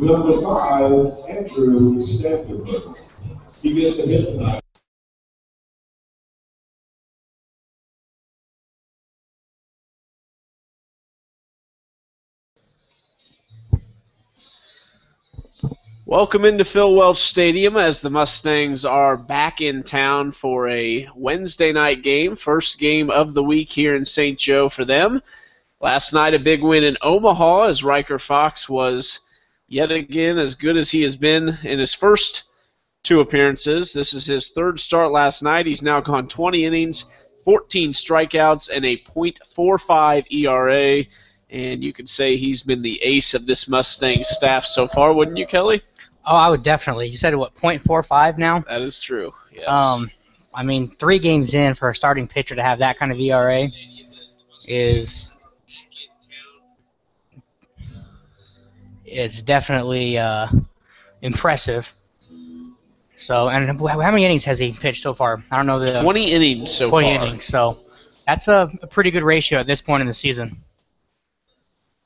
Number 5, Andrew Stanford. He gets a hit tonight. Welcome into Phil Welch Stadium as the Mustangs are back in town for a Wednesday night game, first game of the week here in St. Joe for them. Last night a big win in Omaha as Riker Fox was yet again as good as he has been in his first 2 appearances. This is his 3rd start last night. He's now gone 20 innings, 14 strikeouts, and a .45 ERA. And you could say he's been the ace of this Mustang staff so far, wouldn't you, Kelly? Oh, I would definitely. You said, what, .45 now? That is true, yes. I mean, 3 games in for a starting pitcher to have that kind of ERA is definitely impressive. So, and how many innings has he pitched so far? I don't know. 20 innings so far. 20 innings, so that's a pretty good ratio at this point in the season.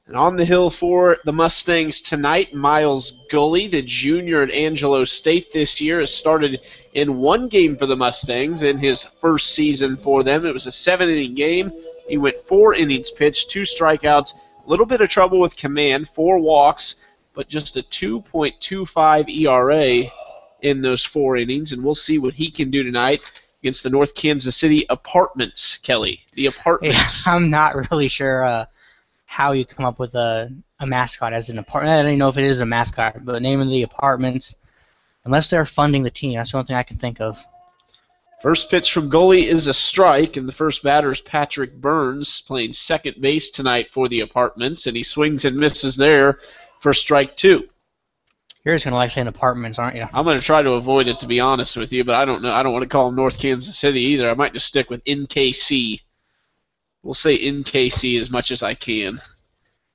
And on the hill for the Mustangs tonight, Miles Gully, the junior at Angelo State this year, has started in 1 game for the Mustangs in his first season for them. It was a 7-inning game. He went 4 innings pitched, 2 strikeouts, a little bit of trouble with command, 4 walks, but just a 2.25 ERA in those 4 innings. And we'll see what he can do tonight against the North Kansas City Apartments, Kelly. The Apartments. Yeah, I'm not really sure how you come up with a mascot as an apartment. I don't even know if it is a mascot, but the name of the Apartments, unless they're funding the team, that's the only thing I can think of. First pitch from Gully is a strike, and the first batter is Patrick Burns, playing second base tonight for the Apartments, and he swings and misses there for strike 2. You're just going to like saying Apartments, aren't you? I'm going to try to avoid it, to be honest with you, but I don't know. I don't want to call them North Kansas City either. I might just stick with NKC. We'll say NKC as much as I can.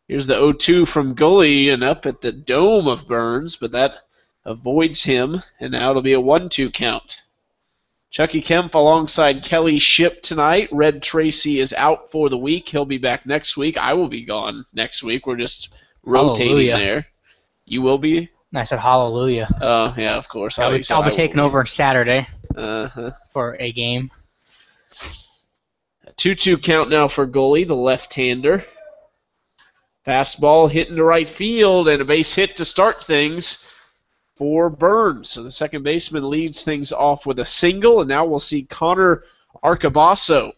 Here's the 0-2 from Gully and up at the dome of Burns, but that avoids him, and now it'll be a 1-2 count. Chucky Kemp alongside Kelly Shipp tonight. Red Tracy is out for the week. He'll be back next week. I will be gone next week. We're just rotating Hallelujah. There. You will be? I said hallelujah. Oh, yeah, of course. I'll be taking over Saturday for a game. 2-2 count now for Gully, the left-hander. Fastball hitting to right field and a base hit to start things for Burns. So the second baseman leads things off with a single, and now we'll see Connor Arcabasso.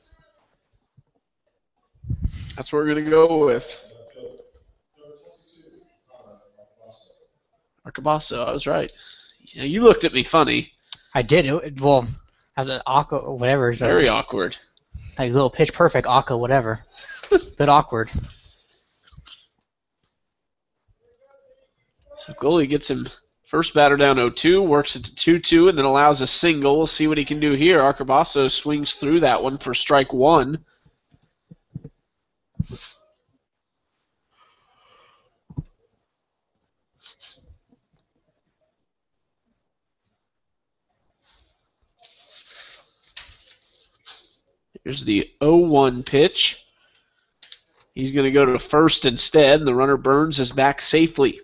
That's what we're going to go with. Arcabasso, I was right. Yeah, you looked at me funny. I did. Well, as an awkward, whatever. So very awkward. Like a little pitch perfect, Aka, whatever. Bit awkward. So Gully gets him first batter down 0-2, works it to 2-2, and then allows a single. We'll see what he can do here. Arcabasso swings through that one for strike 1. Here's the 0-1 pitch. He's going to go to first instead, and the runner Burns is back safely.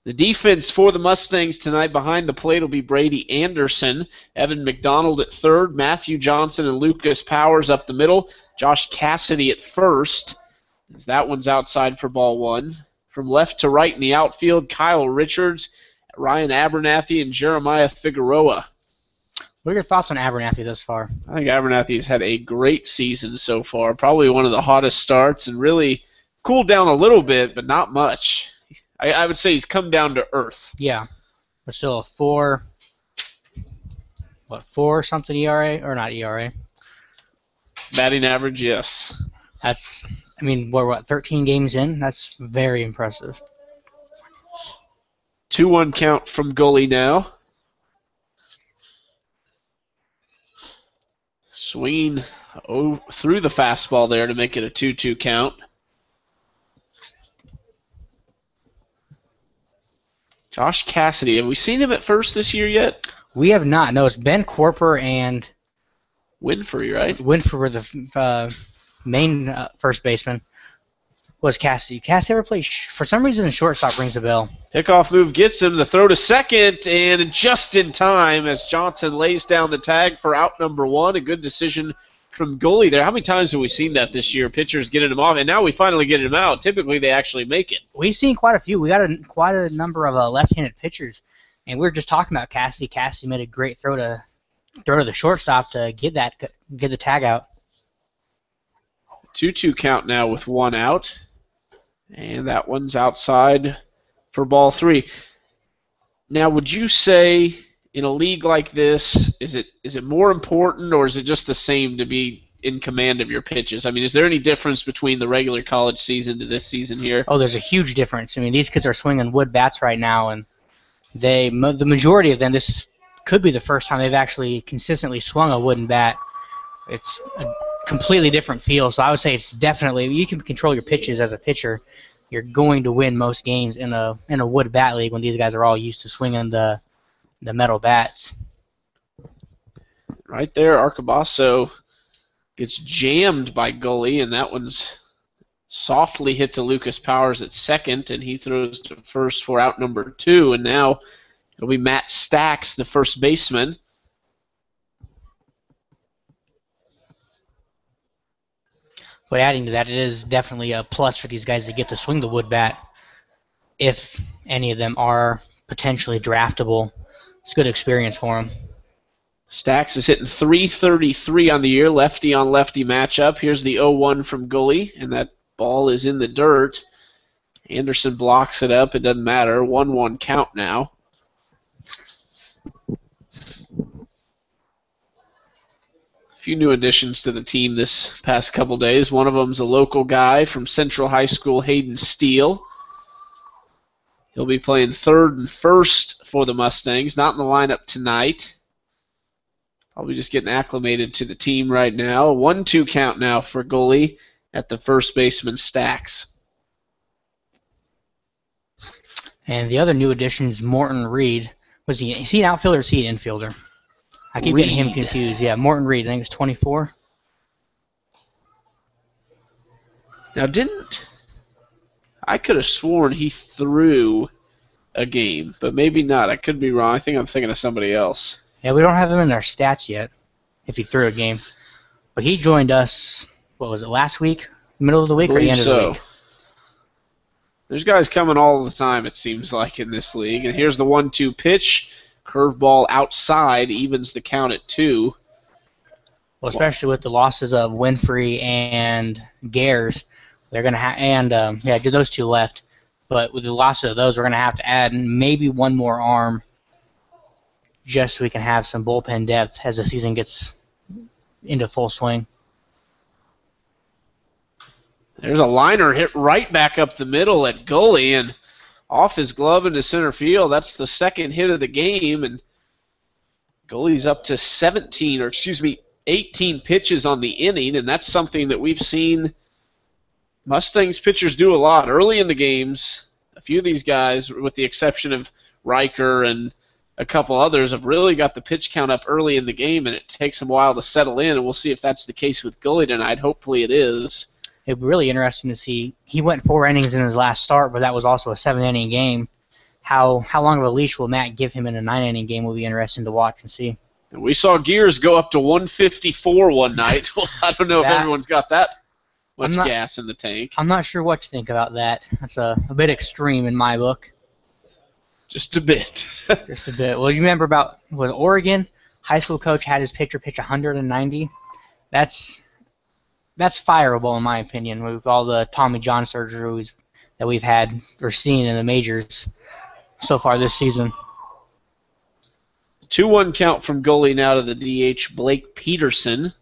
The defense for the Mustangs tonight behind the plate will be Brady Anderson, Evan McDonald at third, Matthew Johnson and Lucas Powers up the middle, Josh Cassidy at first. That one's outside for ball 1. From left to right in the outfield, Kyle Richards, Ryan Abernathy, and Jeremiah Figueroa. What are your thoughts on Abernathy thus far? I think Abernathy's had a great season so far. Probably one of the hottest starts and really cooled down a little bit, but not much. I would say he's come down to earth. Yeah. But still a 4 something ERA? Or not ERA? Batting average, yes. That's, I mean, we're 13 games in? That's very impressive. 2-1 count from Gully now. Swinging through the fastball there to make it a 2-2 count. Josh Cassidy, have we seen him at first this year yet? We have not. No, it's Ben Corper and Winfrey, right? Winfrey were the main first baseman. Was Cassie. Cassie ever play? For some reason, shortstop rings a bell. Pickoff move gets him. The throw to second, and just in time as Johnson lays down the tag for out number 1. A good decision from goalie there. How many times have we seen that this year? Pitchers getting him off, and now we finally get him out. Typically, they actually make it. We've seen quite a few. We got quite a number of left-handed pitchers, and we were just talking about Cassie. Cassie made a great throw to the shortstop to get the tag out. 2-2 count now with 1 out. And that one's outside for ball 3. Now, would you say in a league like this, is it more important or is it just the same to be in command of your pitches? I mean, is there any difference between the regular college season to this season here? Oh, there's a huge difference. I mean, these kids are swinging wood bats right now, and the majority of them, this could be the first time they've actually consistently swung a wooden bat. It's a completely different feel, so I would say it's definitely, you can control your pitches as a pitcher. You're going to win most games in a wood bat league when these guys are all used to swinging the metal bats. Right there, Arcabasso gets jammed by goalie, and that one's softly hit to Lucas Powers at second, and he throws to first for out number 2, and now it'll be Matt Stacks, the first baseman. But adding to that, it is definitely a plus for these guys to get to swing the wood bat if any of them are potentially draftable. It's a good experience for them. Stacks is hitting .333 on the year, lefty on lefty matchup. Here's the 0-1 from goalie, and that ball is in the dirt. Anderson blocks it up. It doesn't matter. 1-1 count now. A few new additions to the team this past couple days. One of them's a local guy from Central High School, Hayden Steele. He'll be playing third and first for the Mustangs. Not in the lineup tonight. Probably just getting acclimated to the team right now. 1-2 count now for goalie at the first baseman, Stacks. And the other new addition is Morton Reed. Is he an outfielder or is he an infielder? I keep getting him confused. Yeah, Morton Reed. I think it's 24. Now, I could have sworn he threw a game, but maybe not. I could be wrong. I think I'm thinking of somebody else. Yeah, we don't have him in our stats yet, if he threw a game. But he joined us, what was it, last week? Middle of the week or the end of the week? There's guys coming all the time, it seems like, in this league. And here's the 1-2 pitch. Curveball outside evens the count at 2. Well, especially with the losses of Winfrey and Gares, they're going to have, and those 2 left. But with the loss of those, we're going to have to add maybe one more arm just so we can have some bullpen depth as the season gets into full swing. There's a liner hit right back up the middle at goalie, and off his glove into center field. That's the second hit of the game, and goalie's up to 18 pitches on the inning, and that's something that we've seen Mustangs pitchers do a lot early in the games. A few of these guys, with the exception of Riker and a couple others, have really got the pitch count up early in the game, and it takes them a while to settle in, and we'll see if that's the case with goalie tonight. Hopefully it is. It'd be really interesting to see. He went 4 innings in his last start, but that was also a 7-inning game. How long of a leash will Matt give him in a 9-inning game will be interesting to watch and see. And we saw Gears go up to 154 one night. Well, I don't know if everyone's got that much gas in the tank. I'm not sure what to think about that. That's a bit extreme in my book. Just a bit. Just a bit. Well, you remember with Oregon, high school coach had his pitcher pitch 190. That's fireable in my opinion with all the Tommy John surgeries that we've had or seen in the majors so far this season. 2-1 count from goalie now to the DH, Blake Peterson.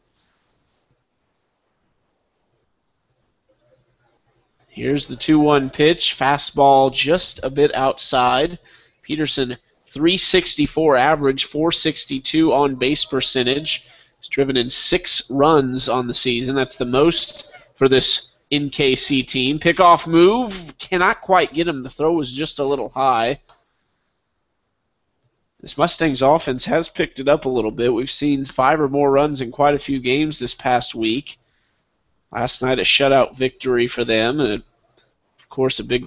Here's the 2-1 pitch. Fastball just a bit outside. Peterson, .364 average, .462 on base percentage. He's driven in 6 runs on the season. That's the most for this NKC team. Pickoff move. Cannot quite get him. The throw was just a little high. This Mustangs offense has picked it up a little bit. We've seen 5 or more runs in quite a few games this past week. Last night a shutout victory for them. And course, a big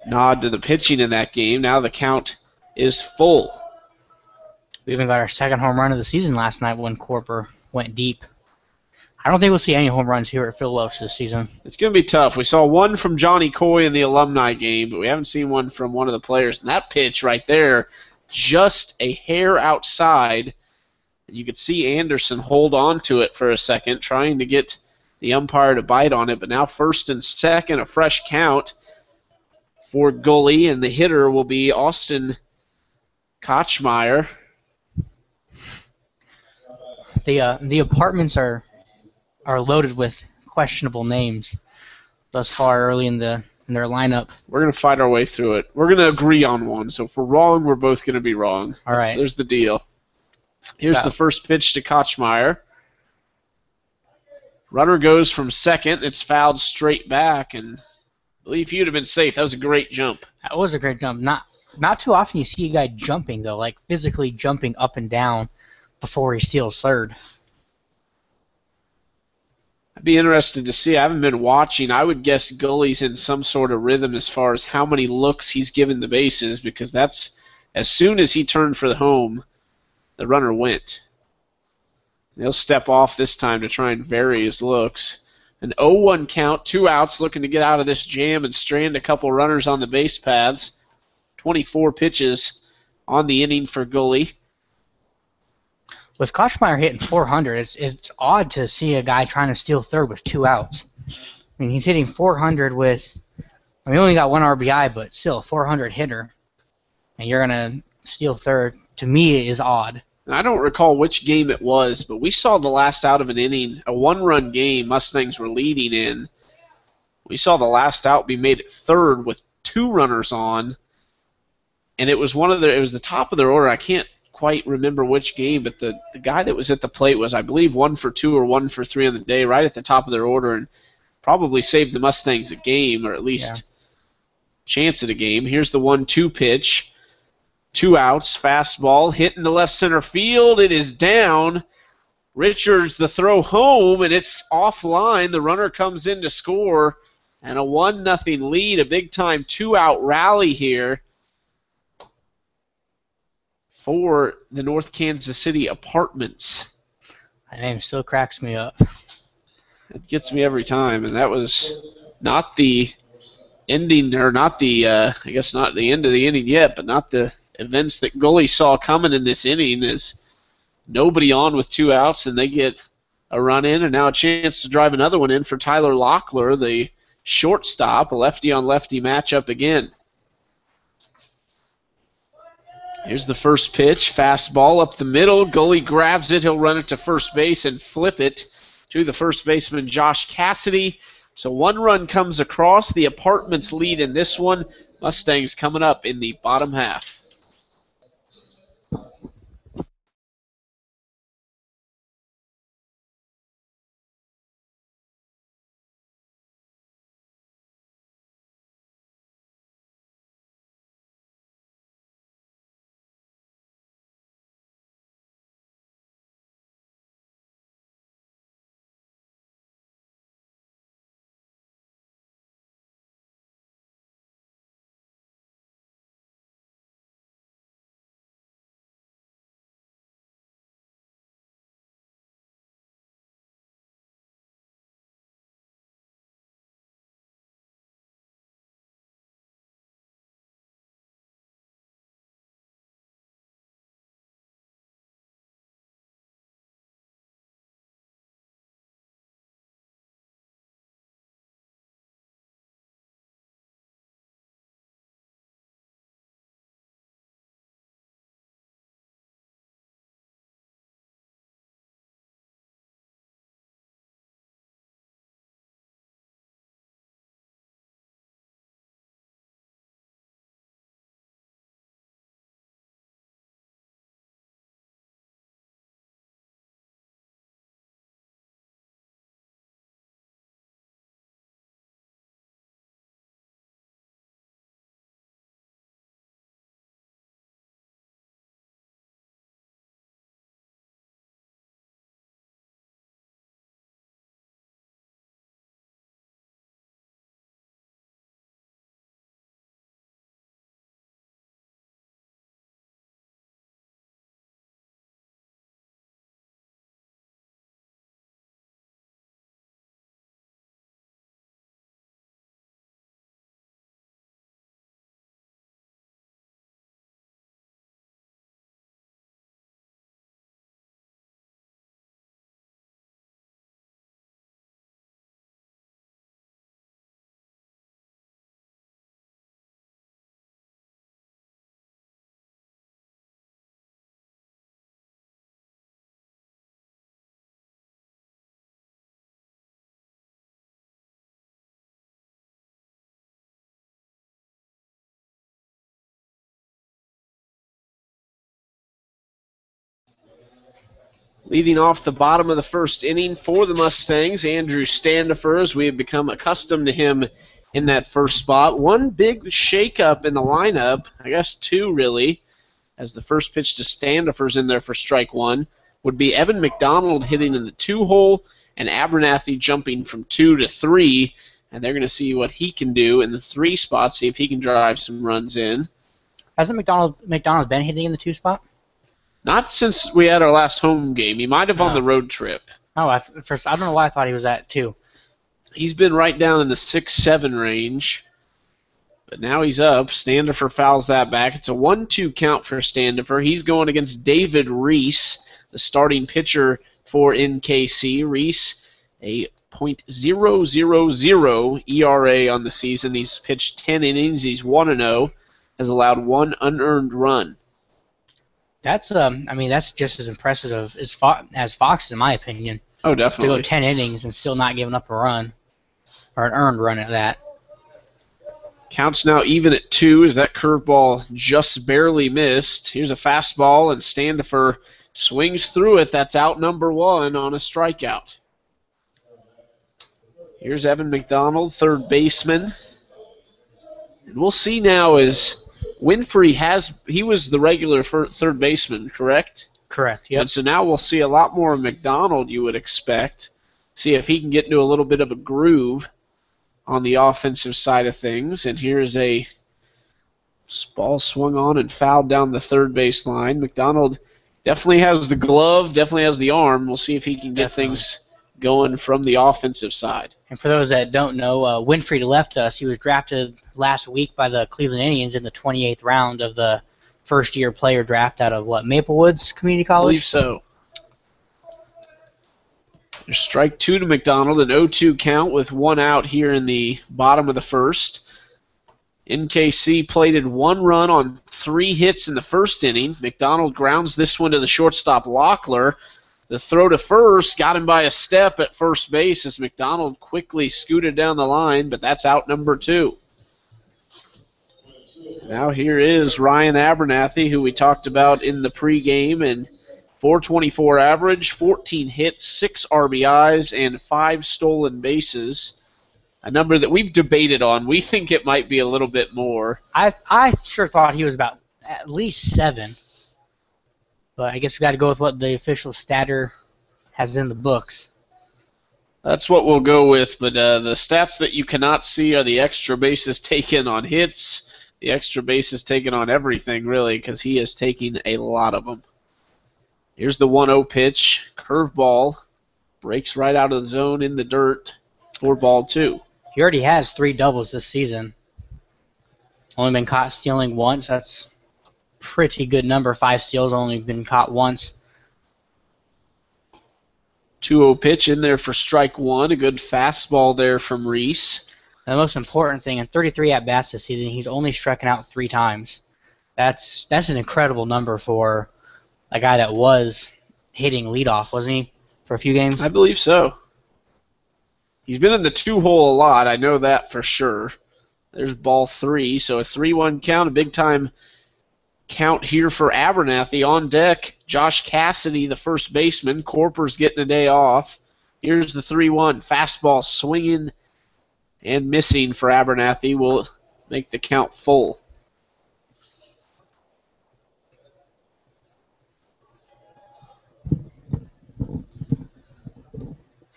nod to the pitching in that game. Now the count is full. We even got our second home run of the season last night when Corper went deep. I don't think we'll see any home runs here at Phil Welch this season. It's going to be tough. We saw one from Johnny Coy in the alumni game, but we haven't seen one from one of the players. And that pitch right there, just a hair outside. You could see Anderson hold on to it for a second, trying to get the umpire to bite on it. But now first and second, a fresh count for Gully, and the hitter will be Austin Kochmeyer. The apartments are loaded with questionable names thus far early in their lineup. We're going to fight our way through it. We're going to agree on one. So if we're wrong, we're both going to be wrong. All right. There's the deal. Here's the first pitch to Kochmeyer. Runner goes from second. It's fouled straight back, and I believe you'd have been safe. That was a great jump. That was a great jump. Not too often you see a guy jumping, though, like physically jumping up and down before he steals third. I'd be interested to see. I haven't been watching. I would guess Gully's in some sort of rhythm as far as how many looks he's given the bases, because that's as soon as he turned for the home, the runner went. He'll step off this time to try and vary his looks. An 0-1 count, 2 outs, looking to get out of this jam and strand a couple runners on the base paths. 24 pitches on the inning for Gully. With Kochmeyer hitting 400, it's odd to see a guy trying to steal third with 2 outs. I mean, he's hitting 400 with, I mean, he only got 1 RBI, but still a 400 hitter. And you're going to steal third, to me, is odd. And I don't recall which game it was, but we saw the last out of an inning, a 1-run game Mustangs were leading in. We saw the last out be made at third with 2 runners on, and it was the top of their order. I can't quite remember which game, but the guy that was at the plate was, I believe, 1 for 2 or 1 for 3 on the day, right at the top of their order, and probably saved the Mustangs a game, or at least chance at a game. Here's the 1-2 pitch. 2 outs, fastball, hit into left center field. It is down. Richards, the throw home, and it's offline. The runner comes in to score, and a 1-0 lead, a big-time 2-out rally here for the North Kansas City Apartments. That name still cracks me up. It gets me every time, and that was not the ending, or not the, I guess not the end of the inning yet, but not the events that Gully saw coming in this inning. Is nobody on with 2 outs, and they get a run in, and now a chance to drive another one in for Tyler Locklear, the shortstop, a lefty-on-lefty matchup again. Here's the first pitch, fastball up the middle. Gully grabs it. He'll run it to first base and flip it to the first baseman, Josh Cassidy. So 1 run comes across. The Apartments lead in this one. Mustangs coming up in the bottom half. Leading off the bottom of the first inning for the Mustangs, Andrew Standifer, as we have become accustomed to him in that first spot. One big shakeup in the lineup, I guess two really, as the first pitch to Standifer's in there for strike one, would be Evan McDonald hitting in the 2-hole and Abernathy jumping from 2 to 3, and they're going to see what he can do in the 3 spot, see if he can drive some runs in. Hasn't McDonald been hitting in the 2 spot? Not since we had our last home game. He might have on the road trip. Oh, I don't know why I thought he was at 2. He's been right down in the 6-7 range, but now he's up. Standifer fouls that back. It's a 1-2 count for Standifer. He's going against David Reese, the starting pitcher for NKC. Reese, a .000 ERA on the season. He's pitched 10 innings. He's 1-0, has allowed 1 unearned run. That's that's just as impressive as Fox, in my opinion. Oh, definitely. To go 10 innings and still not giving up a run, or an earned run at that. Counts now even at 2 as that curveball just barely missed. Here's a fastball, and Standifer swings through it. That's out number 1 on a strikeout. Here's Evan McDonald, third baseman. And we'll see now as Winfrey he was the regular third baseman, correct? Correct, yep. And so now we'll see a lot more of McDonald, you would expect. See if he can get into a little bit of a groove on the offensive side of things. And here's a ball swung on and fouled down the third base line. McDonald definitely has the glove, definitely has the arm. We'll see if he can get things going from the offensive side. And for those that don't know, Winfrey left us. He was drafted last week by the Cleveland Indians in the 28th round of the first-year player draft out of, Maple Woods Community College? I believe so. There's strike 2 to McDonald, an 0-2 count with 1 out here in the bottom of the first. NKC plated 1 run on 3 hits in the first inning. McDonald grounds this one to the shortstop Locklear. The throw to first got him by a step at first base as McDonald quickly scooted down the line, but that's out number 2. Now here is Ryan Abernathy, who we talked about in the pregame, and .424 average, 14 hits, 6 RBIs, and 5 stolen bases. A number that we've debated on. We think it might be a little bit more. I sure thought he was about at least 7. But I guess we got to go with what the official statter has in the books. That's what we'll go with, but the stats that you cannot see are the extra bases taken on hits, the extra bases taken on everything, really, because he is taking a lot of them. Here's the 1-0 pitch. Curveball. Breaks right out of the zone in the dirt for ball 2. He already has 3 doubles this season. Only been caught stealing once. That's pretty good number. 5 steals, only been caught once. 2-0 pitch in there for strike 1. A good fastball there from Reese. The most important thing, in 33 at-bats this season, he's only stricken out 3 times. That's an incredible number for a guy that was hitting leadoff, wasn't he, for a few games? I believe so. He's been in the 2-hole a lot. I know that for sure. There's ball 3, so a 3-1 count, a big-time count here for Abernathy. On deck, Josh Cassidy, the first baseman. Corper's getting a day off. Here's the 3-1. Fastball swinging and missing for Abernathy will make the count full.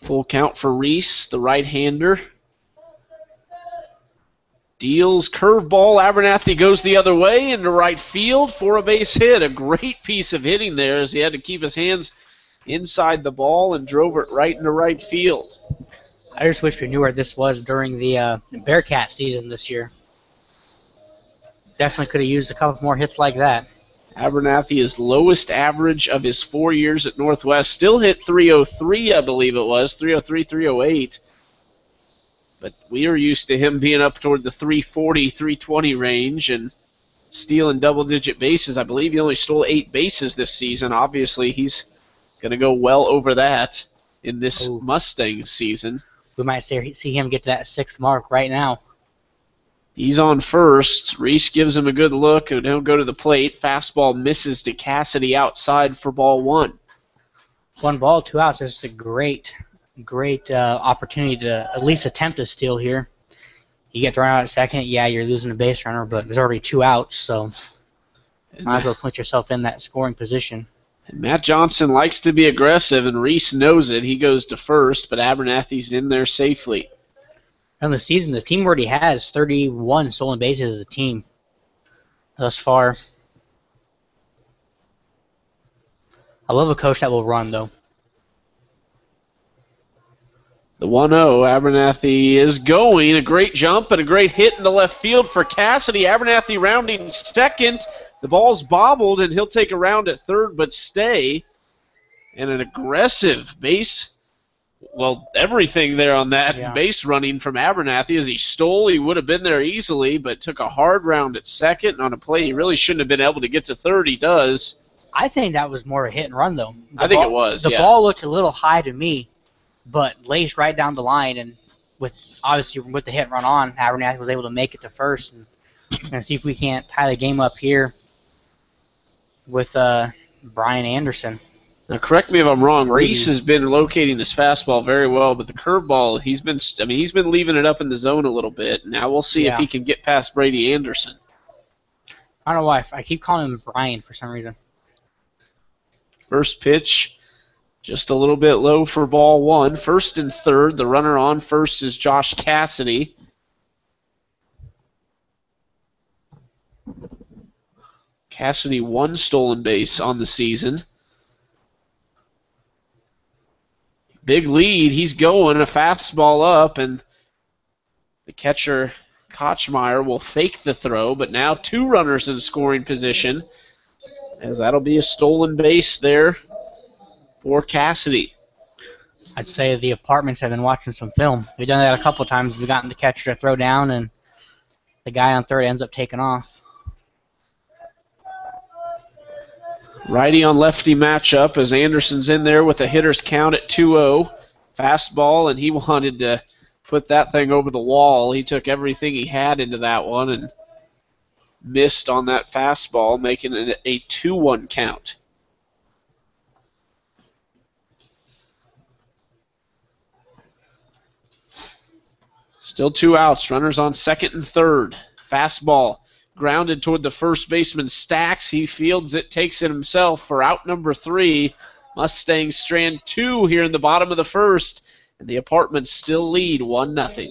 Full count for Reese, the right-hander. Deals curveball. Abernathy goes the other way into right field for a base hit. A great piece of hitting there as he had to keep his hands inside the ball and drove it right into right field. I just wish we knew where this was during the Bearcat season this year. Definitely could have used a couple more hits like that. Abernathy is lowest average of his 4 years at Northwest. Still hit .303, I believe it was, .303, .308. But we are used to him being up toward the .340, .320 range and stealing double-digit bases. I believe he only stole 8 bases this season. Obviously, he's going to go well over that in this Mustangs season. We might see him get to that 6th mark right now. He's on first. Reese gives him a good look. He'll go to the plate. Fastball misses to Cassidy outside for ball 1. 1 ball, 2 outs. This is a great opportunity to at least attempt a steal here. You get thrown out at second, yeah, you're losing a base runner, but there's already 2 outs, so might as well put yourself in that scoring position. And Matt Johnson likes to be aggressive, and Reese knows it. He goes to first, but Abernathy's in there safely. In the season, the team already has 31 stolen bases as a team thus far. I love a coach that will run, though. The 1-0, Abernathy is going. A great jump and a great hit in the left field for Cassidy. Abernathy rounding second. The ball's bobbled, and he'll take a round at third but stay. And an aggressive base, well, everything there on that base running from Abernathy as he stole. He would have been there easily, but took a hard round at second. On a play he really shouldn't have been able to get to third. He does. I think that was more a hit and run, though. I think it was, The ball looked a little high to me, but laced right down the line, and obviously with the hit and run on, Abernathy was able to make it to first. And we're going to see if we can't tie the game up here with Brian Anderson. Now, correct me if I'm wrong. Reese has been locating his fastball very well, but the curveball, he's been leaving it up in the zone a little bit. Now we'll see if he can get past Brady Anderson. I don't know why. I keep calling him Brian for some reason. First pitch, just a little bit low for ball 1. First and third. The runner on first is Josh Cassidy. Cassidy 1 stolen base on the season. Big lead. He's going. A fastball up, and the catcher, Kochmeyer, will fake the throw, but now 2 runners in scoring position, as that'll be a stolen base there for Cassidy. I'd say the Apartments have been watching some film. We've done that a couple times. We've gotten the catcher to throw down, and the guy on third ends up taking off. Righty on lefty matchup as Anderson's in there with a hitter's count at 2-0. Fastball, and he wanted to put that thing over the wall. He took everything he had into that one and missed on that fastball, making it a 2-1 count. Still 2 outs. Runners on second and third. Fastball grounded toward the first baseman Stacks. He fields it, takes it himself for out number 3. Mustangs strand 2 here in the bottom of the first, and the Apartments still lead 1-0.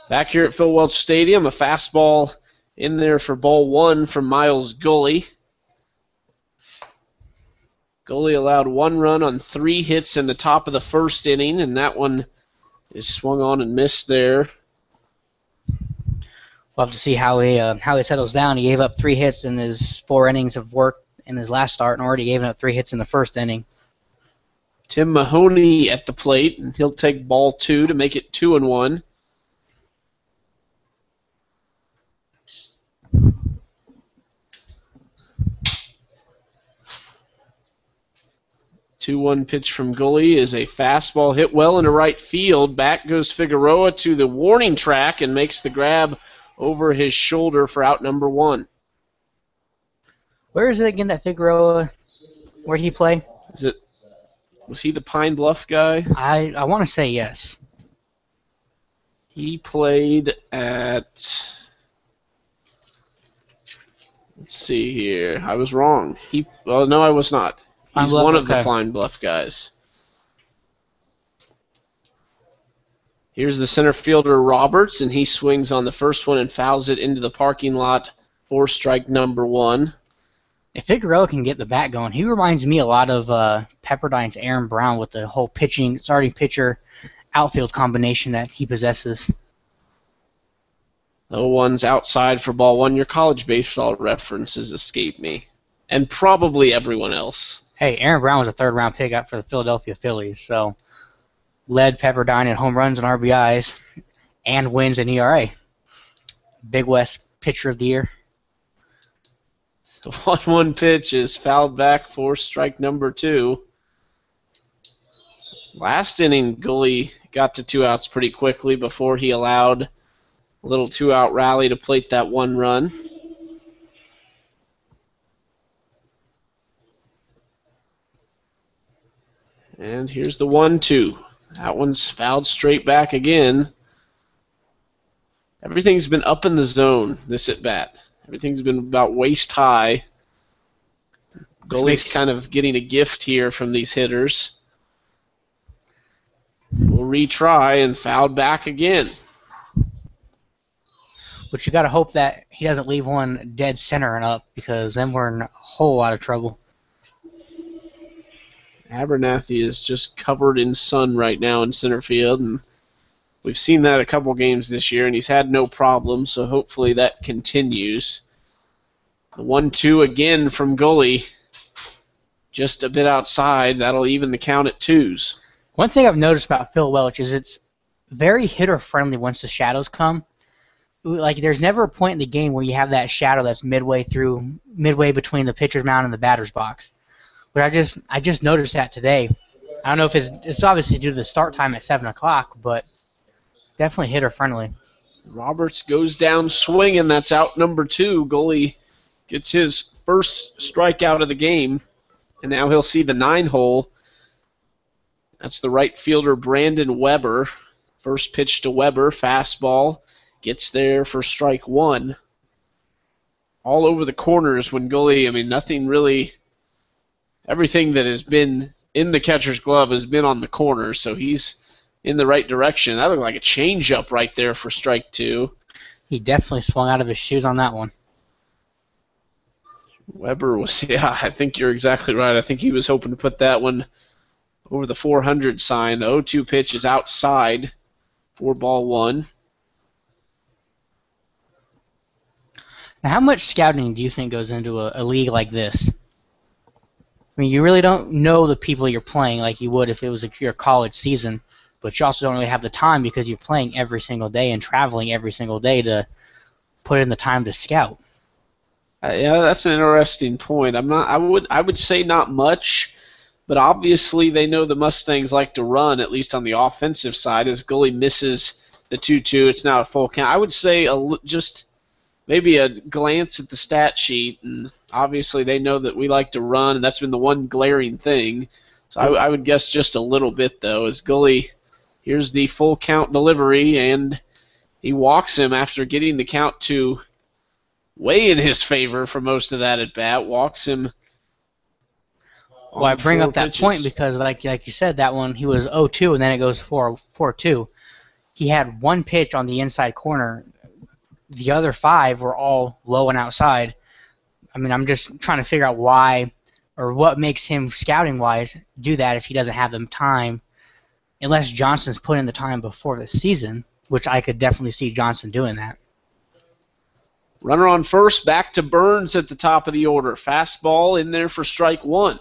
Back here at Phil Welch Stadium, a fastball in there for ball one from Miles Gully. Gully allowed 1 run on 3 hits in the top of the first inning, and that one is swung on and missed there. We'll have to see how he settles down. He gave up 3 hits in his 4 innings of work in his last start, and already gave up 3 hits in the first inning. Tim Mahoney at the plate, and he'll take ball 2 to make it 2-1. 2-1 pitch from Gully is a fastball hit well into right field. Back goes Figueroa to the warning track and makes the grab over his shoulder for out number 1. Where is it again that Figueroa? Where did he play? Was he the Pine Bluff guy? I want to say yes. He played at... Let's see here. I was wrong. No, I was not. He's one of the Pine Bluff guys. Here's the center fielder, Roberts, and he swings on the first one and fouls it into the parking lot for strike number 1. If Figueroa can get the bat going, he reminds me a lot of Pepperdine's Aaron Brown with the whole starting pitcher, outfield combination that he possesses. The one's outside for ball 1. Your college baseball references escape me, and probably everyone else. Hey, Aaron Brown was a 3rd-round pick out for the Philadelphia Phillies, so led Pepperdine in home runs and RBIs and wins in ERA. Big West Pitcher of the Year. The 1-1 pitch is fouled back for strike number 2. Last inning, Gully got to 2 outs pretty quickly before he allowed a little 2-out rally to plate that 1 run. And here's the 1-2. That one's fouled straight back again. Everything's been up in the zone this at bat. Everything's been about waist high. Gully's kind of getting a gift here from these hitters. We'll retry and fouled back again. But you got to hope that he doesn't leave one dead center and up, because then we're in a whole lot of trouble. Abernathy is just covered in sun right now in center field, and we've seen that a couple games this year, and he's had no problem, so hopefully that continues. The 1-2 again from Gully, just a bit outside. That'll even the count at 2s. One thing I've noticed about Phil Welch is it's very hitter-friendly once the shadows come. Like, there's never a point in the game where you have that shadow that's midway between the pitcher's mound and the batter's box. But I just noticed that today. I don't know if it's obviously due to the start time at 7 o'clock, but definitely hitter-friendly. Roberts goes down swinging. That's out number 2. Gully gets his first strikeout of the game, and now he'll see the 9-hole. That's the right fielder, Brandon Weber. First pitch to Weber, fastball. Gets there for strike 1. All over the corners when Gully, nothing really... Everything that has been in the catcher's glove has been on the corner, so he's in the right direction. That looked like a changeup right there for strike 2. He definitely swung out of his shoes on that one. Weber was, I think you're exactly right. I think he was hoping to put that one over the 400 sign. The 0-2 pitch is outside for ball 1. Now, how much scouting do you think goes into a league like this? You really don't know the people you're playing like you would if it was your college season, but you also don't really have the time because you're playing every single day and traveling every single day to put in the time to scout. Yeah, that's an interesting point. I would say not much, but obviously they know the Mustangs like to run, at least on the offensive side. As Gully misses the 2-2, it's now a full count. I would say just maybe a glance at the stat sheet, and obviously they know that we like to run, and that's been the one glaring thing. So I would guess just a little bit, though, as Gully, here's the full count delivery, and he walks him after getting the count to way in his favor for most of that at bat. Walks him. Well, I bring up that pitches. point because, like you said, that one he was 0-2, and then it goes 4-2. he had one pitch on the inside corner. The other 5 were all low and outside. I mean, I'm just trying to figure out why or what makes him scouting-wise do that if he doesn't have the time, unless Johnson's put in the time before the season, which I could definitely see Johnson doing that. Runner on first, back to Burns at the top of the order. Fastball in there for strike 1.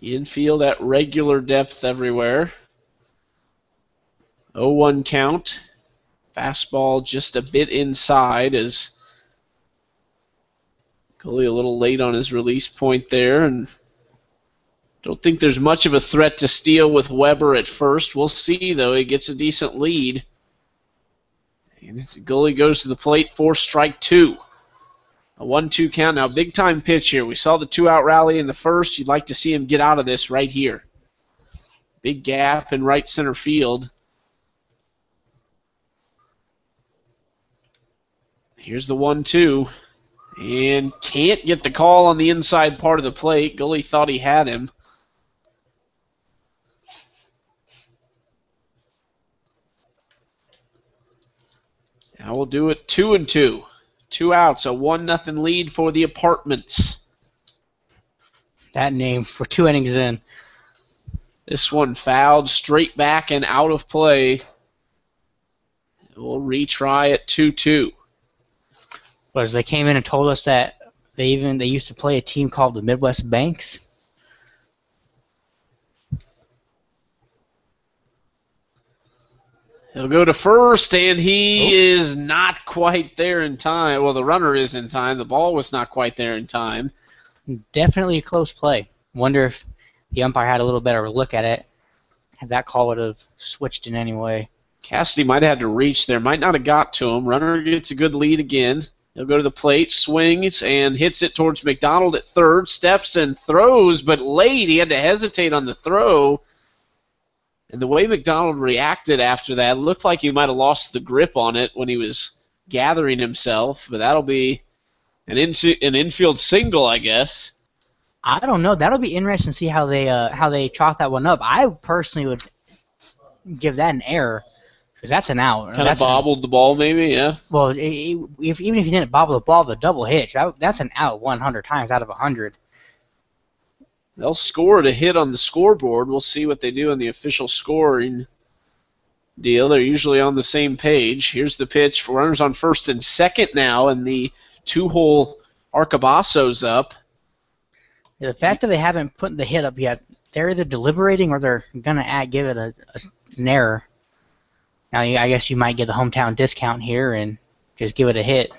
Infield at regular depth everywhere. 0-1 count. Fastball just a bit inside as Gully a little late on his release point there, and don't think there's much of a threat to steal with Weber at first. We'll see, though. He gets a decent lead. And Gully goes to the plate for strike 2. A 1-2 count. Now, big-time pitch here. We saw the 2-out rally in the first. You'd like to see him get out of this right here. Big gap in right center field. Here's the 1-2. And can't get the call on the inside part of the plate. Gully thought he had him. Now we'll do it 2-2. 2 outs, a 1-0 lead for the Apartments. That name for 2 innings in. This one fouled straight back and out of play. We'll retry at 2-2. Was they came in and told us that they used to play a team called the Midwest Banks. He'll go to first, and he is not quite there in time. Well, the runner is in time. The ball was not quite there in time. Definitely a close play. Wonder if the umpire had a little better look at it. If that call would have switched in any way. Cassidy might have had to reach there. Might not have got to him. Runner gets a good lead again. He'll go to the plate, swings, and hits it towards McDonald at third. Steps and throws, but late. He had to hesitate on the throw. And the way McDonald reacted after that looked like he might have lost the grip on it when he was gathering himself. But that'll be an infield single, I guess. I don't know. That'll be interesting to see how they chalk that one up. I personally would give that an error because that's an out. Kind of bobbled the ball, maybe, yeah. Well, even if you didn't bobble the ball, the double hitch, that's an out 100 times out of 100. They'll score a hit on the scoreboard. We'll see what they do in the official scoring deal. They're usually on the same page. Here's the pitch for runners on first and second now, and the 2-hole Arcabasso's up. Yeah, the fact that they haven't put the hit up yet, they're either deliberating or they're going to give it an error. Now, I guess you might get the hometown discount here and just give it a hit.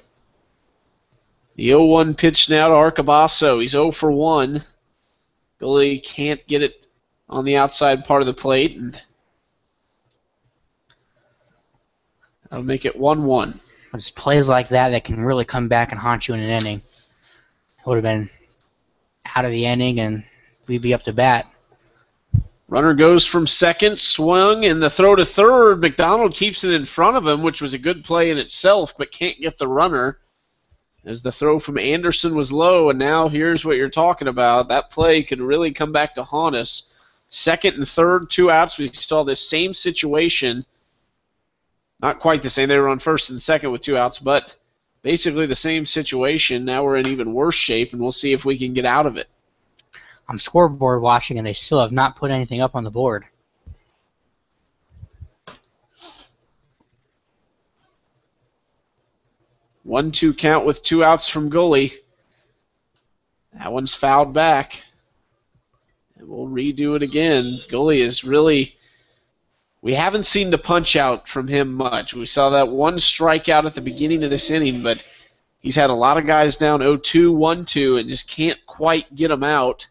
The 0-1 pitch now to Arcabasso. He's 0 for 1. Billy can't get it on the outside part of the plate, and that'll make it 1-1. It's plays like that can really come back and haunt you in an inning. It would have been out of the inning, and we'd be up to bat. Runner goes from second, swung, and the throw to third. McDonald keeps it in front of him, which was a good play in itself, but can't get the runner. As the throw from Anderson was low, and now here's what you're talking about. That play could really come back to haunt us. Second and third, 2 outs. We saw this same situation. Not quite the same. They were on first and second with 2 outs, but basically the same situation. Now we're in even worse shape, and we'll see if we can get out of it. I'm scoreboard watching, and they still have not put anything up on the board. One-two count with 2 outs from Gully. That one's fouled back. And we'll redo it again. Gully is really... We haven't seen the punch-out from him much. We saw that one strikeout at the beginning of this inning, but he's had a lot of guys down 0-2, 1-2, and just can't quite get them out.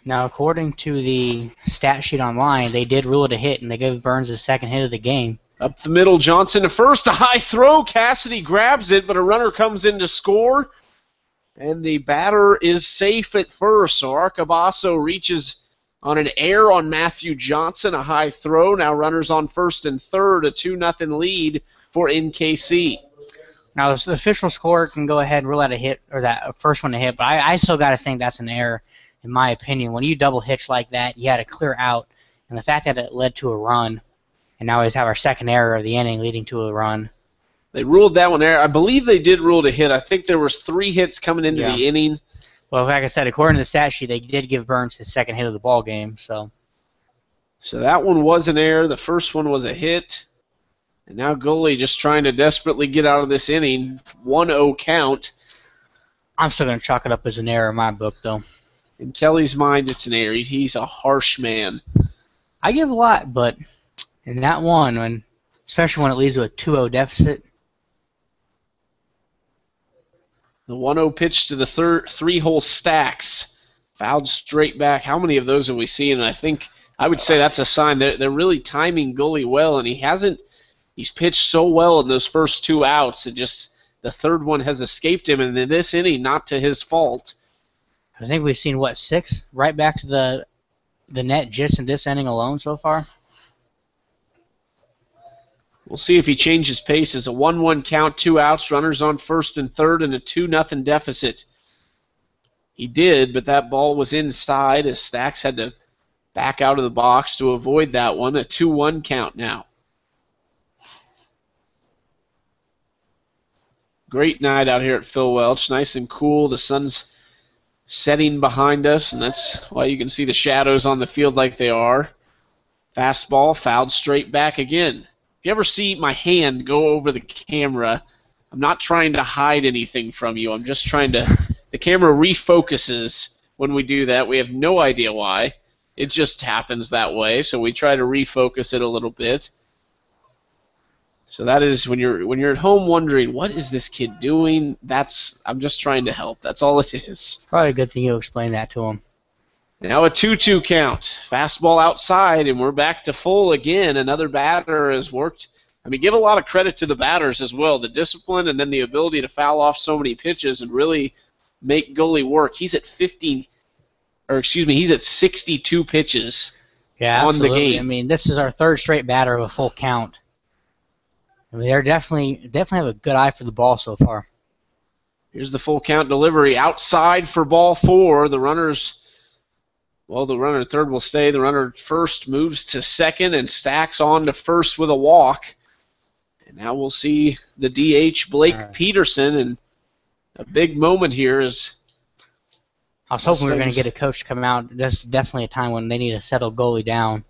Now, according to the stat sheet online, they did rule it a hit, and they gave Burns his second hit of the game. Up the middle, Johnson to first, a high throw. Cassidy grabs it, but a runner comes in to score, and the batter is safe at first. So Arcabasso reaches on an error on Matthew Johnson, a high throw. Now runners on first and third, a 2-0 lead for NKC. Now, the official score can go ahead and rule out a hit, or that first one to hit, but I still got to think that's an error, in my opinion. When you double hitch like that, you had a clear out, and the fact that it led to a run, and now we have our second error of the inning leading to a run. They ruled that one error. I believe they did rule to hit. I think there was 3 hits coming into the inning. Well, like I said, according to the stat sheet, they did give Burns his second hit of the ball game. So that one was an error. The first one was a hit. And now goalie just trying to desperately get out of this inning. 1-0 count. I'm still going to chalk it up as an error in my book, though. In Kelly's mind, it's an error. He's a harsh man. I give a lot, but in that one, especially when it leads to a 2-0 deficit. The 1-0 pitch to the 3-hole Stacks. Fouled straight back. How many of those have we seen? And I would say that's a sign that they're really timing goalie well, and he's pitched so well in those first 2 outs. The third one has escaped him, and in this inning, not to his fault. I think we've seen, 6 right back to the net just in this inning alone so far? We'll see if he changes pace. It's a 1-1 count, 2 outs, runners on first and third, and a 2-0 deficit. He did, but that ball was inside as Stacks had to back out of the box to avoid that one. A 2-1 count now. Great night out here at Phil Welch. Nice and cool. The sun's setting behind us, and that's why you can see the shadows on the field like they are. Fastball, fouled straight back again. If you ever see my hand go over the camera, I'm not trying to hide anything from you. I'm just trying to... The camera refocuses when we do that. We have no idea why. It just happens that way, so we try to refocus it a little bit. So that is when you're at home wondering, what is this kid doing? I'm just trying to help. That's all it is. Probably a good thing you explained that to him. Now a 2-2 count. Fastball outside, and we're back to full again. Another batter has worked. Give a lot of credit to the batters as well. The discipline and then the ability to foul off so many pitches and really make goalie work. He's at 62 pitches on the game. This is our third straight batter of a full count. They're definitely have a good eye for the ball so far. Here's the full count delivery. Outside for ball 4. The runner at third will stay. The runner at first moves to second and Stacks on to first with a walk. And now we'll see the DH, Blake Peterson, and a big moment here is... I was hoping we were going to get a coach to come out. That's definitely a time when they need to settle goalie down.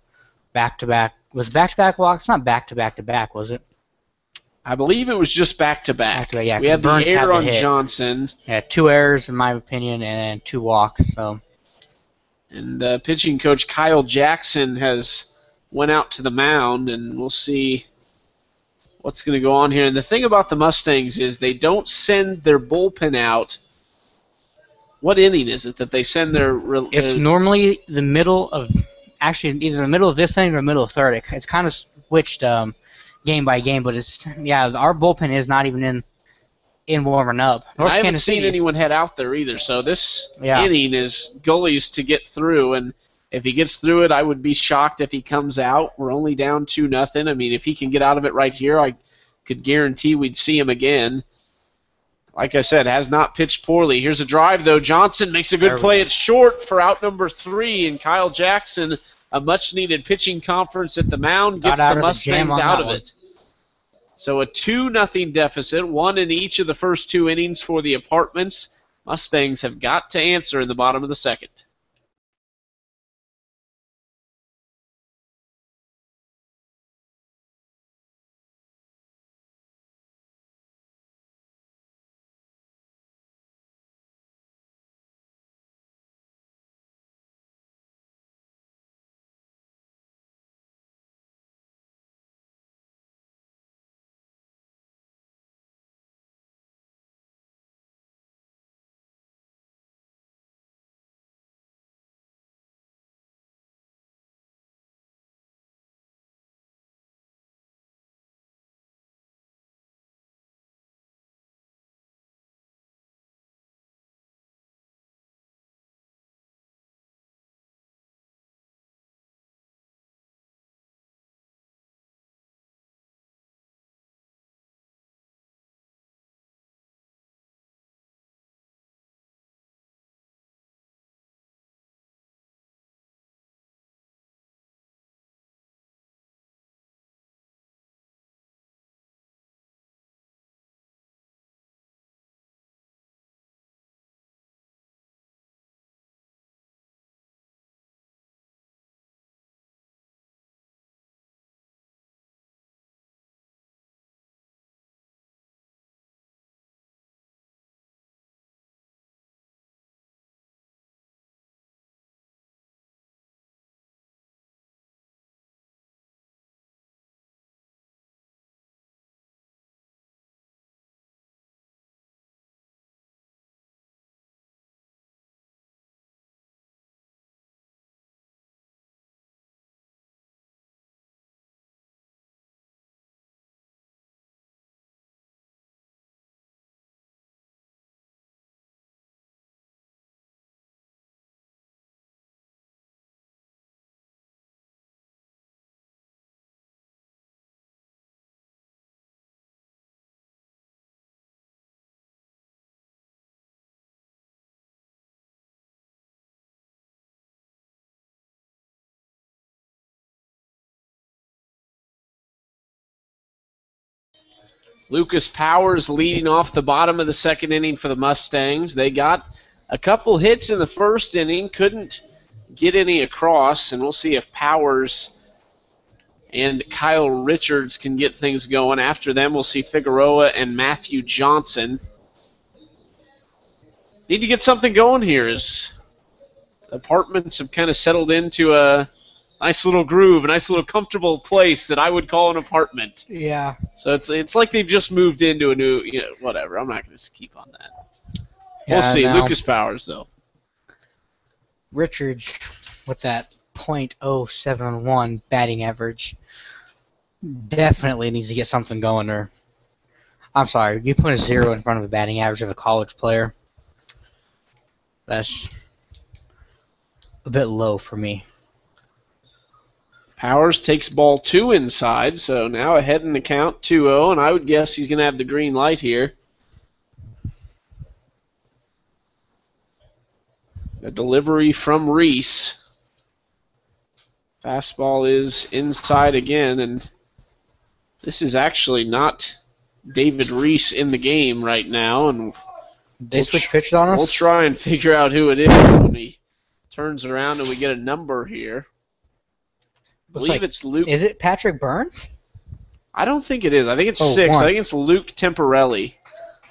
Back-to-back. Was back-to-back walks? Not back-to-back-to-back, was it? I believe it was just back-to-back. Yeah, we had the Burns error on hit. Johnson. Yeah, 2 errors in my opinion, and 2 walks. So. And pitching coach Kyle Jackson has went out to the mound, and we'll see what's going to go on here. And the thing about the Mustangs is they don't send their bullpen out. What inning is it that they send their... It's normally the middle of... Actually, either the middle of this inning or the middle of third. It's kind of switched game by game, but our bullpen is not even in warming up. I haven't seen anyone head out there either, so this inning is goalies to get through, and if he gets through it, I would be shocked if he comes out. We're only down 2-0. If he can get out of it right here, I could guarantee we'd see him again. Like I said, has not pitched poorly. Here's a drive, though. Johnson makes a good play at short for out number 3, and Kyle Jackson, a much-needed pitching conference at the mound, gets the Mustangs out of it. So a 2-0 deficit, 1 in each of the first 2 innings for the Apartments. Mustangs have got to answer in the bottom of the second. Lucas Powers leading off the bottom of the second inning for the Mustangs. They got a couple hits in the first inning, couldn't get any across, and we'll see if Powers and Kyle Richards can get things going. After them, we'll see Figueroa and Matthew Johnson. Need to get something going here as Apartments have kind of settled into a nice little groove, a nice little comfortable place that I would call an apartment. Yeah. So it's like they've just moved into a new, whatever. I'm not going to keep on that. We'll see. Now, Lucas Powers, though. Richards with that .071 batting average definitely needs to get something going there. I'm sorry, you put a 0 in front of a batting average of a college player. That's a bit low for me. Powers takes ball 2 inside, so now ahead in the count, 2-0, and I would guess he's going to have the green light here. A delivery from Reese. Fastball is inside again, and this is actually not David Reese in the game right now. And They switch pitches on us? We'll try and figure out who it is when he turns around and we get a number here. I believe it's Luke. Is it Patrick Burns? I don't think it is. I think it's 6. 1. I think it's Luke Temporelli.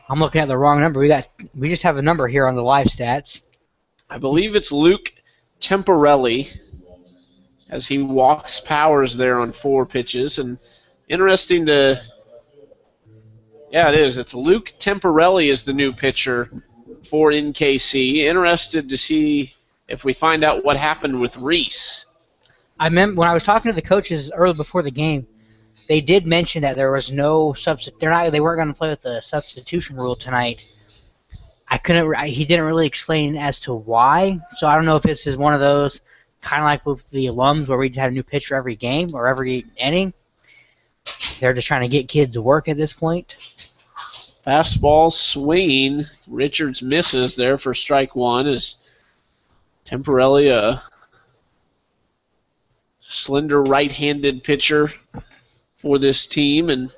I'm looking at the wrong number. We just have a number here on the live stats. I believe it's Luke Temporelli as he walks Powers there on 4 pitches. And interesting to... Yeah, it is. It's Luke Temporelli is the new pitcher for NKC. Interested to see if we find out what happened with Reese. I remember when I was talking to the coaches early before the game, they did mention that there was no they weren't going to play with the substitution rule tonight. He didn't really explain as to why, so I don't know if this is one of those kind of like with the alums where we just have a new pitcher every game or every inning. They're just trying to get kids to work at this point. Fastball swinging. Richards misses there for strike 1 as Temporelli, a slender right-handed pitcher for this team, and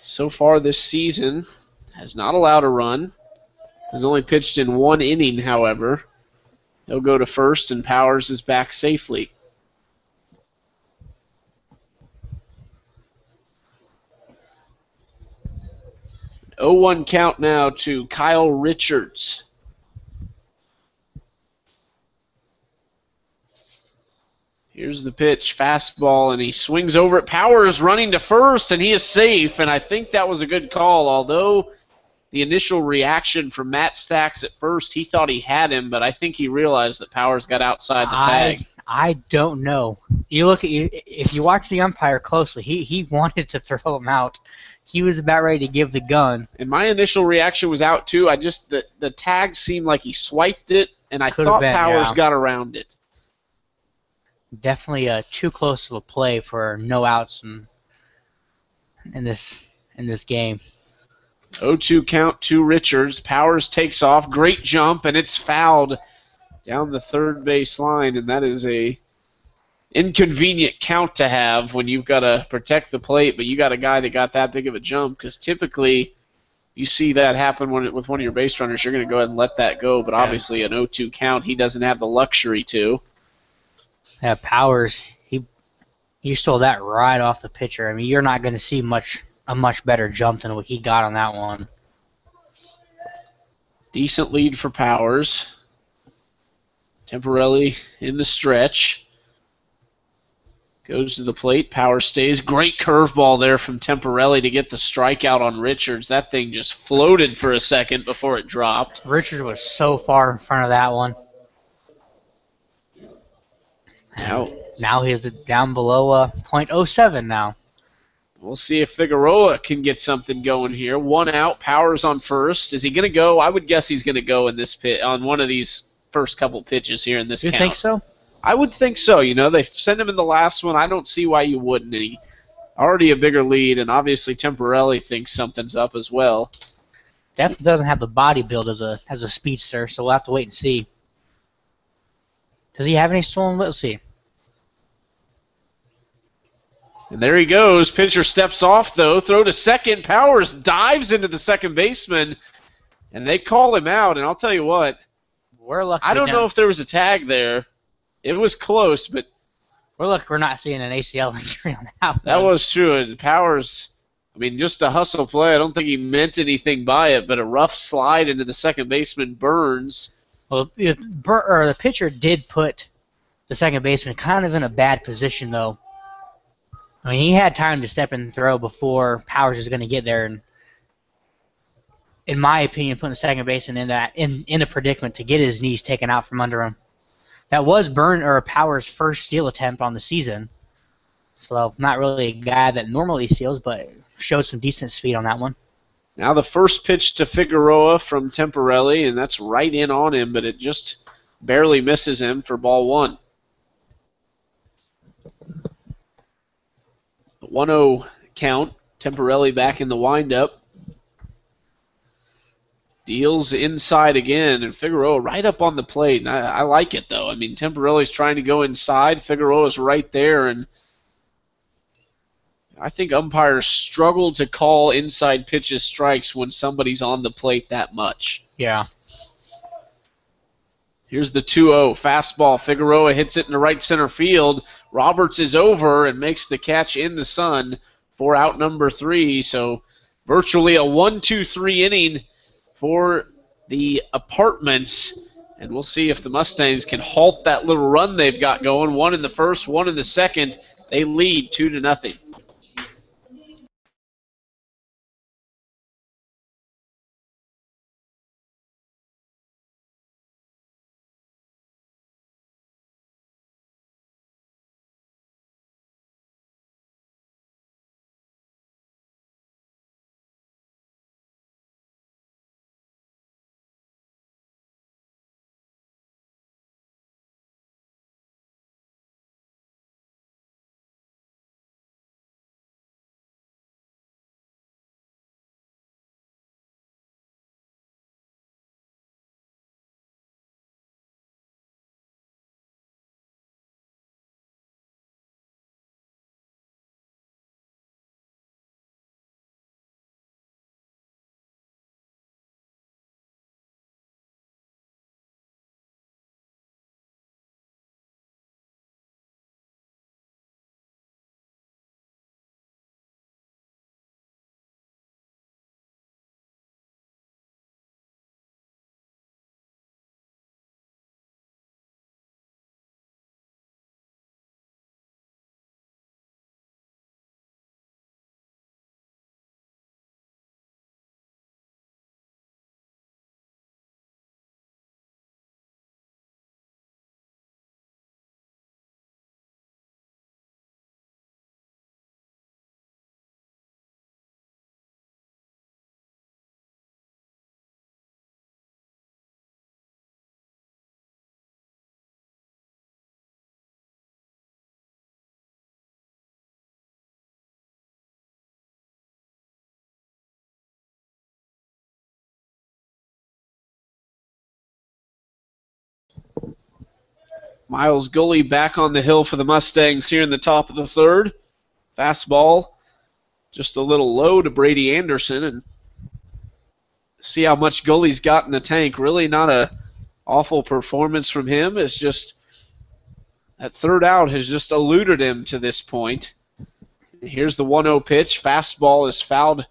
so far this season has not allowed a run. Has only pitched in 1 inning, however. He'll go to first, and Powers is back safely. Oh, 0-1 count now to Kyle Richards. Here's the pitch, fastball, and he swings over it. Powers running to first, and he is safe, and I think that was a good call, although the initial reaction from Matt Stacks at first, he thought he had him, but I think he realized that Powers got outside the tag. I don't know. If you watch the umpire closely, he wanted to throw him out. He was about ready to give the gun. And my initial reaction was out, too. The tag seemed like he swiped it, and I thought Powers got around it. Definitely too close of a play for no outs in this game. 0-2 count to Richards. Powers takes off. Great jump, and it's fouled down the third base line, and that is a inconvenient count to have when you've got to protect the plate, but you got a guy that got that big of a jump, because typically you see that happen with one of your base runners, you're going to go ahead and let that go, but obviously an 0-2 count he doesn't have the luxury to. Yeah, Powers, he stole that right off the pitcher. I mean, you're not going to see a much better jump than what he got on that one. Decent lead for Powers. Temporelli in the stretch. Goes to the plate. Powers stays. Great curveball there from Temporelli to get the strikeout on Richards. That thing just floated for a second before it dropped. Richards was so far in front of that one. Now he's down below .07 now. We'll see if Figueroa can get something going here. 1 out. Powers on first. Is he going to go? I would guess he's going to go in this pit on one of these first couple pitches here in this count. You think so? I would think so. They sent him in the last one. I don't see why you wouldn't. And he already a bigger lead, and obviously Temporelli thinks something's up as well. Definitely doesn't have the body build as a speedster, so we'll have to wait and see. Does he have any stolen? Let's see. And there he goes. Pitcher steps off, though. Throw to second. Powers dives into the second baseman, and they call him out. And I'll tell you what, We're lucky. I don't know if there was a tag there. It was close, but we're lucky we're not seeing an ACL injury on that one. that was true. Powers, I mean, just a hustle play. I don't think he meant anything by it, but a rough slide into the second baseman, Burns. Well, the pitcher did put the second baseman kind of in a bad position, though. I mean, he had time to step in and throw before Powers was going to get there, and in my opinion, putting the second baseman in a predicament to get his knees taken out from under him. That was Powers' first steal attempt on the season. So not really a guy that normally steals, but showed some decent speed on that one. Now the first pitch to Figueroa from Temporelli, and that's right in on him, but it just barely misses him for ball one. 1-0 count. Temporelli back in the windup. Deals inside again, and Figueroa right up on the plate. And I like it, though. I mean, Temporelli's trying to go inside. Figueroa's right there, and I think umpires struggle to call inside pitches strikes when somebody's on the plate that much. Yeah. Here's the 2-0 fastball. Figueroa hits it in the right center field. Roberts is over and makes the catch in the sun for out number 3. So virtually a 1-2-3 inning for the Apartments. And we'll see if the Mustangs can halt that little run they've got going. 1 in the first, 1 in the second. They lead 2-0. Miles Gully back on the hill for the Mustangs here in the top of the third. Fastball just a little low to Brady Anderson, and see how much Gully's got in the tank. Really not a awful performance from him. It's just that third out has just eluded him to this point. Here's the 1-0 pitch. Fastball is fouled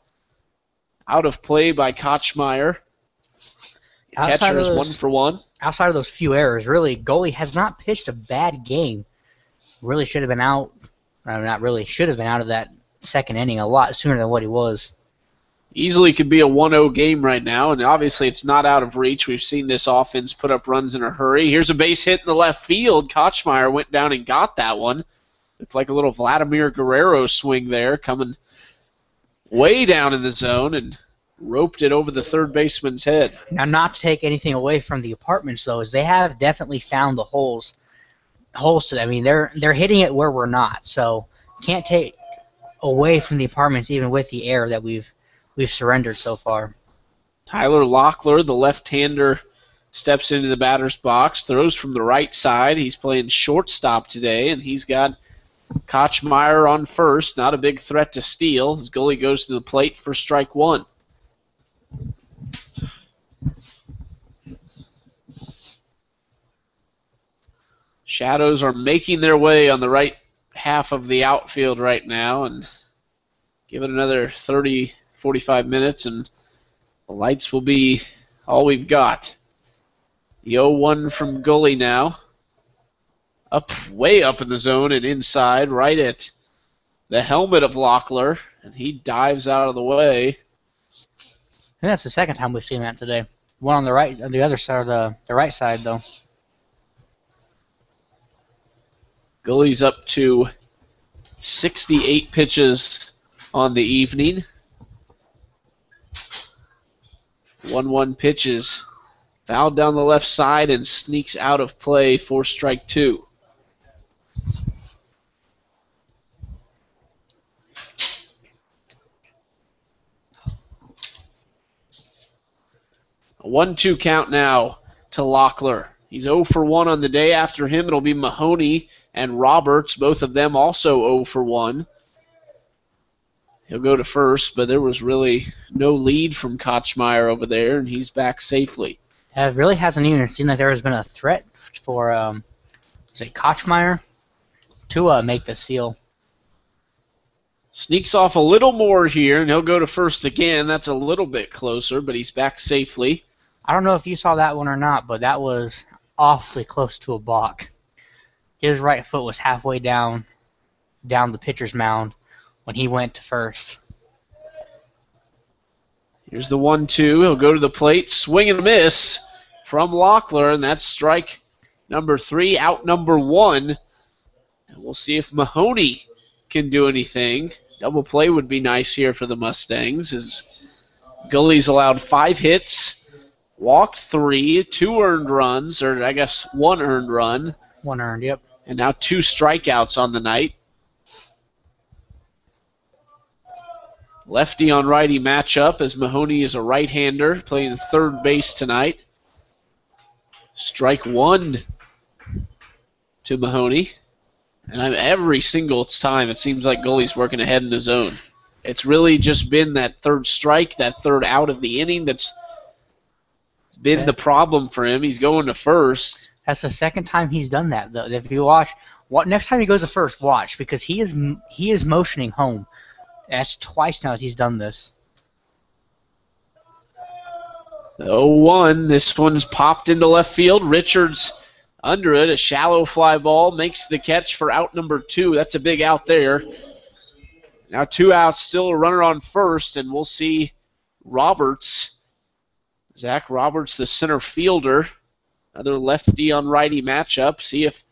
out of play by Kochmeyer. Catcher is 1 for 1. Outside of those few errors, really, Gully has not pitched a bad game. Really should have been out. Not really. Should have been out of that second inning a lot sooner than what he was. Easily could be a 1-0 game right now, and obviously it's not out of reach. We've seen this offense put up runs in a hurry. Here's a base hit in the left field. Kochmeyer went down and got that one. It's like a little Vladimir Guerrero swing there, coming way down in the zone and roped it over the third baseman's head. Now, not to take anything away from the Apartments, though, is they have definitely found the holes to them. I mean, they're hitting it where we're not, so can't take away from the Apartments even with the error that we've surrendered so far. Tyler Locklear, the left-hander, steps into the batter's box, throws from the right side. He's playing shortstop today, and he's got Kochmeyer on first, not a big threat to steal. His goalie goes to the plate for strike one. Shadows are making their way on the right half of the outfield right now, and give it another 30, 45 minutes, and the lights will be all we've got. The 0-1 from goalie now. Way up in the zone and inside, right at the helmet of Locklear, and he dives out of the way. And that's the second time we've seen that today. One on the right, on the other side of the right side, though. Goalie's up to 68 pitches on the evening. 1-1 pitches. Fouled down the left side and sneaks out of play for strike two. A 1-2 count now to Locklear. He's 0 for 1 on the day. After him, it'll be Mahoney and Roberts, both of them also 0 for 1. He'll go to first, but there was really no lead from Kochmeyer over there, and he's back safely. It really hasn't even seemed like there has been a threat for Kochmeyer to make the steal. Sneaks off a little more here, and he'll go to first again. That's a little bit closer, but he's back safely. I don't know if you saw that one or not, but that was awfully close to a balk. His right foot was halfway down the pitcher's mound when he went to first. Here's the 1-2. He'll go to the plate. Swing and a miss from Locklear, and that's strike number 3, out number 1. And we'll see if Mahoney can do anything. Double play would be nice here for the Mustangs, as Gully's allowed 5 hits, walked 3, 2 earned runs, or I guess 1 earned run. 1 earned, yep. And now 2 strikeouts on the night. Lefty on righty matchup, as Mahoney is a right-hander playing third base tonight. Strike 1 to Mahoney. And every single time it seems like Gully's working ahead in the zone. It's really just been that third strike, that third out of the inning that's been the problem for him. He's going to first. That's the second time he's done that, though. If you watch, next time he goes to first, watch, because he is motioning home. That's twice now that he's done this. 0-1. This one's popped into left field. Richards under it. A shallow fly ball makes the catch for out number 2. That's a big out there. Now 2 outs, still a runner on first, and we'll see Roberts. Zach Roberts, the center fielder. Another lefty on righty matchup. See if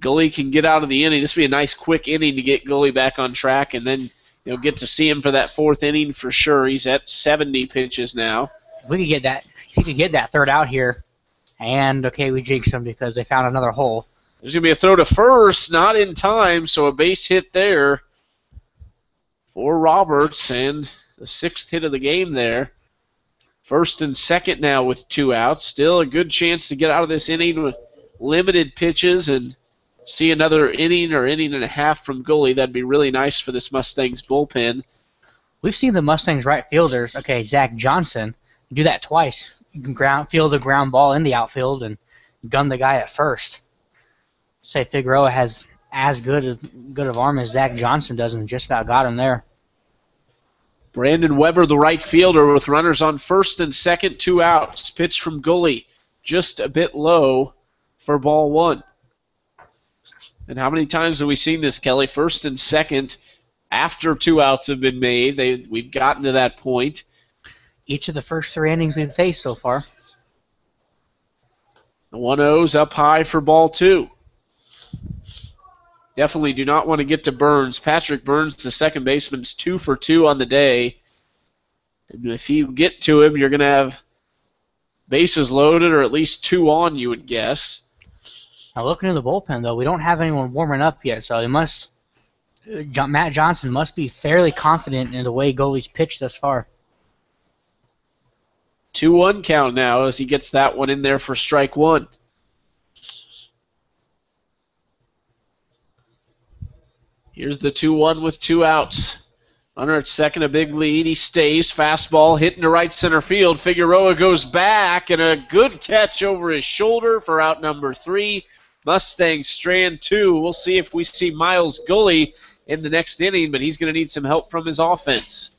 Gully can get out of the inning. This would be a nice quick inning to get Gully back on track, and then you'll get to see him for that 4th inning for sure. He's at 70 pitches now. If we could get that third out here, and okay, we jinxed them because they found another hole. There's going to be a throw to first, not in time, so a base hit there for Roberts, and the 6th hit of the game there. First and second now with 2 outs. Still a good chance to get out of this inning with limited pitches and see another inning or inning and a half from Gully. That'd be really nice for this Mustangs bullpen. We've seen the Mustangs right fielders, Zach Johnson, do that twice. You can field a ground ball in the outfield and gun the guy at first. Say Figueroa has as good of arm as Zach Johnson does, and just about got him there. Brandon Weber, the right fielder, with runners on first and second, 2 outs. Pitch from Gully, just a bit low for ball 1. And how many times have we seen this, Kelly? First and second, after 2 outs have been made, we've gotten to that point. Each of the first 3 innings we've faced so far. The 1-0's up high for ball 2. Definitely do not want to get to Burns. Patrick Burns, the second baseman's 2 for 2 on the day. And if you get to him, you're going to have bases loaded or at least 2 on, you would guess. Now looking at the bullpen, though, we don't have anyone warming up yet, so Matt Johnson must be fairly confident in the way Gully's pitched thus far. 2-1 count now as he gets that one in there for strike 1. Here's the 2-1 with 2 outs. Runner at second, a big lead. He stays. Fastball hitting to right center field. Figueroa goes back, and a good catch over his shoulder for out number 3. Mustangs strand 2. We'll see if we see Miles Gully in the next inning, but he's going to need some help from his offense.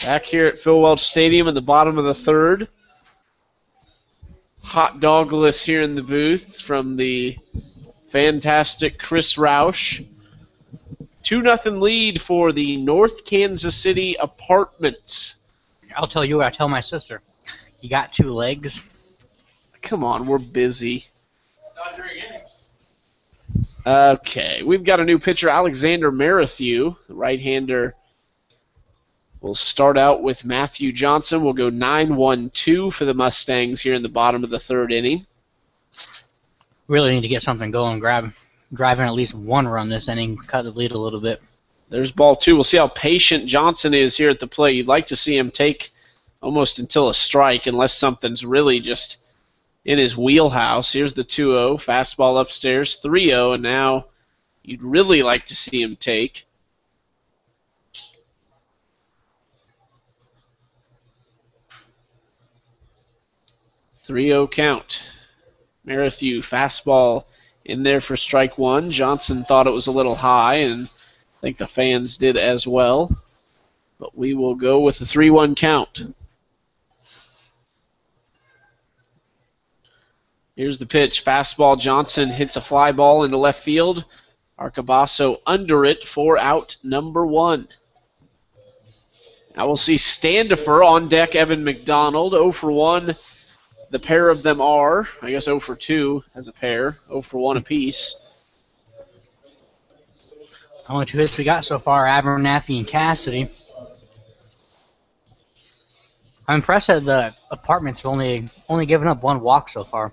Back here at Phil Welch Stadium in the bottom of the 3rd. Hot dogless here in the booth from the fantastic Chris Roush. 2-0 lead for the North Kansas City Apartments. I'll tell you what I tell my sister. You got 2 legs. Come on, we're busy. Okay, we've got a new pitcher, Alexander Merrithew, the right-hander. We'll start out with Matthew Johnson. We'll go 9-1-2 for the Mustangs here in the bottom of the 3rd inning. Really need to get something going, driving at least 1 run this inning, cut the lead a little bit. There's ball 2. We'll see how patient Johnson is here at the plate. You'd like to see him take almost until a strike unless something's really just in his wheelhouse. Here's the 2-0, fastball upstairs, 3-0, and now you'd really like to see him take. .30 count. Merrithew, fastball in there for strike 1. Johnson thought it was a little high, and I think the fans did as well. But we will go with the 3-1 count. Here's the pitch. Fastball. Johnson hits a fly ball into left field. Arcabasso under it for out number 1. Now we'll see Standifer on deck. Evan McDonald, 0 for 1. The pair of them are, I guess 0 for 2 as a pair, 0 for 1 apiece. Only 2 hits we got so far, Abernathy and Cassidy. I'm impressed that the Apartments have only given up 1 walk so far.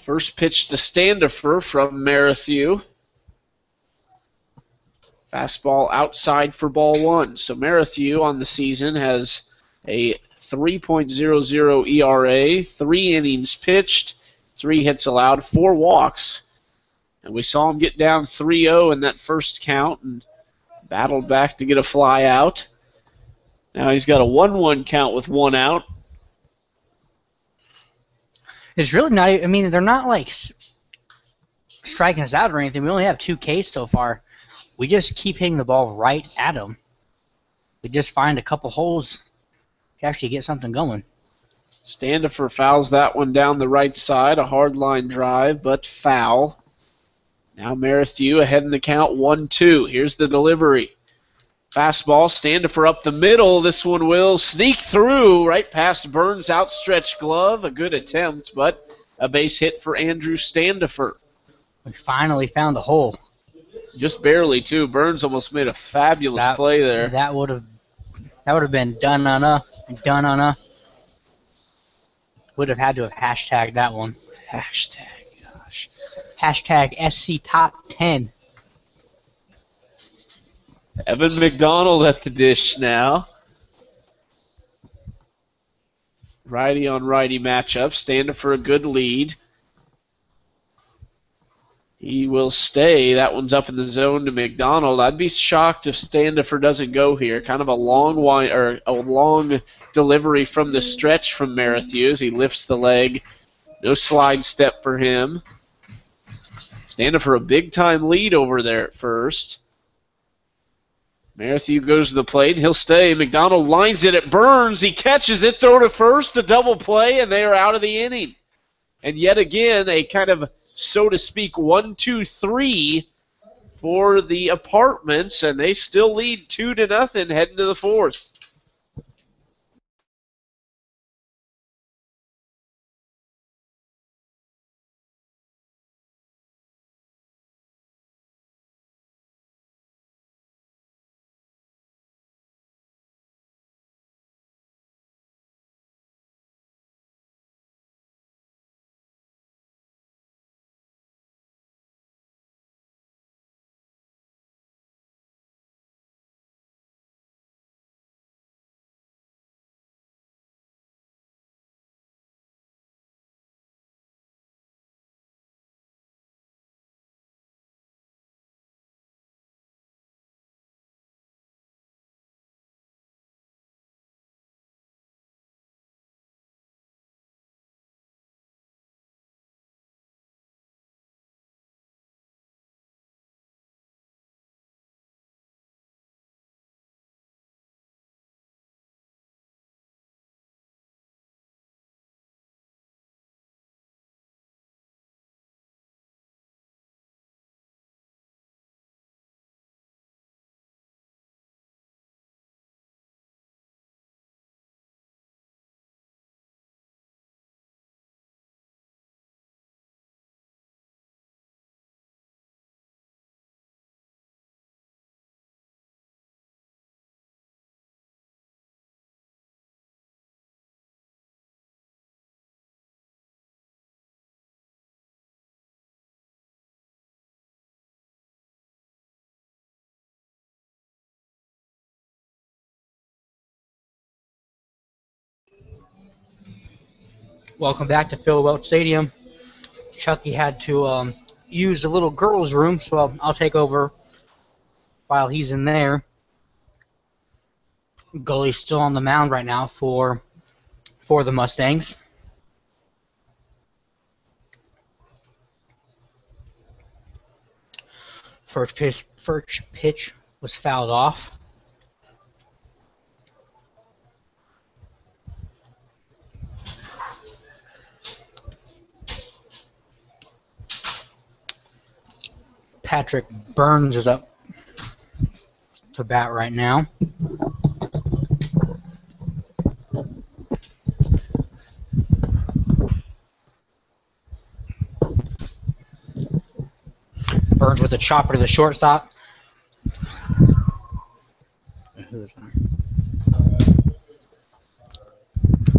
First pitch to Standifer from Merrithew. Fastball outside for ball 1. So Merrithew on the season has a 3.00 ERA, 3 innings pitched, 3 hits allowed, 4 walks. And we saw him get down 3-0 in that first count and battled back to get a fly out. Now he's got a 1-1 count with 1 out. It's really not. I mean, they're not like striking us out or anything. We only have 2 Ks so far. We just keep hitting the ball right at them. We just find a couple holes to actually get something going. Standifer fouls that one down the right side. A hard line drive, but foul. Now Merrithew ahead in the count 1-2. Here's the delivery. Fastball, Standifer up the middle. This one will sneak through right past Burns' outstretched glove. A good attempt, but a base hit for Andrew Standifer. We finally found a hole. Just barely, too. Burns almost made a fabulous play there. That would have been done on a. Would have had to have hashtagged that one. Hashtag, gosh. Hashtag SC Top 10. Evan McDonald at the dish now. Righty on righty matchup. Standing for a good lead. He will stay. That one's up in the zone to McDonald. I'd be shocked if Standifer doesn't go here. Kind of a long delivery from the stretch from Merrithew as he lifts the leg. No slide step for him. Standifer a big-time lead over there at first. Merrithew goes to the plate, and he'll stay. McDonald lines it at Burns. He catches it, throw to first, a double play, and they are out of the inning. And yet again, a kind of, so to speak, 1-2-3 for the Apartments, and they still lead 2-0 heading to the fourth. Welcome back to Phil Welch Stadium. Chucky had to use the little girls' room, so I'll take over while he's in there. Gully's still on the mound right now for the Mustangs. First pitch was fouled off. Patrick Burns is up to bat right now. Burns with a chopper to the shortstop.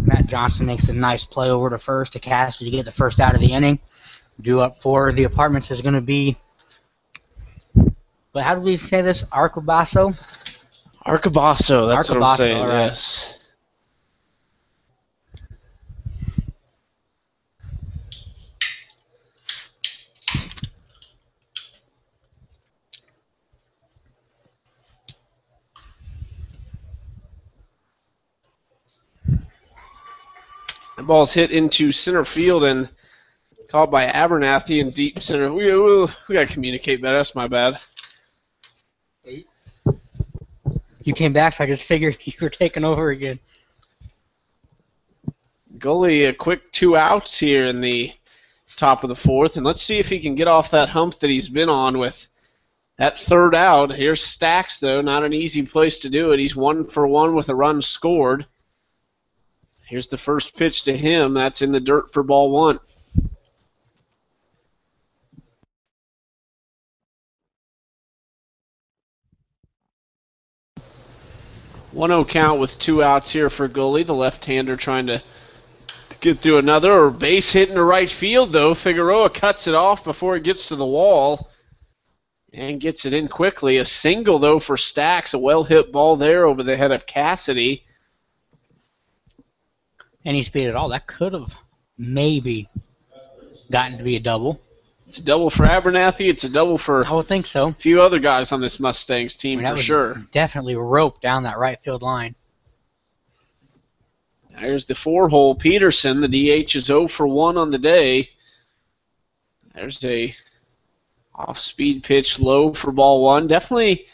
Matt Johnson makes a nice play over to first to Cassidy to get the first out of the inning. Due up for the Apartments is going to be, but how do we say this? Arcabasso? Arcabasso, that's what I'm saying, all right. yes. ball's hit into center field and caught by Abernathy in deep center. We got to communicate better. That's my bad. You came back, so I just figured you were taking over again. Gully, a quick 2 outs here in the top of the fourth, and let's see if he can get off that hump that he's been on with that third out. Here's Stacks, though. Not an easy place to do it. He's 1 for 1 with a run scored. Here's the first pitch to him. That's in the dirt for ball 1. 1-0 count with 2 outs here for Gully. The left-hander trying to get through another. Base hit into right field, though. Figueroa cuts it off before it gets to the wall and gets it in quickly. A single, though, for Stacks. A well-hit ball there over the head of Cassidy. Any speed at all. That could have maybe gotten to be a double. It's a double for Abernathy. It's a double for I would think so. a few other guys on this Mustangs team, that for was sure. Definitely roped down that right field line. There's the 4-hole Peterson. The DH is 0 for 1 on the day. There's a off-speed pitch low for ball 1. Definitely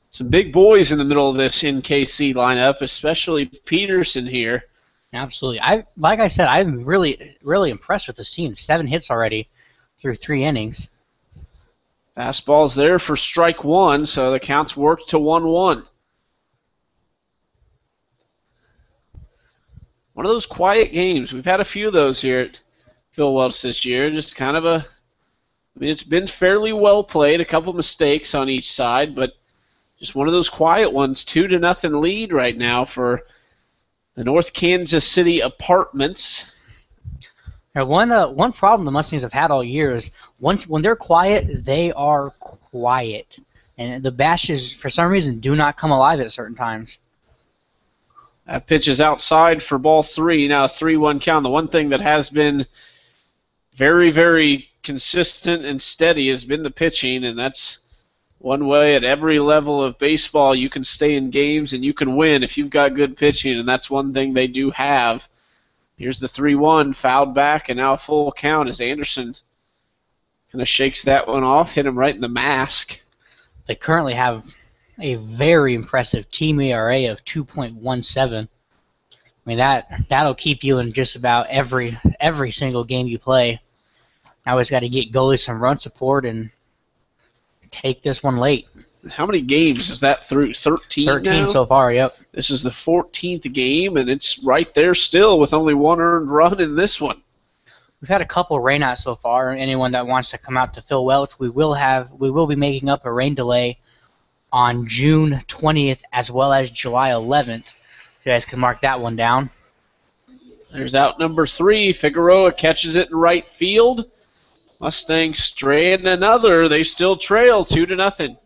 some big boys in the middle of this NKC lineup, especially Peterson here. Absolutely. Like I said, I'm really, really impressed with this team. 7 hits already through 3 innings. Fastball's there for strike 1, so the count's worked to 1-1. One of those quiet games. We've had a few of those here at Phil Welch this year. Just kind of it's been fairly well played. A couple mistakes on each side, but just one of those quiet ones. 2-0 lead right now for the North Kansas City Apartments. Now, one problem the Mustangs have had all year is when they're quiet, they are quiet. And the bashes, for some reason, do not come alive at certain times. That pitch is outside for ball 3. Now a 3-1 count. The one thing that has been very, very consistent and steady has been the pitching, and that's one way at every level of baseball you can stay in games and you can win if you've got good pitching, and that's one thing they do have. Here's the 3-1, fouled back, and now a full count as Anderson kind of shakes that one off, hit him right in the mask. They currently have a very impressive team ERA of 2.17. I mean, that'll keep you in just about every single game you play. Now he's got to get goalies some run support and take this one late. How many games is that through? 13 13 now? So far, yep. This is the 14th game, and it's right there still with only 1 earned run in this one. We've had a couple rainouts so far. Anyone that wants to come out to Phil Welch, we will be making up a rain delay on June 20th as well as July 11th. You guys can mark that one down. There's out number 3. Figueroa catches it in right field. Mustangs straying another. They still trail 2-0.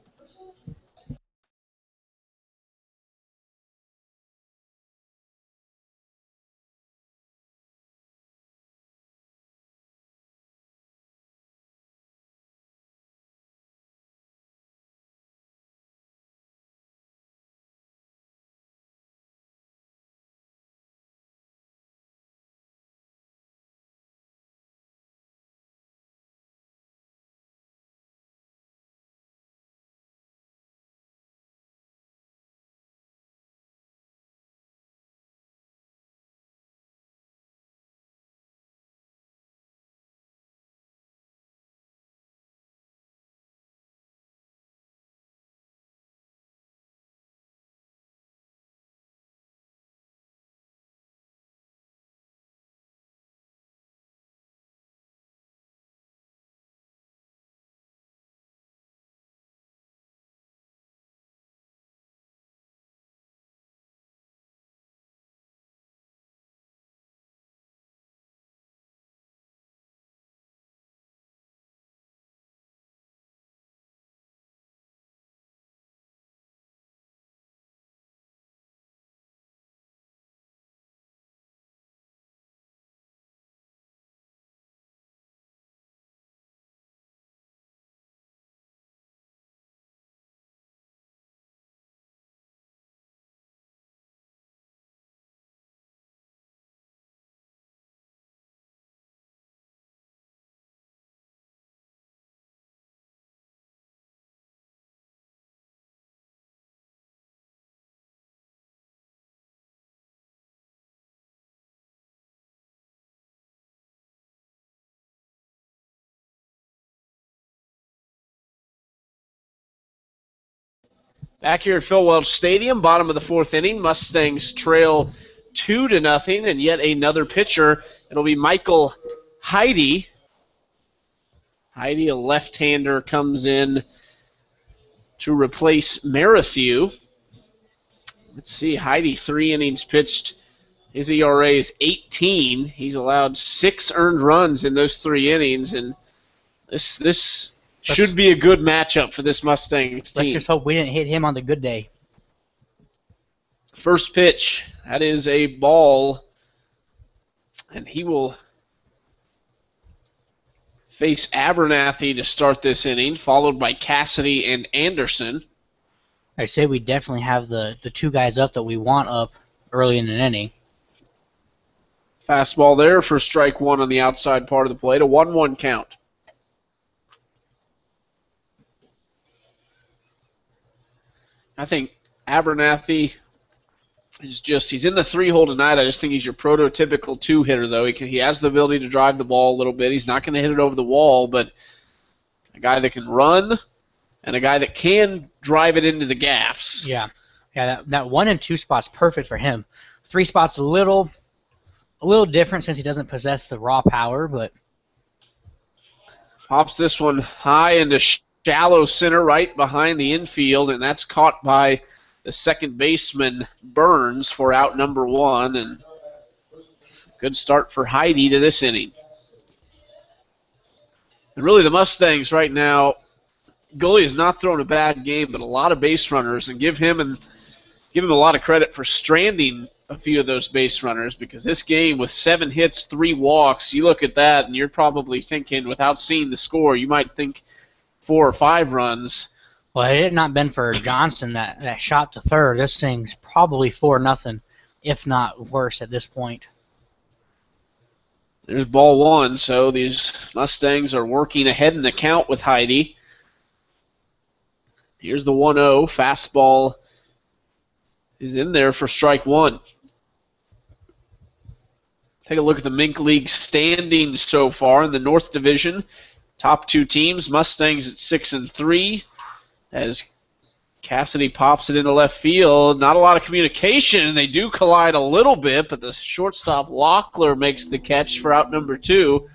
Back here at Phil Welch Stadium, bottom of the fourth inning, Mustangs trail 2-0, and yet another pitcher. It'll be Michael Heide. Heide, a left-hander, comes in to replace Merrithew. Let's see, Heide, 3 innings pitched. His ERA is 18. He's allowed 6 earned runs in those 3 innings, and this should be a good matchup for this Mustangs team. Let's just hope we didn't hit him on the good day. First pitch, that is a ball, and he will face Abernathy to start this inning, followed by Cassidy and Anderson. I say we definitely have the 2 guys up that we want up early in an inning. Fastball there for strike 1 on the outside part of the plate, a 1-1 count. I think Abernathy he's in the 3-hole tonight. I just think he's your prototypical 2-hitter, though. He has the ability to drive the ball a little bit. He's not going to hit it over the wall, but a guy that can run and a guy that can drive it into the gaps. Yeah, that 1 and 2 spot's perfect for him. 3 spots a little different since he doesn't possess the raw power, but pops this one high into shallow center right behind the infield, and that's caught by the second baseman Burns for out number 1, and good start for Heide to this inning. And really the Mustangs right now, goalie has not thrown a bad game, but a lot of base runners, and give him a lot of credit for stranding a few of those base runners, because this game with 7 hits, 3 walks, you look at that and you're probably thinking, without seeing the score, you might think 4 or 5 runs. Well, had it not been for Johnston that shot to third, this thing's probably 4-0, if not worse at this point. There's ball 1, so these Mustangs are working ahead in the count with Heide. Here's the 1-0. Fastball is in there for strike 1. Take a look at the Mink League standings so far in the North Division. Top 2 teams, Mustangs at 6-3. As Cassidy pops it into left field, not a lot of communication. They do collide a little bit, but the shortstop Locklear makes the catch for out number 2.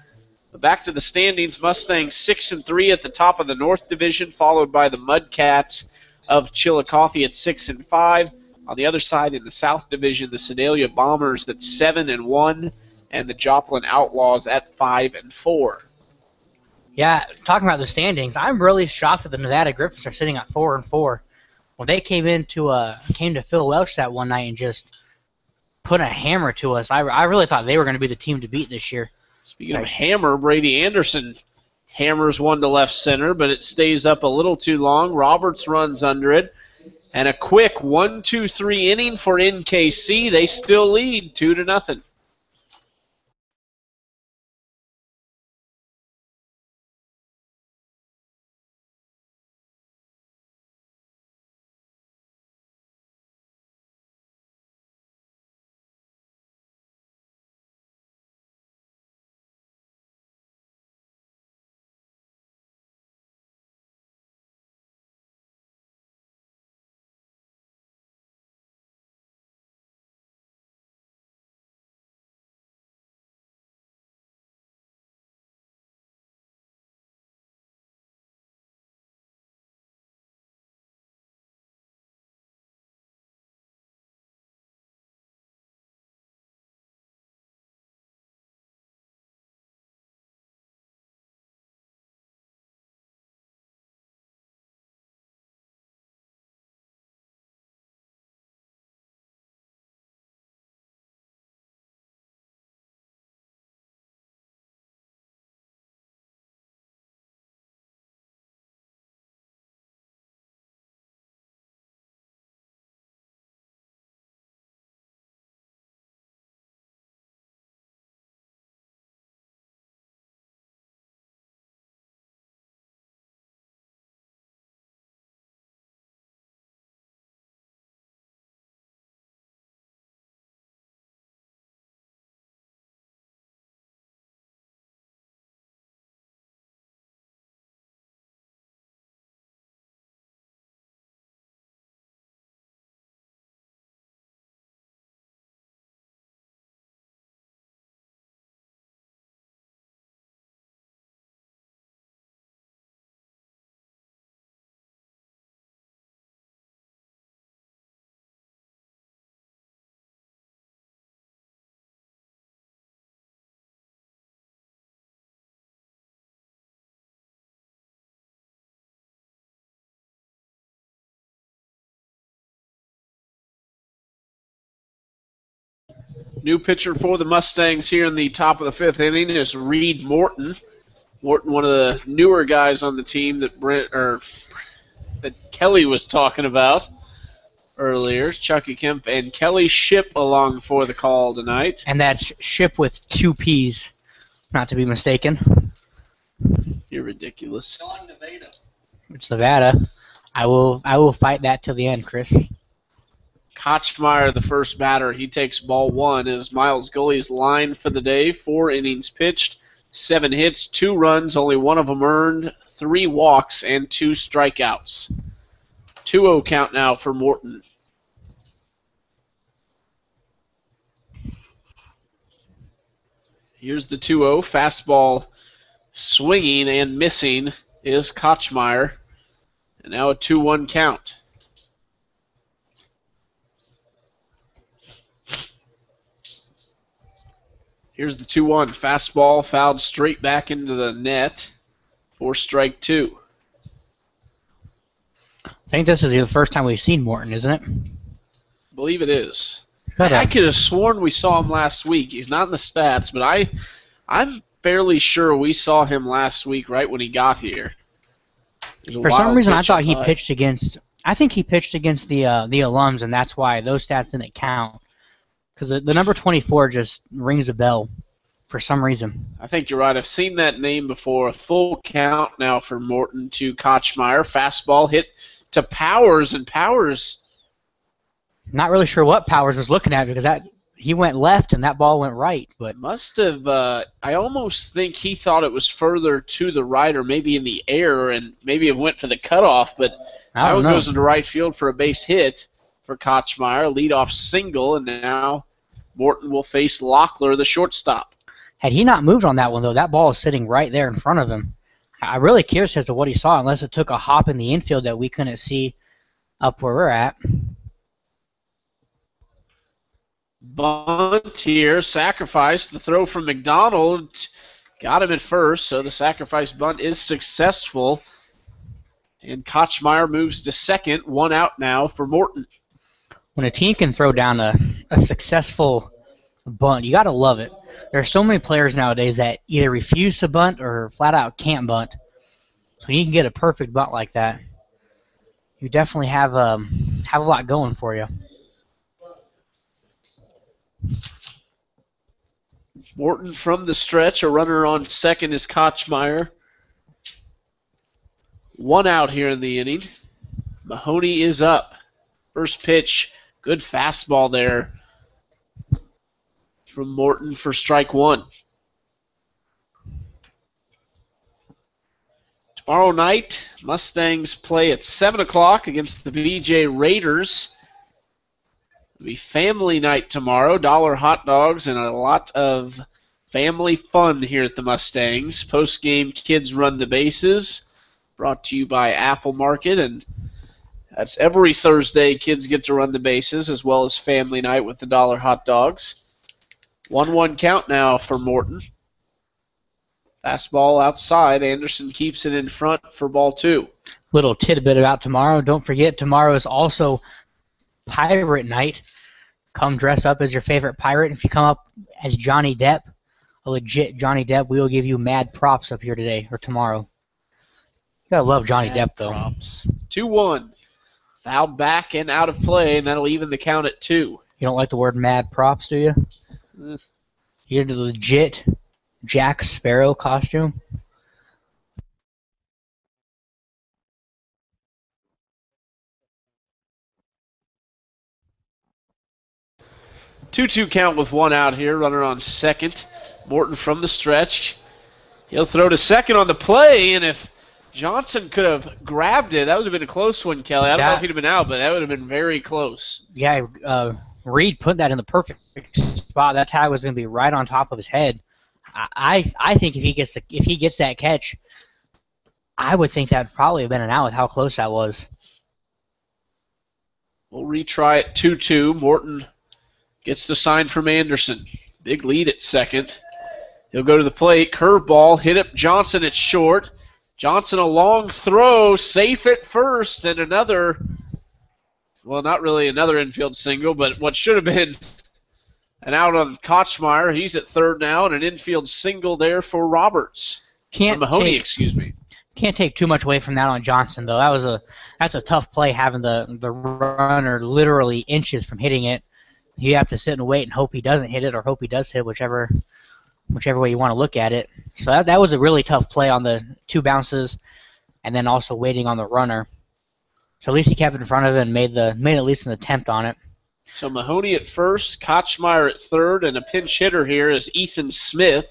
But back to the standings, Mustangs 6-3 at the top of the North Division, followed by the Mudcats of Chillicothe at 6-5. On the other side in the South Division, the Sedalia Bombers at 7-1, and the Joplin Outlaws at 5-4. Yeah, talking about the standings, I'm really shocked that the Nevada Griffins are sitting at 4-4. When they came to Phil Welch that one night and just put a hammer to us, I really thought they were going to be the team to beat this year. Speaking of hammer, Brady Anderson hammers one to left center, but it stays up a little too long. Roberts runs under it. And a quick 1-2-3 inning for NKC. They still lead 2-0. New pitcher for the Mustangs here in the top of the 5th inning is Reed Morton. Morton, one of the newer guys on the team that that Kelly was talking about earlier. Chucky Kemp and Kelly Ship along for the call tonight. And that's Ship with 2 P's, not to be mistaken. You're ridiculous. It's Nevada. I will fight that till the end, Chris. Kochmeyer, the first batter, he takes ball 1 as Miles Gully's line for the day. 4 innings pitched, 7 hits, 2 runs, only one of them earned, 3 walks, and 2 strikeouts. 2-0 count now for Morton. Here's the 2-0. Fastball swinging and missing is Kochmeyer. And now a 2-1 count. Here's the 2-1. Fastball fouled straight back into the net for strike 2. I think this is the first time we've seen Morton, isn't it? I believe it is. I could have sworn we saw him last week. He's not in the stats, but I'm fairly sure we saw him last week right when he got here. For some reason, I thought he pitched against. I think he pitched against the alums, and that's why those stats didn't count. Because the number 24 just rings a bell for some reason. I think you're right. I've seen that name before. A full count now for Morton to Kochmeyer. Fastball hit to Powers, and Powers. Not really sure what Powers was looking at because he went left and that ball went right. But must have. I almost think he thought it was further to the right or maybe in the air, and maybe it went for the cutoff. But Powers goes into right field for a base hit for Kochmeyer. Leadoff single, and now Morton will face Locklear, the shortstop. Had he not moved on that one, though, that ball is sitting right there in front of him. I'm really curious as to what he saw, unless it took a hop in the infield that we couldn't see up where we're at. Bunt here, sacrifice. The throw from McDonald got him at first, so the sacrifice bunt is successful. And Kochmeyer moves to second, 1 out now for Morton. When a team can throw down a successful bunt, you got to love it. There are so many players nowadays that either refuse to bunt or flat out can't bunt. So you can get a perfect bunt like that. You definitely have a lot going for you. Morton from the stretch. A runner on second is Kochmeyer. 1 out here in the inning. Mahoney is up. First pitch, good fastball there from Morton for strike 1. Tomorrow night, Mustangs play at 7 o'clock against the BJ Raiders. It'll be family night tomorrow. $1 hot dogs and a lot of family fun here at the Mustangs. Post-game Kids Run the Bases, brought to you by Apple Market. And that's every Thursday kids get to run the bases, as well as family night with the $1 hot dogs. 1-1 count now for Morton. Fastball outside. Anderson keeps it in front for ball 2. Little tidbit about tomorrow. Don't forget, tomorrow is also Pirate Night. Come dress up as your favorite pirate. If you come up as Johnny Depp, a legit Johnny Depp, we will give you mad props up here today or tomorrow. You gotta love Johnny Depp, though. Props. 2-1. Fouled back and out of play, and that'll even the count at 2. You don't like the word mad props, do you? You're the legit Jack Sparrow costume. Two count with 1 out here. Runner on second. Morton from the stretch. He'll throw to second on the play, and if Johnson could have grabbed it, that would have been a close one, Kelly. I don't know if he'd have been out, but that would have been very close. Yeah, Reed put that in the perfect spot. That tag was going to be right on top of his head. I think if he gets that catch, I would think that would probably have been an out with how close that was. We'll retry it 2-2. Morton gets the sign from Anderson. Big lead at second. He'll go to the plate. Curveball. Hit up Johnson at short. Johnson a long throw. Safe at first. And another, well, not really another infield single, but what should have been And out on Kochmeyer, he's at third now, and an infield single there for Roberts. Mahoney, excuse me. Can't take too much away from that on Johnson, though. That's a tough play, having the runner literally inches from hitting it. You have to sit and wait and hope he doesn't hit it, or hope he does hit, whichever way you want to look at it. So that was a really tough play on the 2 bounces, and then also waiting on the runner. So at least he kept it in front of it and made at least an attempt on it. So Mahoney at first, Kochmeyer at third, and a pinch hitter here is Ethan Smith.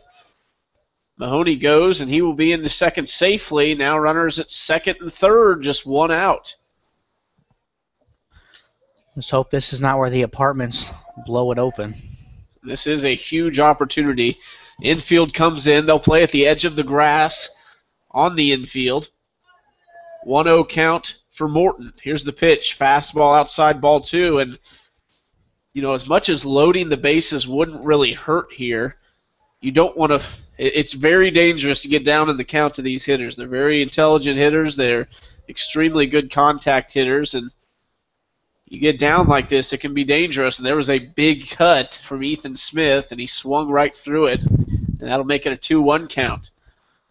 Mahoney goes, and he will be into second safely. Now runners at second and third, just 1 out. Let's hope this is not where the Apartments blow it open. This is a huge opportunity. Infield comes in. They'll play at the edge of the grass on the infield. 1-0 count for Morton. Here's the pitch. Fastball outside, ball 2. And, as much as loading the bases wouldn't really hurt here, you don't want to – it's very dangerous to get down in the count to these hitters. They're very intelligent hitters. They're extremely good contact hitters. And you get down like this, it can be dangerous. And there was a big cut from Ethan Smith, and he swung right through it. And that'll make it a 2-1 count.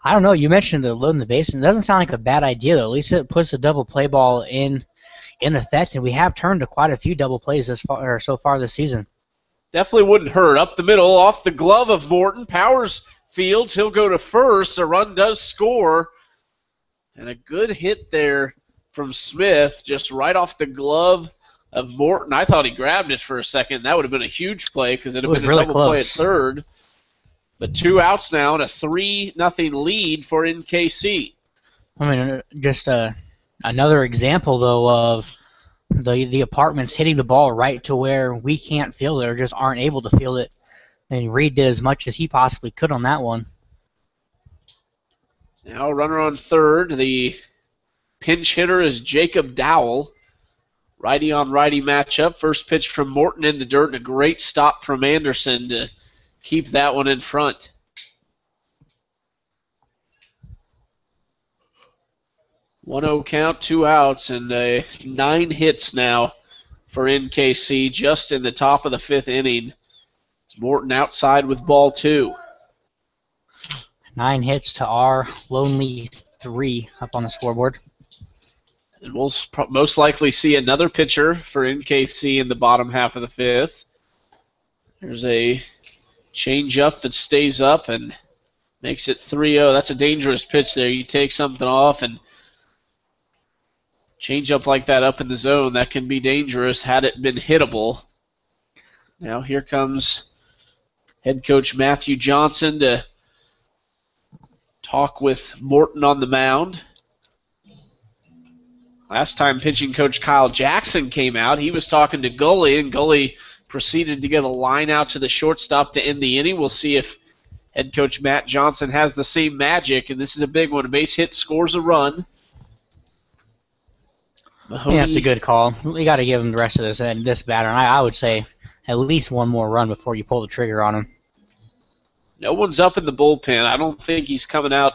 I don't know. You mentioned the loading the bases. It doesn't sound like a bad idea, though. At least it puts the double play ball in effect, and we have turned to quite a few double plays so far this season. Definitely wouldn't hurt. Up the middle, off the glove of Morton. Powers fields. He'll go to first. A run does score. And a good hit there from Smith, just right off the glove of Morton. I thought he grabbed it for a second. That would have been a huge play because it would have been a really double play at third. But 2 outs now and a 3-0 lead for NKC. I mean, just another example, though, of the Apartments hitting the ball right to where we can't field it or just aren't able to field it. And Reed did as much as he possibly could on that one. Now runner on third. The pinch hitter is Jacob Dowell. Righty on righty matchup. First pitch from Morton in the dirt, and a great stop from Anderson to keep that one in front. One-0 count, 2 outs, and 9 hits now for NKC just in the top of the 5th inning. Morton outside with ball 2. 9 hits to our lonely 3 up on the scoreboard. And we'll most likely see another pitcher for NKC in the bottom half of the 5th. There's a change-up that stays up and makes it 3-0. That's a dangerous pitch there. You take something off and change up like that up in the zone, that can be dangerous had it been hittable. Now here comes head coach Matthew Johnson to talk with Morton on the mound. Last time pitching coach Kyle Jackson came out, he was talking to Gully, and Gully proceeded to get a line out to the shortstop to end the inning. We'll see if head coach Matt Johnson has the same magic, and this is a big one. A base hit scores a run. Yeah, that's a good call. We got to give him the rest of this batter. And I would say at least one more run before you pull the trigger on him. No one's up in the bullpen. I don't think he's coming out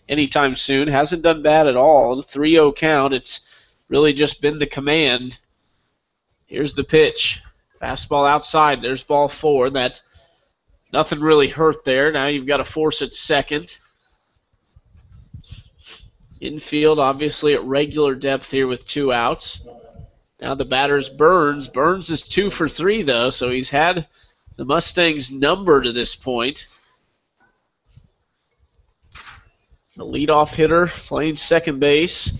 anytime soon. Hasn't done bad at all. The 3-0 count. It's really just been the command. Here's the pitch. Fastball outside. There's ball 4. That nothing really hurt there. Now you've got to force it second. Infield, obviously at regular depth here with 2 outs. Now the batter's Burns. Burns is 2 for 3, though, so he's had the Mustangs numbered to this point. The leadoff hitter playing second base,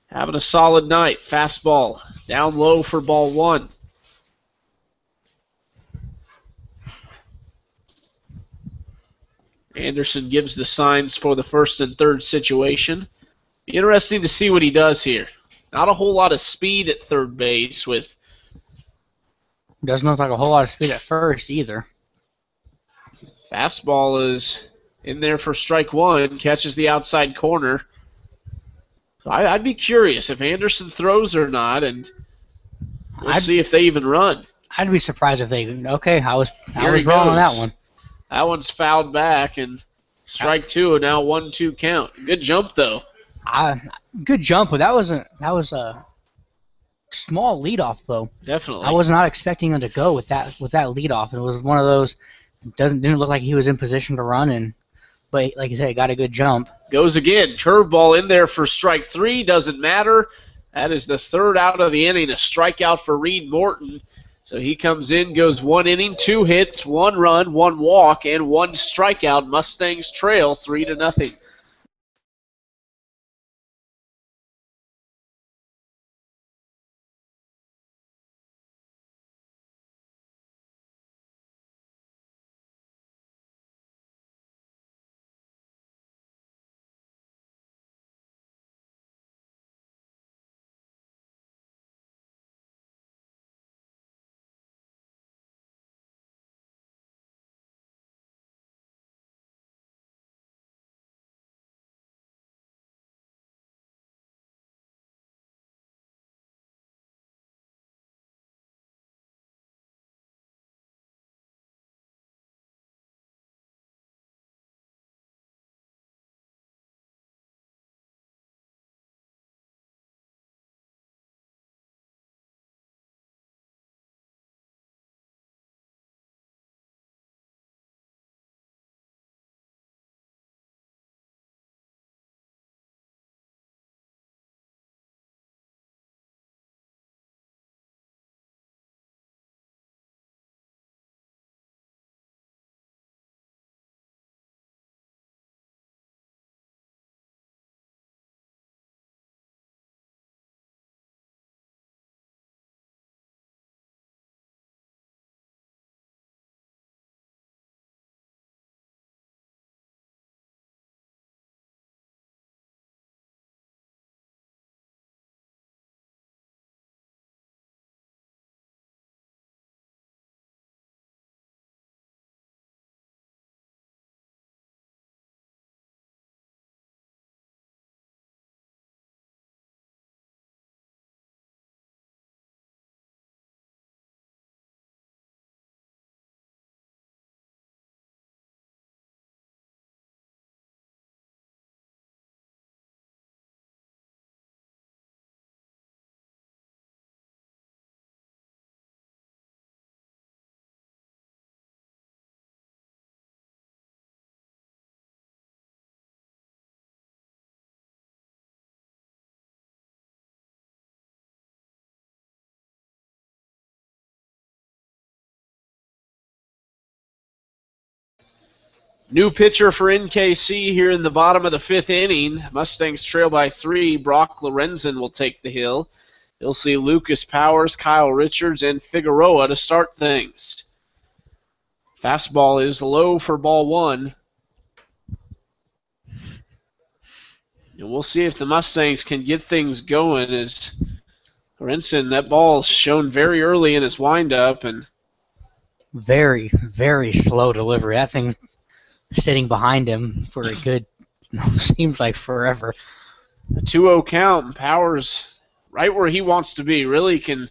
having a solid night. Fastball down low for ball 1. Anderson gives the signs for the first and third situation. Be interesting to see what he does here. Not a whole lot of speed at third base with... Doesn't look like a whole lot of speed at first either. Fastball is in there for strike 1, catches the outside corner. So I'd be curious if Anderson throws or not, and we'll see if they even run. I'd be surprised if they... Okay, I was wrong on that one. That one's fouled back, and strike 2, and now 1-2 count. Good jump, though. Good jump, but that was small leadoff though. Definitely. I was not expecting him to go with that leadoff. It was one of those didn't look like he was in position to run, but like you said, got a good jump. Goes again. Curveball in there for strike 3. Doesn't matter. That is the third out of the inning. A strikeout for Reed Morton. So he comes in, goes 1 inning, 2 hits, 1 run, 1 walk, and 1 strikeout. Mustangs trail 3-0. New pitcher for NKC here in the bottom of the 5th inning. Mustangs trail by 3. Brock Lorenzen will take the hill. You'll see Lucas Powers, Kyle Richards, and Figueroa to start things. Fastball is low for ball 1. And we'll see if the Mustangs can get things going as Lorenzen, that ball shown very early in his windup. And Very, very slow delivery. That thing's sitting behind him for a good, seems like forever. a 2-0 count, and Powers right where he wants to be. Really can,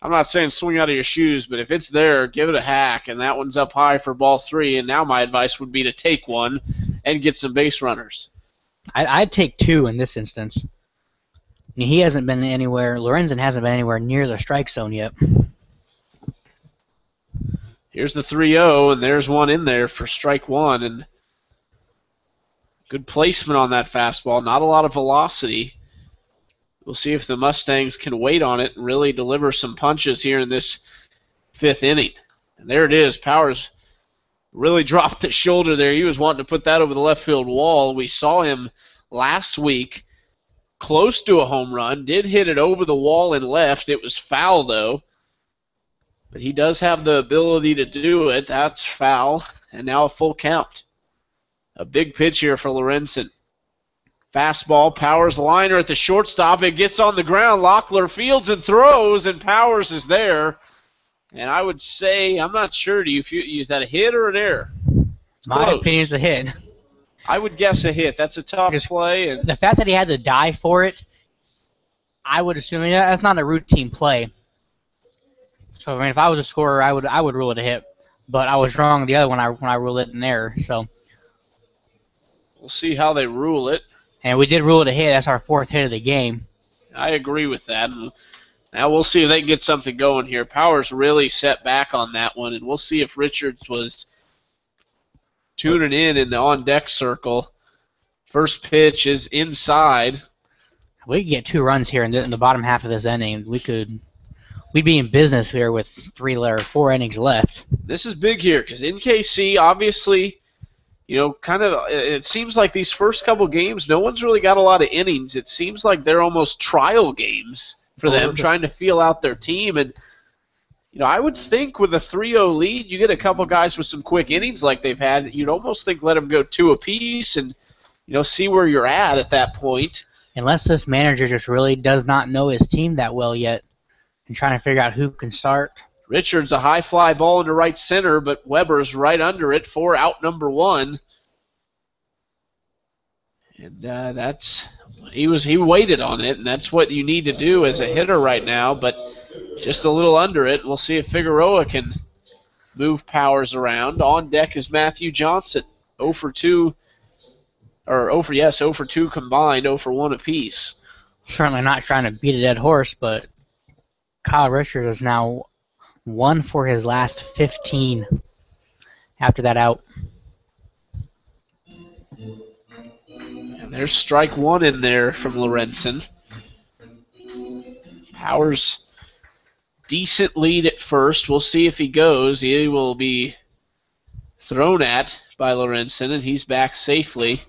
I'm not saying swing out of your shoes, but if it's there, give it a hack, and that one's up high for ball 3, and now my advice would be to take one and get some base runners. I'd take 2 in this instance. He hasn't been anywhere, Lorenzen hasn't been anywhere near the strike zone yet. Here's the 3-0, and there's one in there for strike 1, and good placement on that fastball. Not a lot of velocity. We'll see if the Mustangs can wait on it and really deliver some punches here in this 5th inning. And there it is. Powers really dropped the shoulder there. He was wanting to put that over the left field wall. We saw him last week close to a home run. Did hit it over the wall and left. It was foul, though. But he does have the ability to do it. That's foul. And now a full count. A big pitch here for Lorenzen. Fastball, Powers liner at the shortstop. It gets on the ground. Locklear fields and throws, and Powers is there. And I would say, I'm not sure, is that a hit or an error? It's My close. opinion is a hit. I would guess a hit. That's a tough play. And the fact that he had to dive for it, I would assume that's not a routine play. So I mean, if I was a scorer, I would rule it a hit. But I was wrong the other one when I ruled it an error. So we'll see how they rule it. And we did rule it a hit. That's our 4th hit of the game. I agree with that. And Now we'll see if they can get something going here. Powers really set back on that one, and we'll see if Richards was tuning in the on-deck circle. First pitch is inside. We could get 2 runs here in the bottom half of this inning. We'd be in business here with 3 or 4 innings left. This is big here because NKC obviously, it seems like these first couple games, no one's really got a lot of innings. It seems like they're almost trial games for them, trying to feel out their team. And, I would think with a 3-0 lead, you get a couple guys with some quick innings like they've had. You'd almost think let them go 2 apiece and, see where you're at that point. Unless this manager just really does not know his team that well yet and trying to figure out who can start. Richards, a high fly ball into right center, but Weber's right under it for out number 1. And he waited on it, and that's what you need to do as a hitter right now, but just a little under it. We'll see if Figueroa can move Powers around. On deck is Matthew Johnson, 0 for 2 combined, 0 for 1 apiece. Certainly not trying to beat a dead horse, but Kyle Richards is now 1 for his last 15 after that out. And there's strike 1 in there from Lorenzen. Powers, decent lead at first. We'll see if he goes. He will be thrown at by Lorenzen, and he's back safely.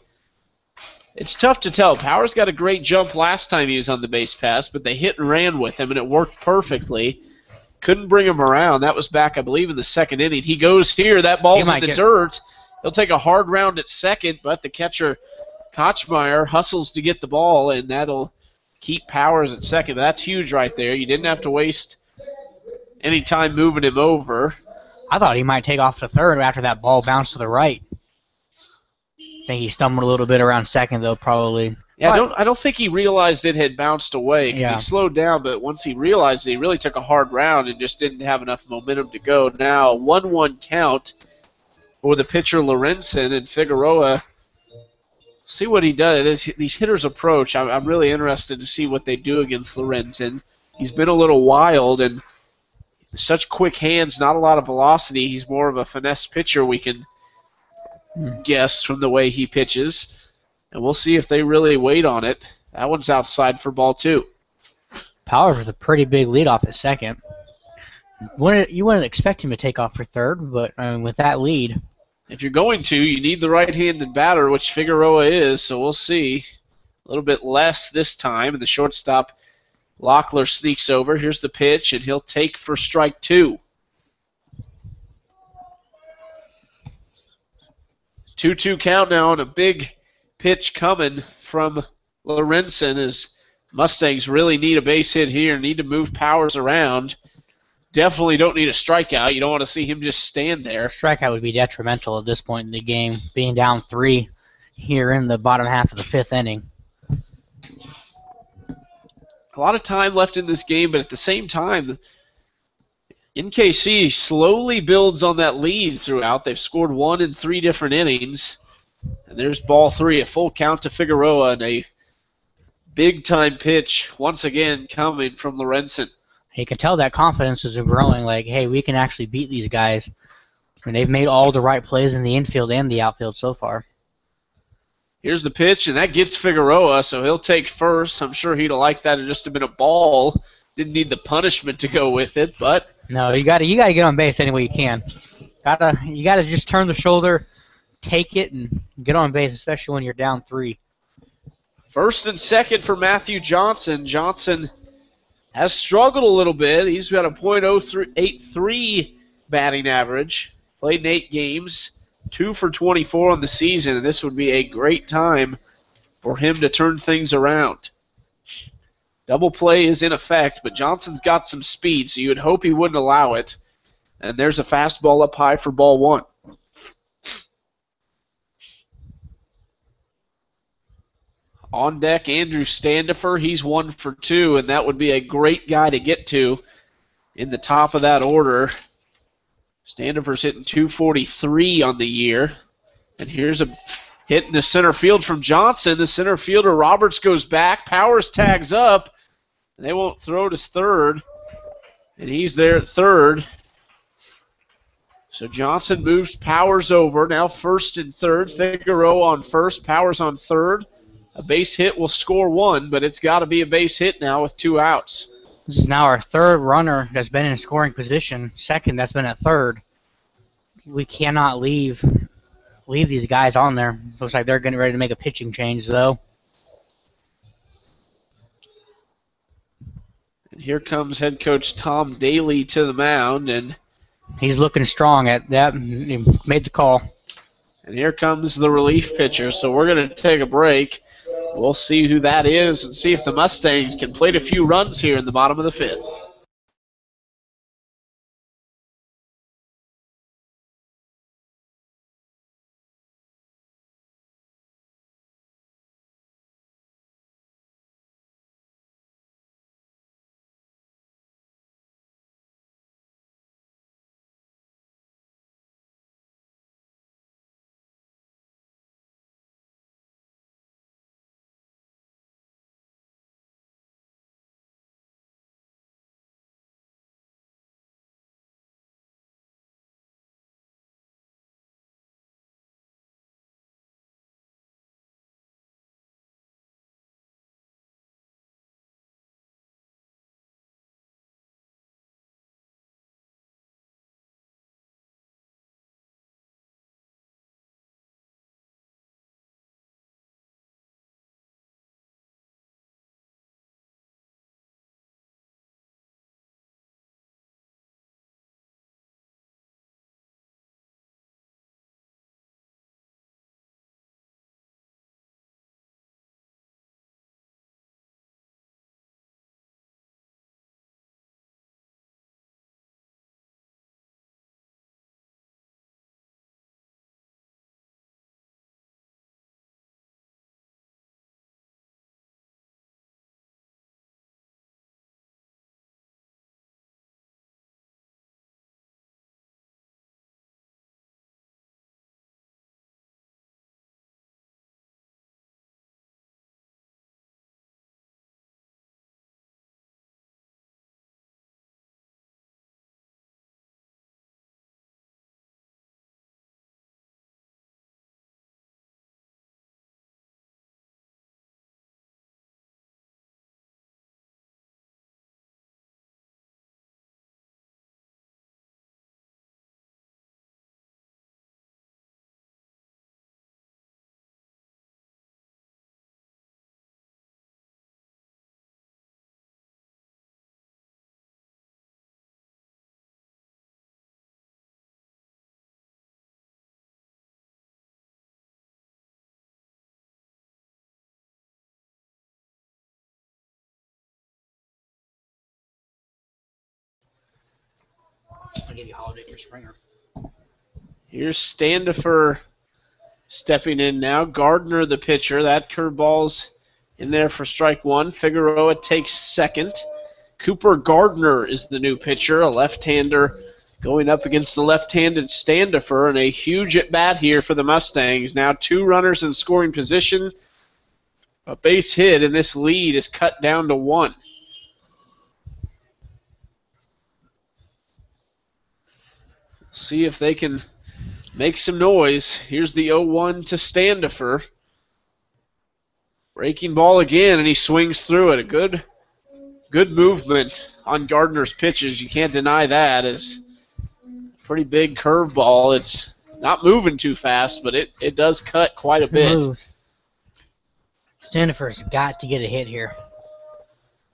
It's tough to tell. Powers got a great jump last time he was on the base pass, but they hit and ran with him, and it worked perfectly. Couldn't bring him around. That was back, I believe, in the second inning. He goes here. That ball's in the dirt. He'll take a hard round at second, but the catcher, Kochmeyer, hustles to get the ball, and that'll keep Powers at second. That's huge right there. You didn't have to waste any time moving him over. I thought he might take off to third after that ball bounced to the right. I think he stumbled a little bit around second, though, probably. Yeah, I don't think he realized it had bounced away because he slowed down, but once he realized it, he really took a hard round and just didn't have enough momentum to go. Now, 1-1 count for the pitcher Lorenzen, and Figueroa, see what he does. These hitters approach. I'm really interested to see what they do against Lorenzen. He's been a little wild and such quick hands, not a lot of velocity. He's more of a finesse pitcher, we can guess from the way he pitches. And we'll see if they really wait on it. That one's outside for ball 2. Powers with a pretty big lead off at second. You wouldn't expect him to take off for third, but with that lead. If you're going to, you need the right-handed batter, which Figueroa is, so we'll see. A little bit less this time, and the shortstop, Locklear, sneaks over. Here's the pitch, and he'll take for strike 2. 2-2 count now, and a big pitch coming from Lorenzen as Mustangs really need a base hit here, need to move Powers around. Definitely don't need a strikeout. You don't want to see him just stand there. Strikeout would be detrimental at this point in the game, being down 3 here in the bottom half of the 5th inning. A lot of time left in this game, but at the same time, NKC slowly builds on that lead throughout. They've scored 1 in 3 different innings. And there's ball 3, a full count to Figueroa, and a big-time pitch once again coming from Lorenzen. You can tell that confidence is growing, like, hey, we can actually beat these guys. And they've made all the right plays in the infield and the outfield so far. Here's the pitch, and that gets Figueroa, so he'll take first. I'm sure he'd have liked that to just have been a ball. Didn't need the punishment to go with it, but... No, you gotta get on base any way you can. You gotta just turn the shoulder, take it, and get on base, especially when you're down 3. First and second for Matthew Johnson. Johnson has struggled a little bit. He's got a .083 batting average. Played in 8 games, 2 for 24 on the season, and this would be a great time for him to turn things around. Double play is in effect, but Johnson's got some speed, so you would hope he wouldn't allow it. And there's a fastball up high for ball 1. On deck, Andrew Standifer. He's 1 for 2, and that would be a great guy to get to in the top of that order. Standifer's hitting .243 on the year. And here's a hit in the center field from Johnson. The center fielder, Roberts, goes back. Powers tags up. They won't throw to third, and he's there at third. So Johnson moves Powers over. Now first and third. Figueroa on first. Powers on third. A base hit will score one, but it's got to be a base hit now with 2 outs. This is now our third runner that's been in scoring position. Second that's been at third. We cannot leave these guys on there. Looks like they're getting ready to make a pitching change, though. And here comes head coach Tom Daly to the mound, and he's looking strong at that. He made the call. And here comes the relief pitcher, so we're going to take a break. We'll see who that is and see if the Mustangs can plate a few runs here in the bottom of the 5th. I'll give you a holiday for Springer. Here's Standifer stepping in now. Gardner, the pitcher. That curveball's in there for strike one. Figueroa takes second. Cooper Gardner is the new pitcher, a left-hander going up against the left-handed Standifer, and a huge at-bat here for the Mustangs. Now 2 runners in scoring position, a base hit, and this lead is cut down to 1. See if they can make some noise. Here's the 0-1 to Standifer. Breaking ball again, and he swings through it. A good movement on Gardner's pitches. You can't deny that. It's a pretty big curveball. It's not moving too fast, but it does cut quite a bit. Standifer's got to get a hit here.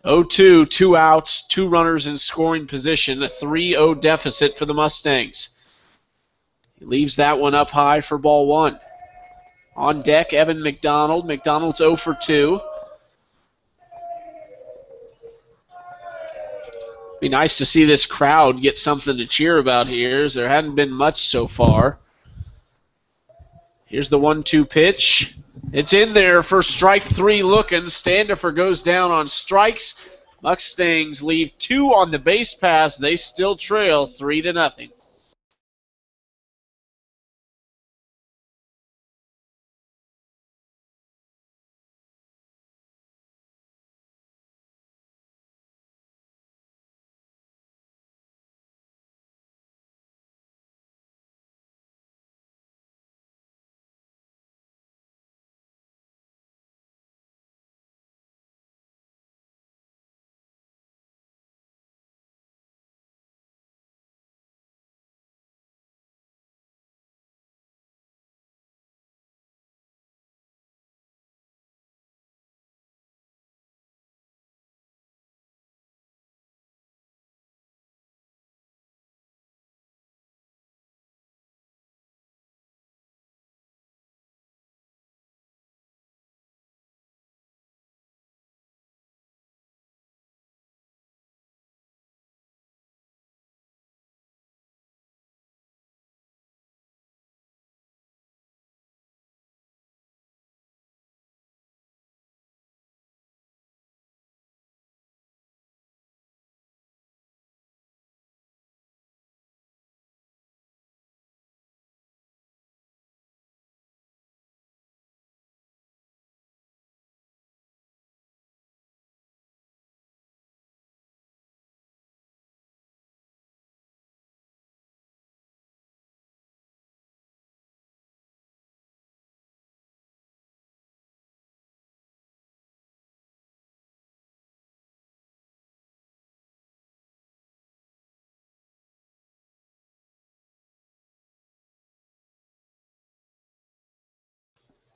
0-2, 2 outs, 2 runners in scoring position, a 3-0 deficit for the Mustangs. He leaves that one up high for ball 1. On deck, Evan McDonald. McDonald's 0 for 2. Be nice to see this crowd get something to cheer about here, as there hadn't been much so far. Here's the 1-2 pitch. It's in there for strike 3 looking. Standifer goes down on strikes. Mustangs leave 2 on the base pass. They still trail 3-0.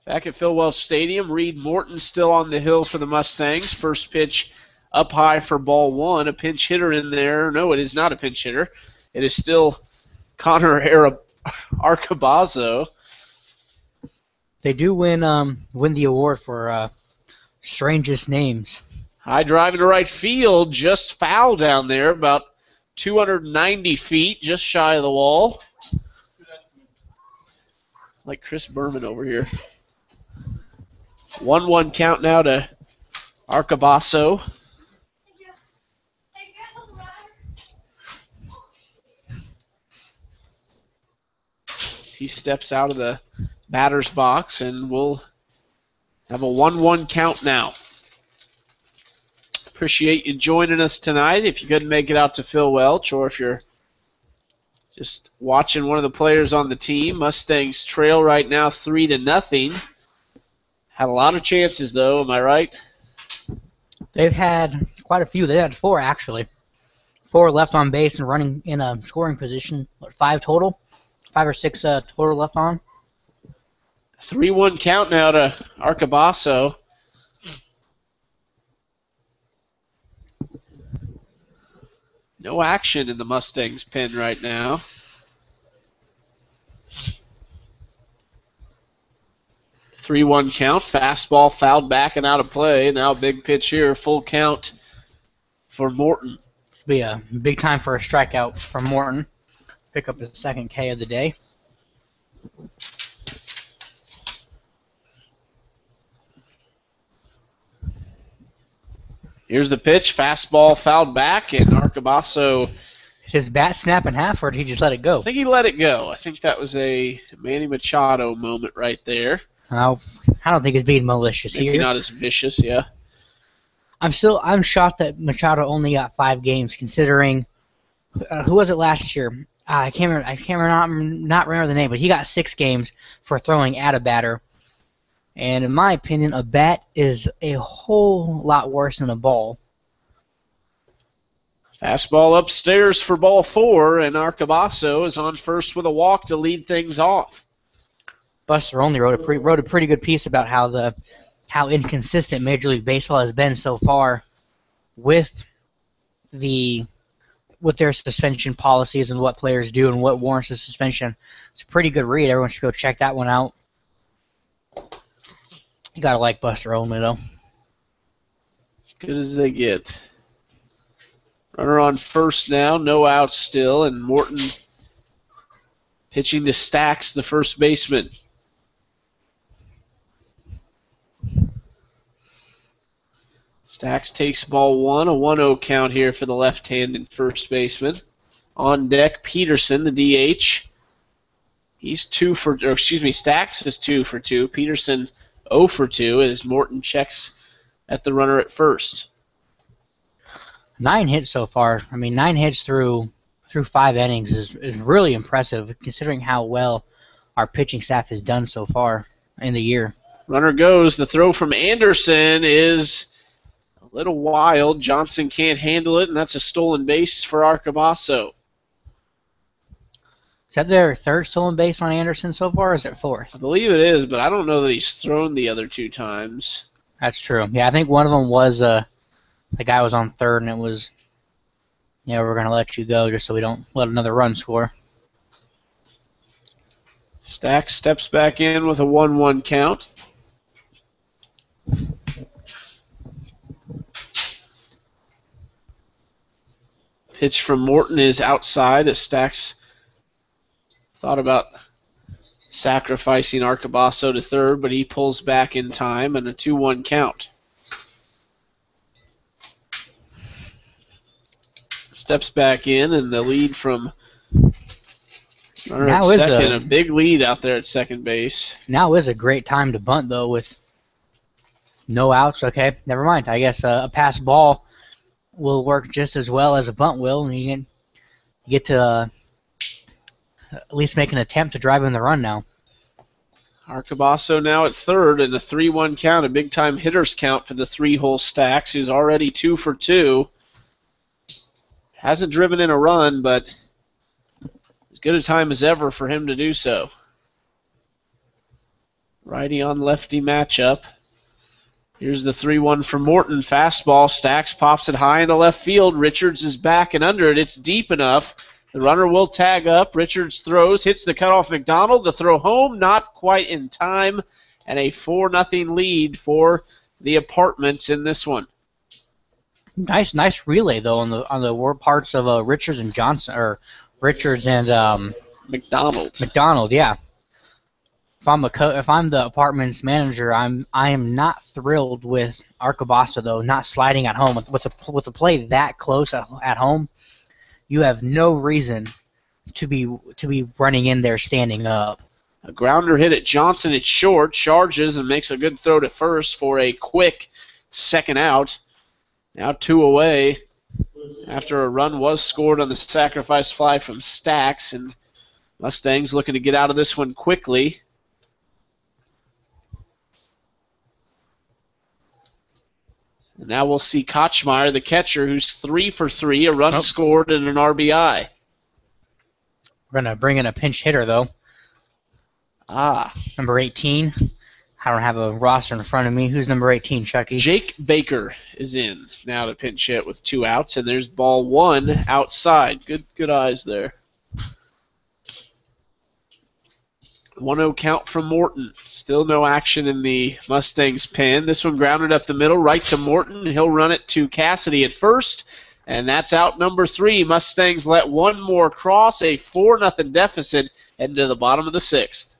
Back at Phil Welch Stadium, Reed Morton still on the hill for the Mustangs. First pitch up high for ball one. A pinch hitter in there. No, it is not a pinch hitter. It is still Connor Arcabazo. They do win the award for strangest names. High drive into right field, just foul down there, about 290 feet, just shy of the wall. Like Chris Berman over here. 1-1 count now to Arcabazo. He steps out of the batter's box, and we'll have a 1-1 count now. Appreciate you joining us tonight. If you couldn't make it out to Phil Welch, or if you're just watching one of the players on the team, Mustangs trail right now 3-0. Had a lot of chances, though. Am I right? They've had quite a few. They had 4, actually. 4 left on base and running in a scoring position. What, 5 total? 5 or 6 total left on. 3-1 count now to Arcabazo. No action in the Mustangs pen right now. Three 3-1 count. Fastball fouled back and out of play. Now a big pitch here. Full count for Morton. This will be a big time for a strikeout from Morton. Pick up his second K of the day. Here's the pitch. Fastball fouled back, and Arcabazo. Did his bat snap in half, or did he just let it go? I think he let it go. I think that was a Manny Machado moment right there. I don't think he's being malicious Maybe here. not as vicious, yeah. I'm shocked that Machado only got 5 games, considering who was it last year? I can't remember the name, but he got 6 games for throwing at a batter. And in my opinion, a bat is a whole lot worse than a ball. Fastball upstairs for ball 4, and Arcabazo is on first with a walk to lead things off. Buster Olney wrote a pretty good piece about how inconsistent Major League Baseball has been so far with their suspension policies and what players do and what warrants a suspension. It's a pretty good read. Everyone should go check that one out. You gotta like Buster Olney, though. As good as they get. Runner on first now, no outs still, and Morton pitching to Stacks, the first baseman. Stacks takes ball 1, a 1-0 count here for the left-handed first baseman. On deck, Peterson, the DH. Stacks is 2 for 2. Peterson 0 for 2 as Morton checks at the runner at first. 9 hits so far. 9 hits through 5 innings is really impressive, considering how well our pitching staff has done so far in the year. Runner goes. The throw from Anderson is a little wild. Johnson can't handle it, and that's a stolen base for Arcabazo. Is that their 3rd stolen base on Anderson so far, or is it 4th? I believe it is, but I don't know that he's thrown the other 2 times. That's true. Yeah, I think one of them was the guy was on 3rd, and it was, we're going to let you go just so we don't let another run score. Stacks steps back in with a 1-1 count. Pitch from Morton is outside as Stacks thought about sacrificing Arcabazo to 3rd, but he pulls back in time, and a 2-1 count. Steps back in, and the lead from runner at second, a big lead out there at second base. Now is a great time to bunt, though, with no outs. Okay, never mind. I guess a pass ball will work just as well as a bunt will, and you get to at least make an attempt to drive in the run now. Arcabazo now at 3rd, and a 3-1 count, a big-time hitters count for the 3-hole Stacks, who's already 2 for 2. Hasn't driven in a run, but as good a time as ever for him to do so. Righty on lefty matchup. Here's the 3-1 from Morton. Fastball. Stacks pops it high into left field. Richards is back and under it. It's deep enough. The runner will tag up. Richards throws, hits the cutoff McDonald. The throw home, not quite in time. And a 4-0 lead for the Apartments in this one. Nice relay though on the war parts of Richards and Johnson, or Richards and McDonald. Yeah. If I'm the Apartments manager, I am not thrilled with Arcabasta though not sliding at home with a play that close at home. You have no reason to be running in there standing up. A grounder hit at Johnson. It's short, charges and makes a good throw to first for a quick second out. Now 2 away after a run was scored on the sacrifice fly from Stacks, and Mustangs looking to get out of this one quickly. And now we'll see Kochmeyer, the catcher, who's 3 for 3, a run scored and an RBI. We're going to bring in a pinch hitter, though. Number 18. I don't have a roster in front of me. Who's number 18, Chucky? Jake Baker is in now to pinch hit with 2 outs, and there's ball 1 outside. Good eyes there. 1-0 count from Morton. Still no action in the Mustangs pen. This one grounded up the middle, right to Morton. He'll run it to Cassidy at first, and that's out number 3. Mustangs let one more cross, a 4-0 deficit, into the bottom of the 6th.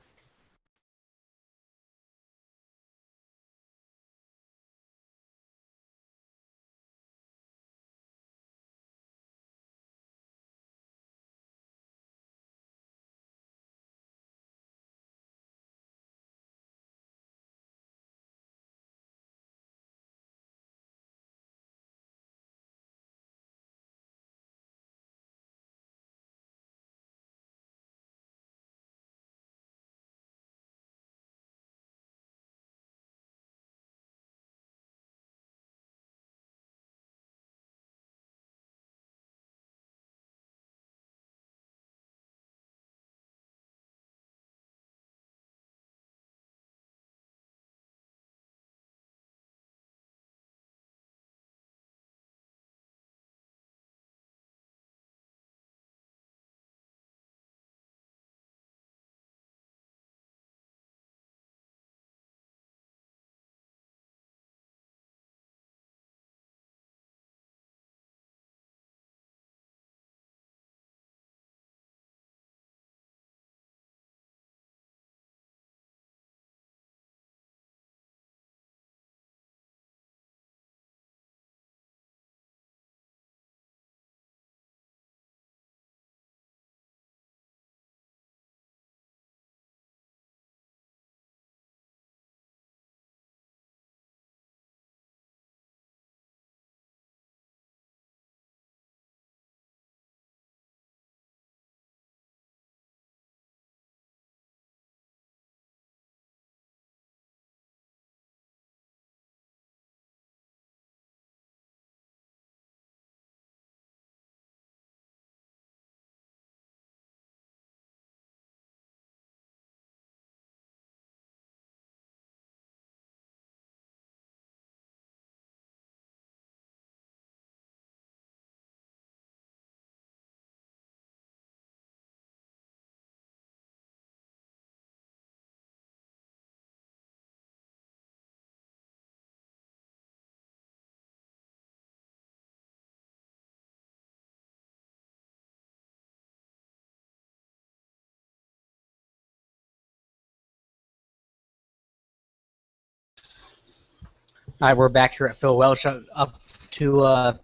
All right, we're back here at Phil Welch. Up to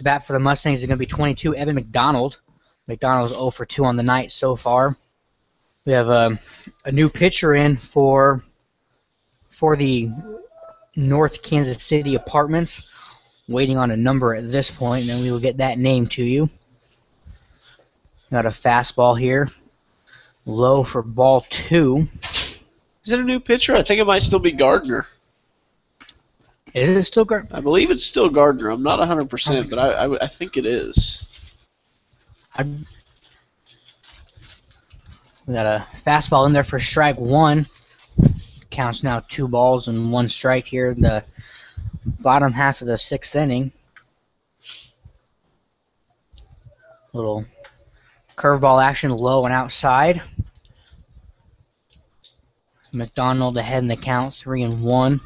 bat for the Mustangs is going to be 22, Evan McDonald. McDonald's 0 for 2 on the night so far. We have a new pitcher in for the North Kansas City Apartments. Waiting on a number at this point, and then we will get that name to you. Got a fastball here. Low for ball 2. Is it a new pitcher? I think it might still be Gardner. Is it still Gardner? I believe it's still Gardner. I'm not 100%, but I think it is. We got a fastball in there for strike 1. count's now 2 balls and 1 strike here in the bottom half of the 6th inning. Little curveball action low and outside. McDonald ahead in the count, 3-1.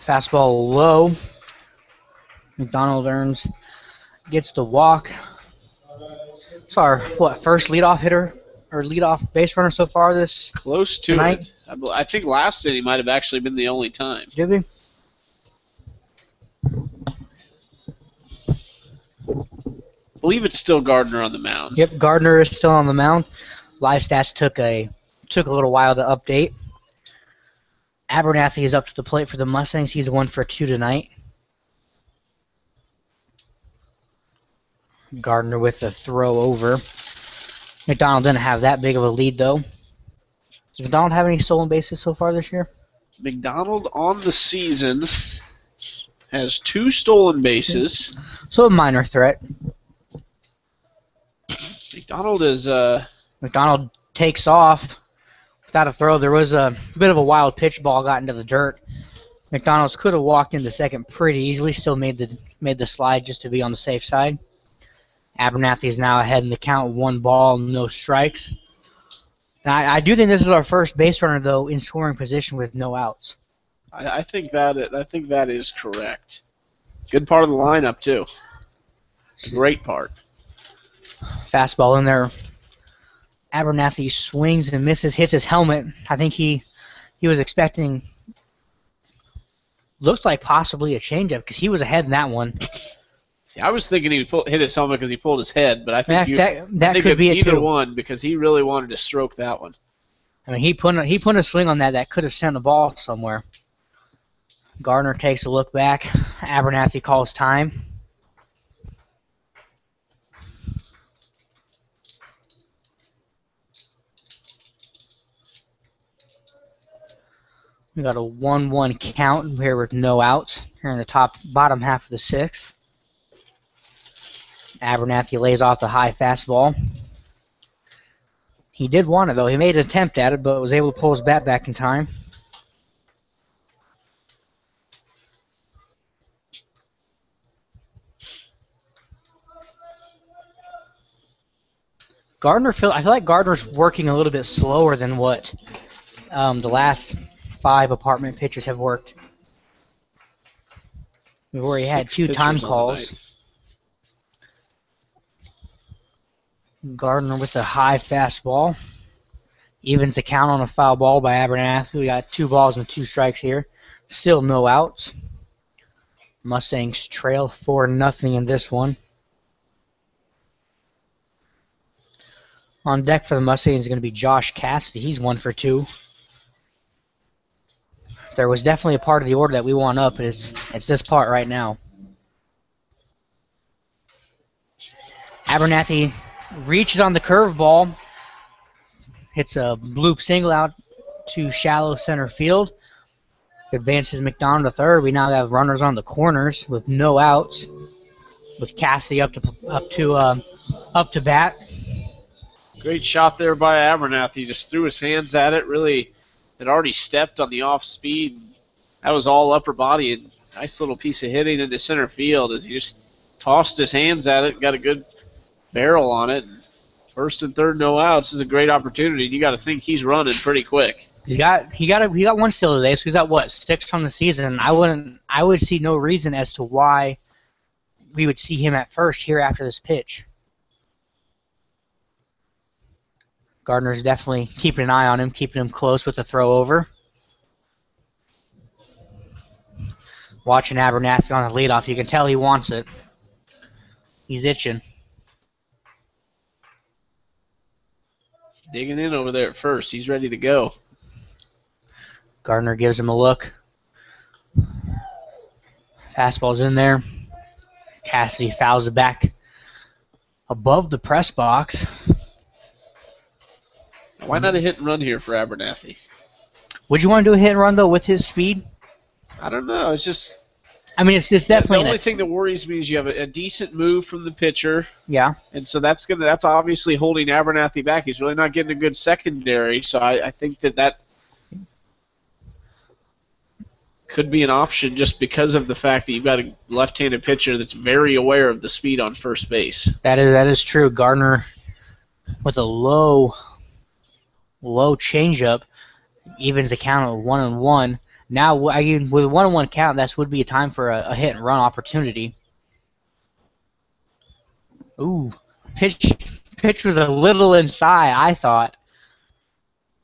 Fastball low. McDonald gets the walk. It's our, first leadoff hitter or leadoff base runner so far this Close to tonight? it. I think last inning might have actually been the only time. Did we? I believe it's still Gardner on the mound. Yep, Gardner is still on the mound. Live stats took a little while to update. Abernathy is up to the plate for the Mustangs. He's 1 for 2 tonight. Gardner with the throw over. McDonald didn't have that big of a lead, though. Does McDonald have any stolen bases so far this year? McDonald on the season has 2 stolen bases. So a minor threat. McDonald takes off without a throw. There was a bit of a wild pitch ball got into the dirt. McDonald's could have walked into second pretty easily. Still made the slide just to be on the safe side. Abernathy's now ahead in the count, 1 ball, no strikes. Now, I do think this is our first base runner though in scoring position with no outs. I think that is correct. Good part of the lineup too. Great part. Fastball in there. Abernathy swings and misses, hits his helmet. I think he was expecting, looked like possibly a changeup because he was ahead in that one. See, I was thinking he hit his helmet because he pulled his head, but I think that could be either it too. one because he really wanted to stroke that one. I mean, he put a swing on that could have sent the ball somewhere. Gardner takes a look back. Abernathy calls time. We got a 1-1 count here with no outs here in the bottom half of the 6th. Abernathy lays off the high fastball. He did want it though. He made an attempt at it, but was able to pull his bat back in time. I feel like Gardner's working a little bit slower than what the last 5 apartment pitchers have worked. We've already had 2 time calls. Gardner with a high fastball. Evens the count on a foul ball by Abernathy. We got 2 balls and 2 strikes here. Still no outs. Mustangs trail 4-0 in this one. On deck for the Mustangs is going to be Josh Cassidy. He's 1 for 2. There was definitely a part of the order that we want up. It's this part right now. Abernathy reaches on the curveball. Hits a bloop single out to shallow center field. Advances McDonald to third. We now have runners on the corners with no outs. With Cassidy up to bat. Great shot there by Abernathy. Just threw his hands at it. Really had already stepped on the off speed. That was all upper body. And nice little piece of hitting into center field as he just tossed his hands at it. Got a good barrel on it. First and third, no outs. This is a great opportunity. You got to think he's running pretty quick. He got 1 steal today, so he's got 6 from the season. I would see no reason as to why we would see him at first here after this pitch. Gardner's definitely keeping an eye on him, keeping him close with the throw over. Watching Abernathy on the leadoff, you can tell he wants it. He's itching. Digging in over there at first. He's ready to go. Gardner gives him a look. Fastball's in there. Cassidy fouls it back above the press box. Why not a hit and run here for Abernathy? Would you want to do a hit and run, though, with his speed? I don't know. It's just... I mean, it's definitely the only thing that worries me is you have a decent move from the pitcher. Yeah. And so that's obviously holding Abernathy back. He's really not getting a good secondary, so I think that could be an option just because of the fact that you've got a left-handed pitcher that's very aware of the speed on first base. That is true. Gardner with a low changeup evens the count of 1-1. Now, with a 1-1 count, that would be a time for a hit and run opportunity. Ooh, pitch was a little inside, I thought.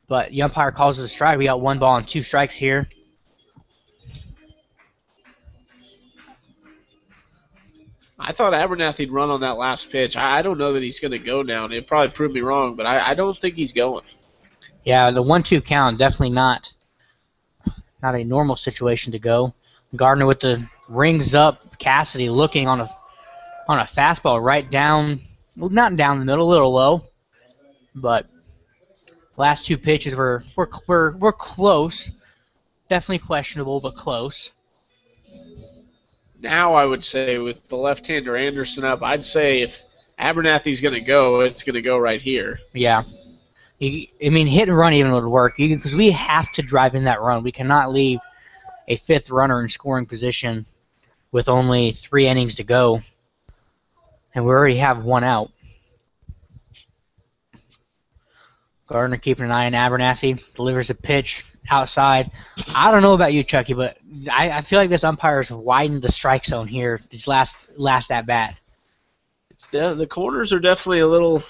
But the umpire calls it a strike. We got 1 ball and 2 strikes here. I thought Abernathy'd run on that last pitch. I don't know that he's going to go now. It'll probably prove me wrong, but I don't think he's going. Yeah, the 1-2 count, definitely not a normal situation to go. Gardner with the rings up. Cassidy looking on a fastball right down, well, not down the middle, a little low, but last 2 pitches were close. Definitely questionable, but close. Now I would say with the left-hander Anderson up, I'd say if Abernathy's going to go, it's going to go right here. Yeah. I mean, hit and run even would work because we have to drive in that run. We cannot leave a 5th runner in scoring position with only 3 innings to go, and we already have 1 out. Gardner keeping an eye on Abernathy, delivers a pitch outside. I don't know about you, Chucky, but I feel like this umpire's widened the strike zone here this last at bat. The corners are definitely a little.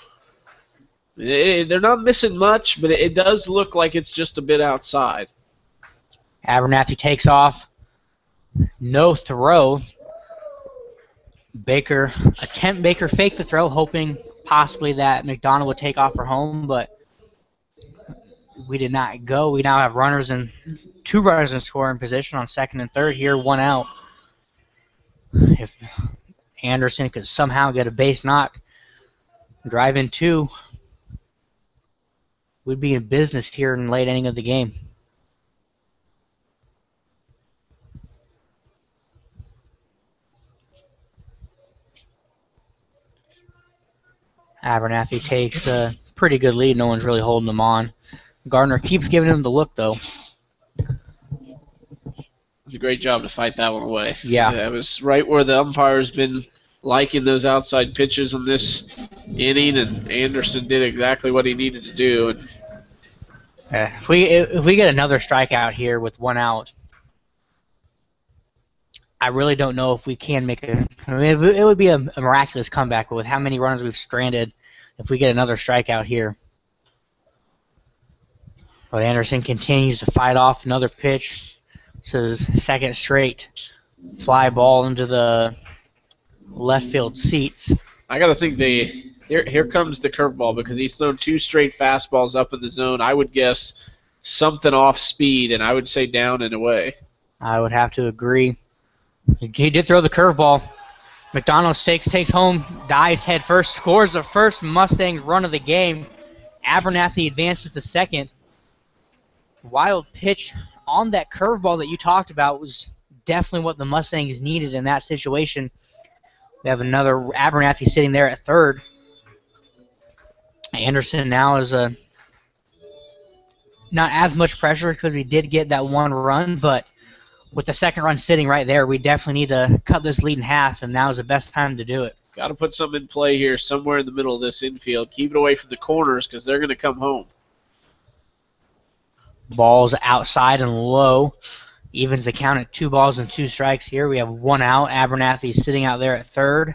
They're not missing much, but it does look like it's just a bit outside. Abernathy takes off. No throw. Baker faked the throw, hoping possibly that McDonald would take off for home, but we did not go. We now have 2 runners in scoring position on 2nd and 3rd here, 1 out. If Anderson could somehow get a base knock, drive in 2, we'd be in business here in the late inning of the game. Abernathy takes a pretty good lead. No one's really holding him on. Gardner keeps giving him the look, though. It's a great job to fight that one away. Yeah. That was right where the umpire's been liking those outside pitches in this inning, and Anderson did exactly what he needed to do. If we get another strikeout here with 1 out, I really don't know if we can make it would be a miraculous comeback, but with how many runners we've stranded, if we get another strikeout here. But Anderson continues to fight off another pitch. So his 2nd straight fly ball into the left field seats. I got to think here comes the curveball because he's thrown 2 straight fastballs up in the zone. I would guess something off speed, and I would say down and away. I would have to agree. He did throw the curveball. McDonald takes home, dives head first, scores the first Mustangs run of the game. Abernathy advances to 2nd. Wild pitch on that curveball that you talked about was definitely what the Mustangs needed in that situation. We have another Abernathy sitting there at 3rd. Anderson now is not as much pressure because we did get that 1 run, but with the 2nd run sitting right there, we definitely need to cut this lead in half, and now is the best time to do it. Got to put something in play here somewhere in the middle of this infield. Keep it away from the corners because they're going to come home. Balls outside and low. Evens the count at 2 balls and 2 strikes here. We have 1 out. Abernathy's sitting out there at 3rd.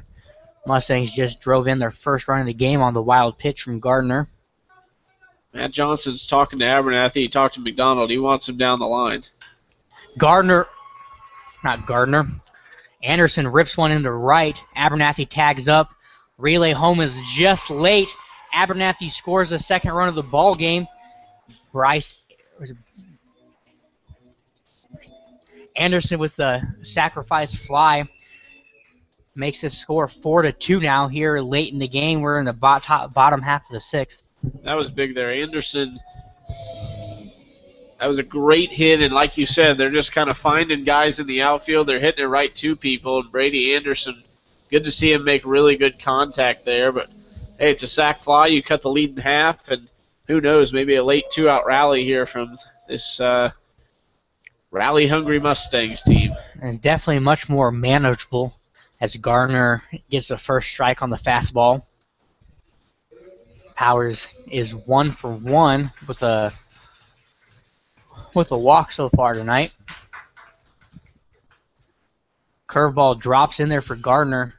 Mustangs just drove in their first run of the game on the wild pitch from Gardner. Matt Johnson's talking to Abernathy. He talked to McDonald. He wants him down the line. Anderson rips one into right. Abernathy tags up. Relay home is just late. Abernathy scores the 2nd run of the ball game. Anderson with the sacrifice fly makes this score 4-2 now here late in the game. We're in the bottom half of the 6th. That was big there. Anderson, That was a great hit, and like you said, they're just kind of finding guys in the outfield. They're hitting it right to people, and Brady Anderson, good to see him make really good contact there. But, hey, it's a sac fly. You cut the lead in half, and who knows, maybe a late two-out rally here from this rally-hungry Mustangs team. And it's definitely much more manageable as Gardner gets the first strike on the fastball. Powers is 1 for 1 with a walk so far tonight. Curveball drops in there for Gardner.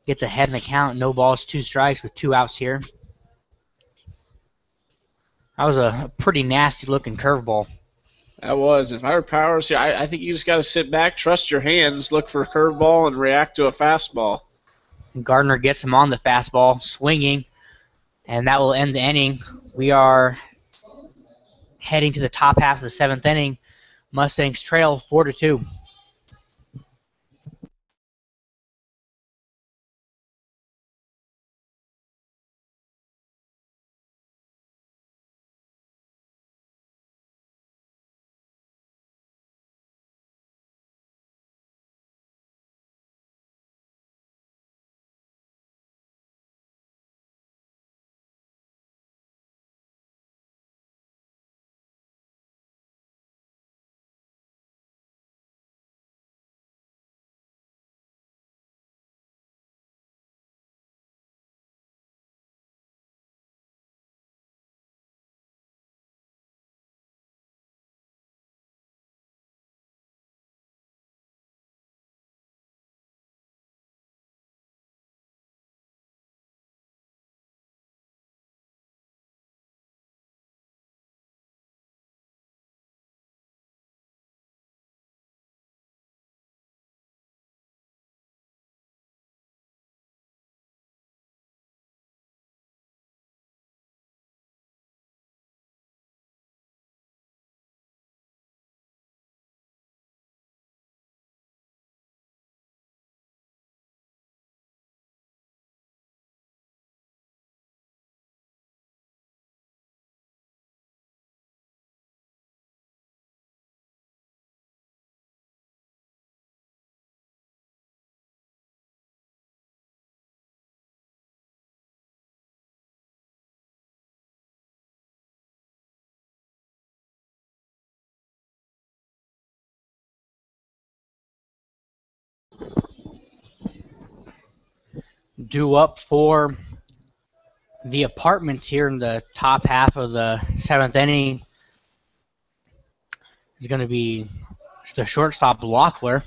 Gets ahead in the count. No balls, 2 strikes with 2 outs here. That was a pretty nasty-looking curveball. That was. If I were Powers here, I think you just got to sit back, trust your hands, look for a curveball, and react to a fastball. Gardner gets him on the fastball, swinging, and that will end the inning. We are heading to the top half of the 7th inning. Mustangs trail 4-2. Due up for the Apartments here in the top half of the 7th inning is going to be the shortstop Locklear.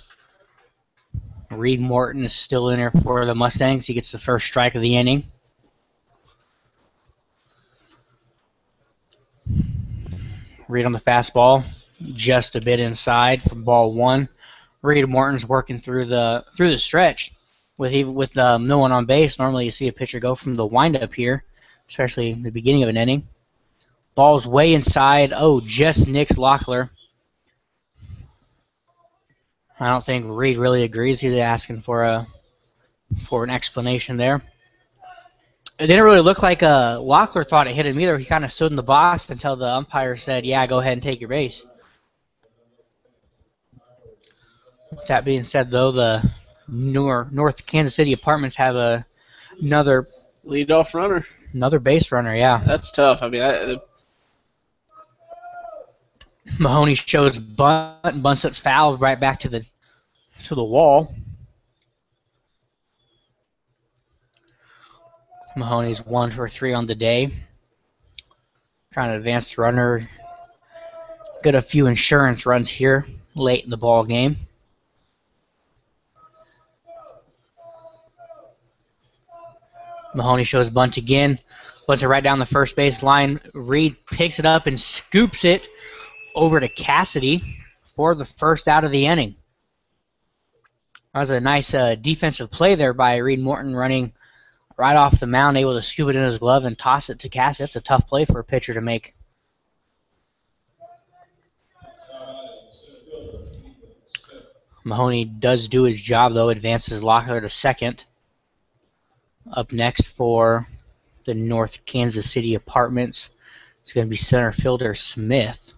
Reed Morton is still in there for the Mustangs. He gets the first strike of the inning. Reed on the fastball, just a bit inside for ball 1. Reed Morton's working through the stretch with no one on base. Normally you see a pitcher go from the windup here, especially in the beginning of an inning. Ball's way inside. Oh, just nicks Locklear. I don't think Reed really agrees. He's asking for an explanation there. It didn't really look like Locklear thought it hit him either. He kind of stood in the box until the umpire said, yeah, go ahead and take your base. With that being said, though, the North Kansas City Apartments have another leadoff runner. Another base runner, yeah. That's tough. I mean, Mahoney shows bunt and bunts it foul right back to the wall. Mahoney's 1 for 3 on the day. Trying to advance the runner. Got a few insurance runs here late in the ball game. Mahoney shows bunt again. Puts it right down the first base line. Reed picks it up and scoops it over to Cassidy for the first out of the inning. That was a nice defensive play there by Reed Morton, running right off the mound, able to scoop it in his glove and toss it to Cassidy. That's a tough play for a pitcher to make. Mahoney does do his job, though, advances Locklear to second. Up next for the North Kansas City Apartments, it's going to be center fielder Smith.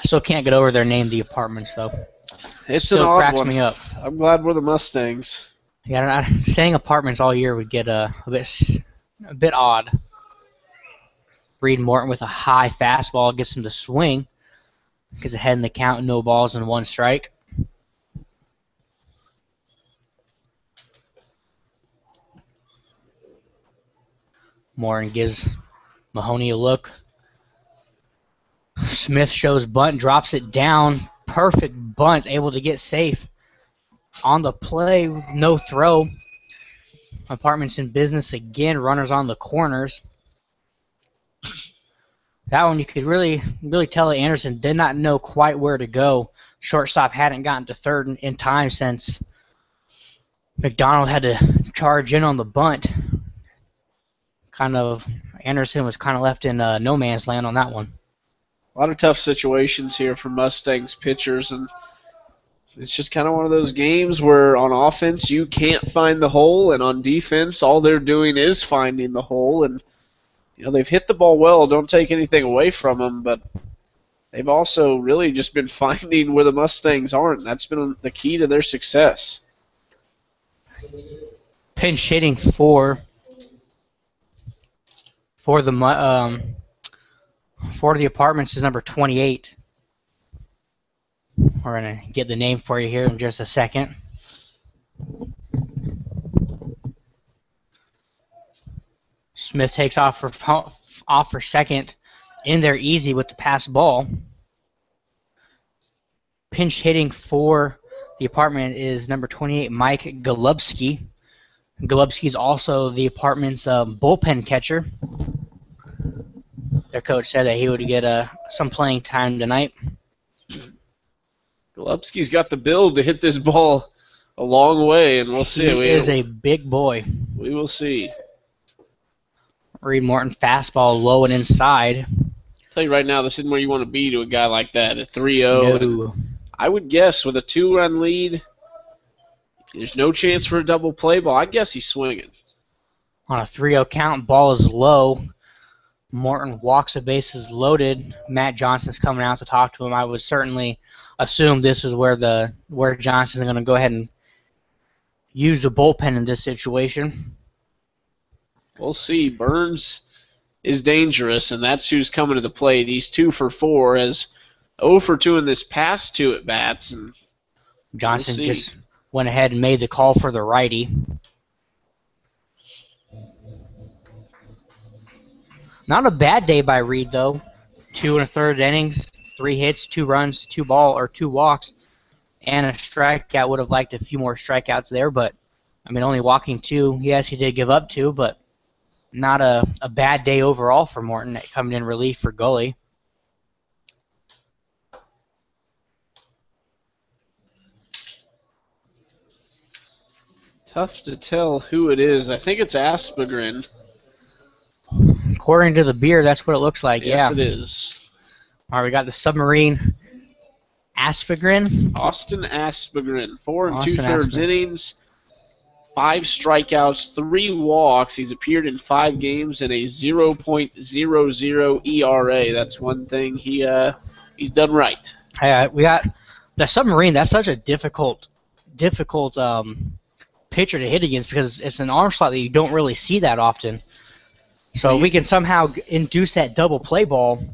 I still can't get over their name, the Apartments, though. It's Still an odd cracks one. me up. I'm glad we're the Mustangs. Yeah, saying Apartments all year would get a bit odd. Reed Morton with a high fastball gets him to swing. Gets ahead in the count, no balls and 1 strike. Morton gives Mahoney a look. Smith shows bunt, drops it down. Perfect bunt, able to get safe on the play with no throw. Apartments in business again, runners on the corners. That one you could really tell that Anderson did not know quite where to go. Shortstop hadn't gotten to third in time since McDonald had to charge in on the bunt. Anderson was kind of left in no man's land on that one. A lot of tough situations here for Mustangs pitchers, and it's just kind of one of those games where on offense you can't find the hole, and on defense all they're doing is finding the hole. And they've hit the ball well. Don't take anything away from them, but they've also really just been finding where the Mustangs aren't. That's been the key to their success. Pinch hitting for the Apartments is number 28. We're going to get the name for you here in just a second. Smith takes off for second. In there easy with the pass ball. Pinch hitting for the Apartment is number 28, Mike Golubski. Golubski is also the Apartment's bullpen catcher. Their coach said that he would get some playing time tonight. Golubski's got the build to hit this ball a long way, and we'll see. He is a big boy. We will see. Reed Morton fastball low and inside. I'll tell you right now, this isn't where you want to be to a guy like that, a 3-0. No. I would guess with a 2-run lead, there's no chance for a double play ball. I guess he's swinging. On a 3-0 count, ball is low. Morton walks the bases loaded. Matt Johnson's coming out to talk to him. I would certainly assume this is where Johnson's going to go ahead and use the bullpen in this situation. We'll see. Burns is dangerous, and that's who's coming to the plate. He's 2 for 4, as 0 for 2 in this past 2 at-bats. And Johnson just went ahead and made the call for the righty. Not a bad day by Reed, though. 2 1/3 innings, 3 hits, 2 runs, 2 walks, and a strikeout. Would have liked a few more strikeouts there, but, only walking 2. Yes, he did give up 2, but not a bad day overall for Morton coming in relief for Gully. Tough to tell who it is. I think it's Aspegren. According to the beer, that's what it looks like. Yes, yeah. it is. All right, we got the submarine Aspegren. Austin Aspegren, 4 2/3 innings, 5 strikeouts, 3 walks. He's appeared in 5 games and a 0.00 ERA. That's one thing he's done right. We got the submarine. That's such a difficult pitcher to hit against because it's an arm slot that you don't really see that often. So if we can somehow induce that double play ball,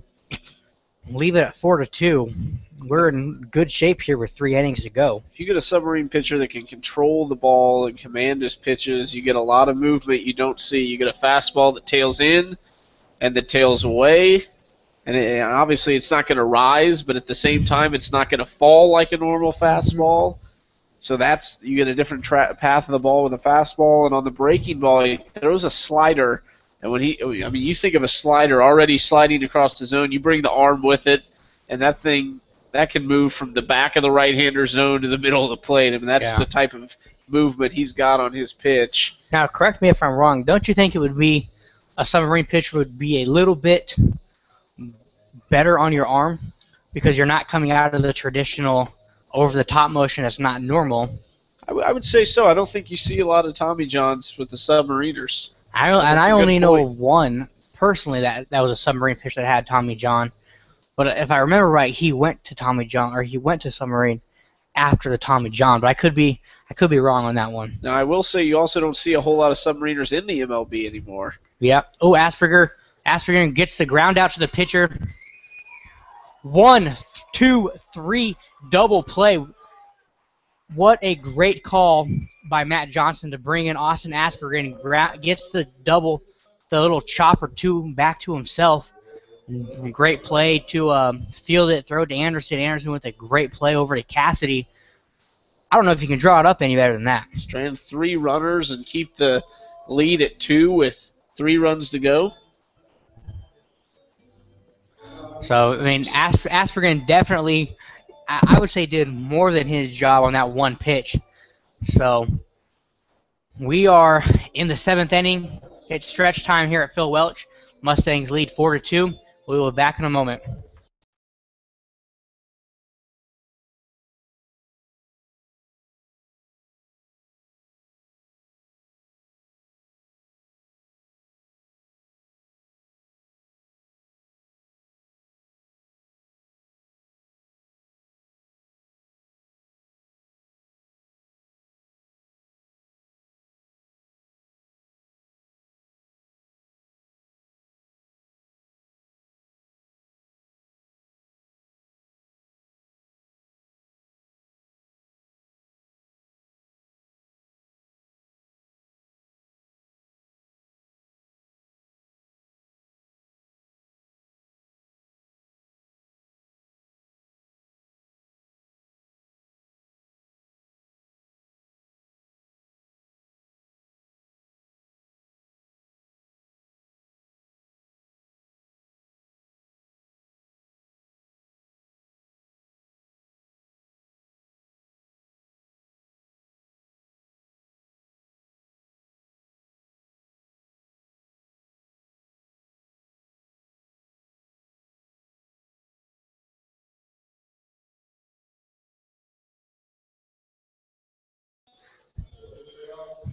leave it at 4-2, we're in good shape here with 3 innings to go. If you get a submarine pitcher that can control the ball and command his pitches, you get a lot of movement you don't see. You get a fastball that tails in and that tails away, and obviously it's not going to rise, but at the same time it's not going to fall like a normal fastball. So you get a different path of the ball with a fastball, and on the breaking ball he throws a slider. And when you think of a slider already sliding across the zone, you bring the arm with it, and that can move from the back of the right-hander zone to the middle of the plate. That's the type of movement he's got on his pitch. Now, correct me if I'm wrong. Don't you think it would be a submarine pitcher would be a little bit better on your arm because you're not coming out of the traditional over-the-top motion that's not normal? I would say so. I don't think you see a lot of Tommy Johns with the submariners. I only know one personally that was a submarine pitcher that had Tommy John. But if I remember right, he went to Tommy John, or he went to Submarine after the Tommy John. But I could be wrong on that one. Now, I will say you also don't see a whole lot of Submariners in the MLB anymore. Yeah. Oh, Asperger gets the ground out to the pitcher. 1, 2, 3, double play. What a great call by Matt Johnson to bring in Austin Asperger and gets the little chopper back to himself. Great play to field it, throw it to Anderson. Anderson with a great play over to Cassidy. I don't know if you can draw it up any better than that. Strand 3 runners and keep the lead at 2 with 3 runs to go. So, I mean, Asperger definitely, I would say, did more than his job on that one pitch. So, we are in the 7th inning. It's stretch time here at Phil Welch. Mustangs lead 4-2. We will be back in a moment.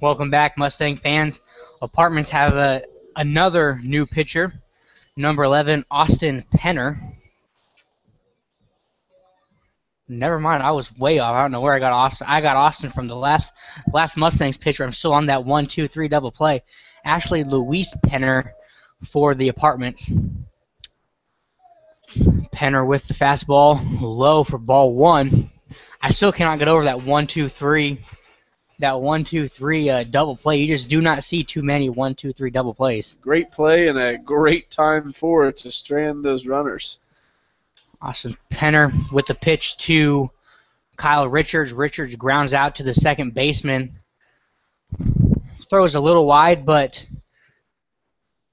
Welcome back, Mustang fans. Apartments have another new pitcher, number 11, Austin Penner. Never mind, I was way off. I don't know where I got Austin. I got Austin from the last Mustangs pitcher. I'm still on that 1-2-3 double play. Ashley Louise Penner for the Apartments. Penner with the fastball, low for ball 1. I still cannot get over that 1-2-3. That 1-2-3 double play. You just do not see too many 1-2-3 double plays. Great play and a great time for it to strand those runners. Austin Penner with the pitch to Kyle Richards. Richards grounds out to the second baseman. Throws a little wide, but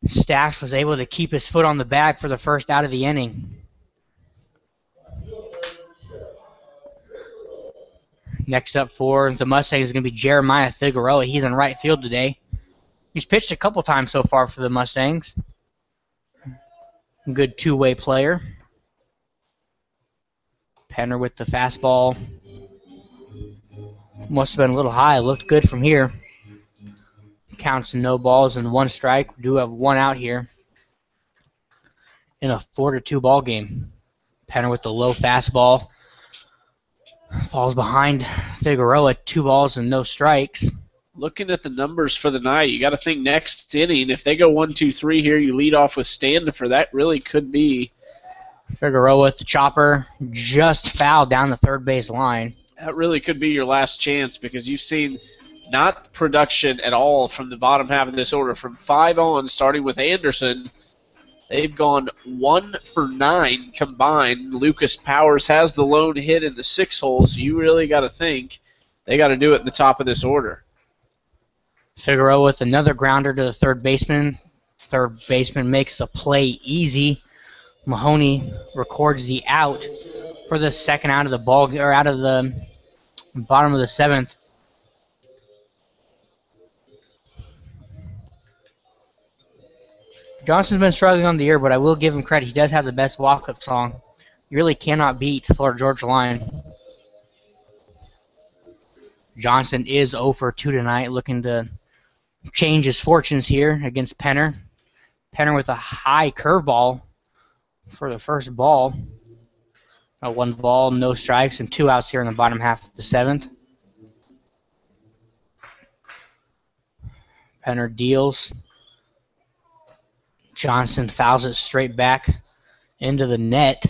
Stash was able to keep his foot on the bag for the first out of the inning. Next up for the Mustangs is going to be Jeremiah Figueroa. He's in right field today. He's pitched a couple times so far for the Mustangs. Good two-way player. Penner with the fastball. Must have been a little high. Looked good from here. Counts no balls and 1 strike. We do have 1 out here in a 4-2 ball game. Penner with the low fastball. Falls behind Figueroa, 2 balls and no strikes. Looking at the numbers for the night, you got to think next inning. If they go 1-2-3 here, you lead off with Standifer. That really could be. Figueroa with the chopper, just fouled down the third base line. That really could be your last chance because you've seen not production at all from the bottom half of this order. From 5 on, starting with Anderson, they've gone 1 for 9 combined. Lucas Powers has the lone hit in the 6 hole, so you really got to think they got to do it at the top of this order. Figueroa with another grounder to the third baseman. Third baseman makes the play easy. Mahoney records the out for the second out of the ball, or out of the bottom of the 7th. Johnson's been struggling on the year, but I will give him credit. He does have the best walk-up song. You really cannot beat Florida Georgia Line. Johnson is 0 for 2 tonight, looking to change his fortunes here against Penner. Penner with a high curveball. for the first ball. 1 ball, no strikes, and 2 outs here in the bottom half of the 7th. Penner deals. Johnson fouls it straight back into the net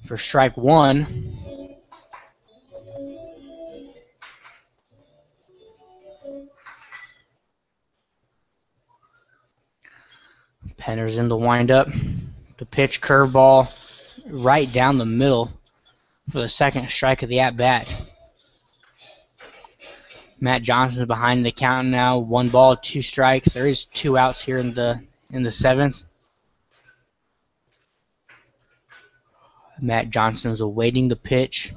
for strike 1. Penner's in the windup. The pitch, curveball, right down the middle for the second strike of the at-bat. Matt Johnson's behind the count now. 1 ball, 2 strikes. There is 2 outs here in the 7th. Matt Johnson's awaiting the pitch.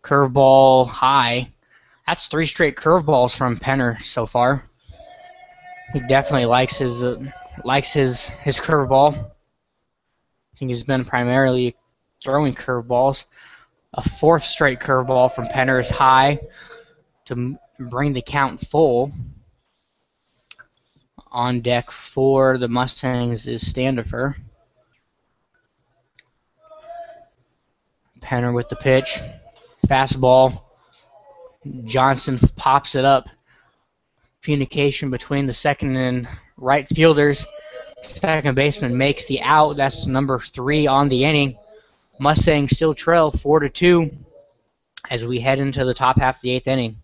Curveball high. That's 3 straight curveballs from Penner so far. He definitely likes his curveball. I think he's been primarily throwing curveballs. A 4th straight curveball from Penner is high to bring the count full. On deck for the Mustangs is Standifer. Penner with the pitch. Fastball. Johnson pops it up. Communication between the second and right fielders. Second baseman makes the out. That's number 3 on the inning. Mustangs still trail 4-2 as we head into the top half of the 8th inning.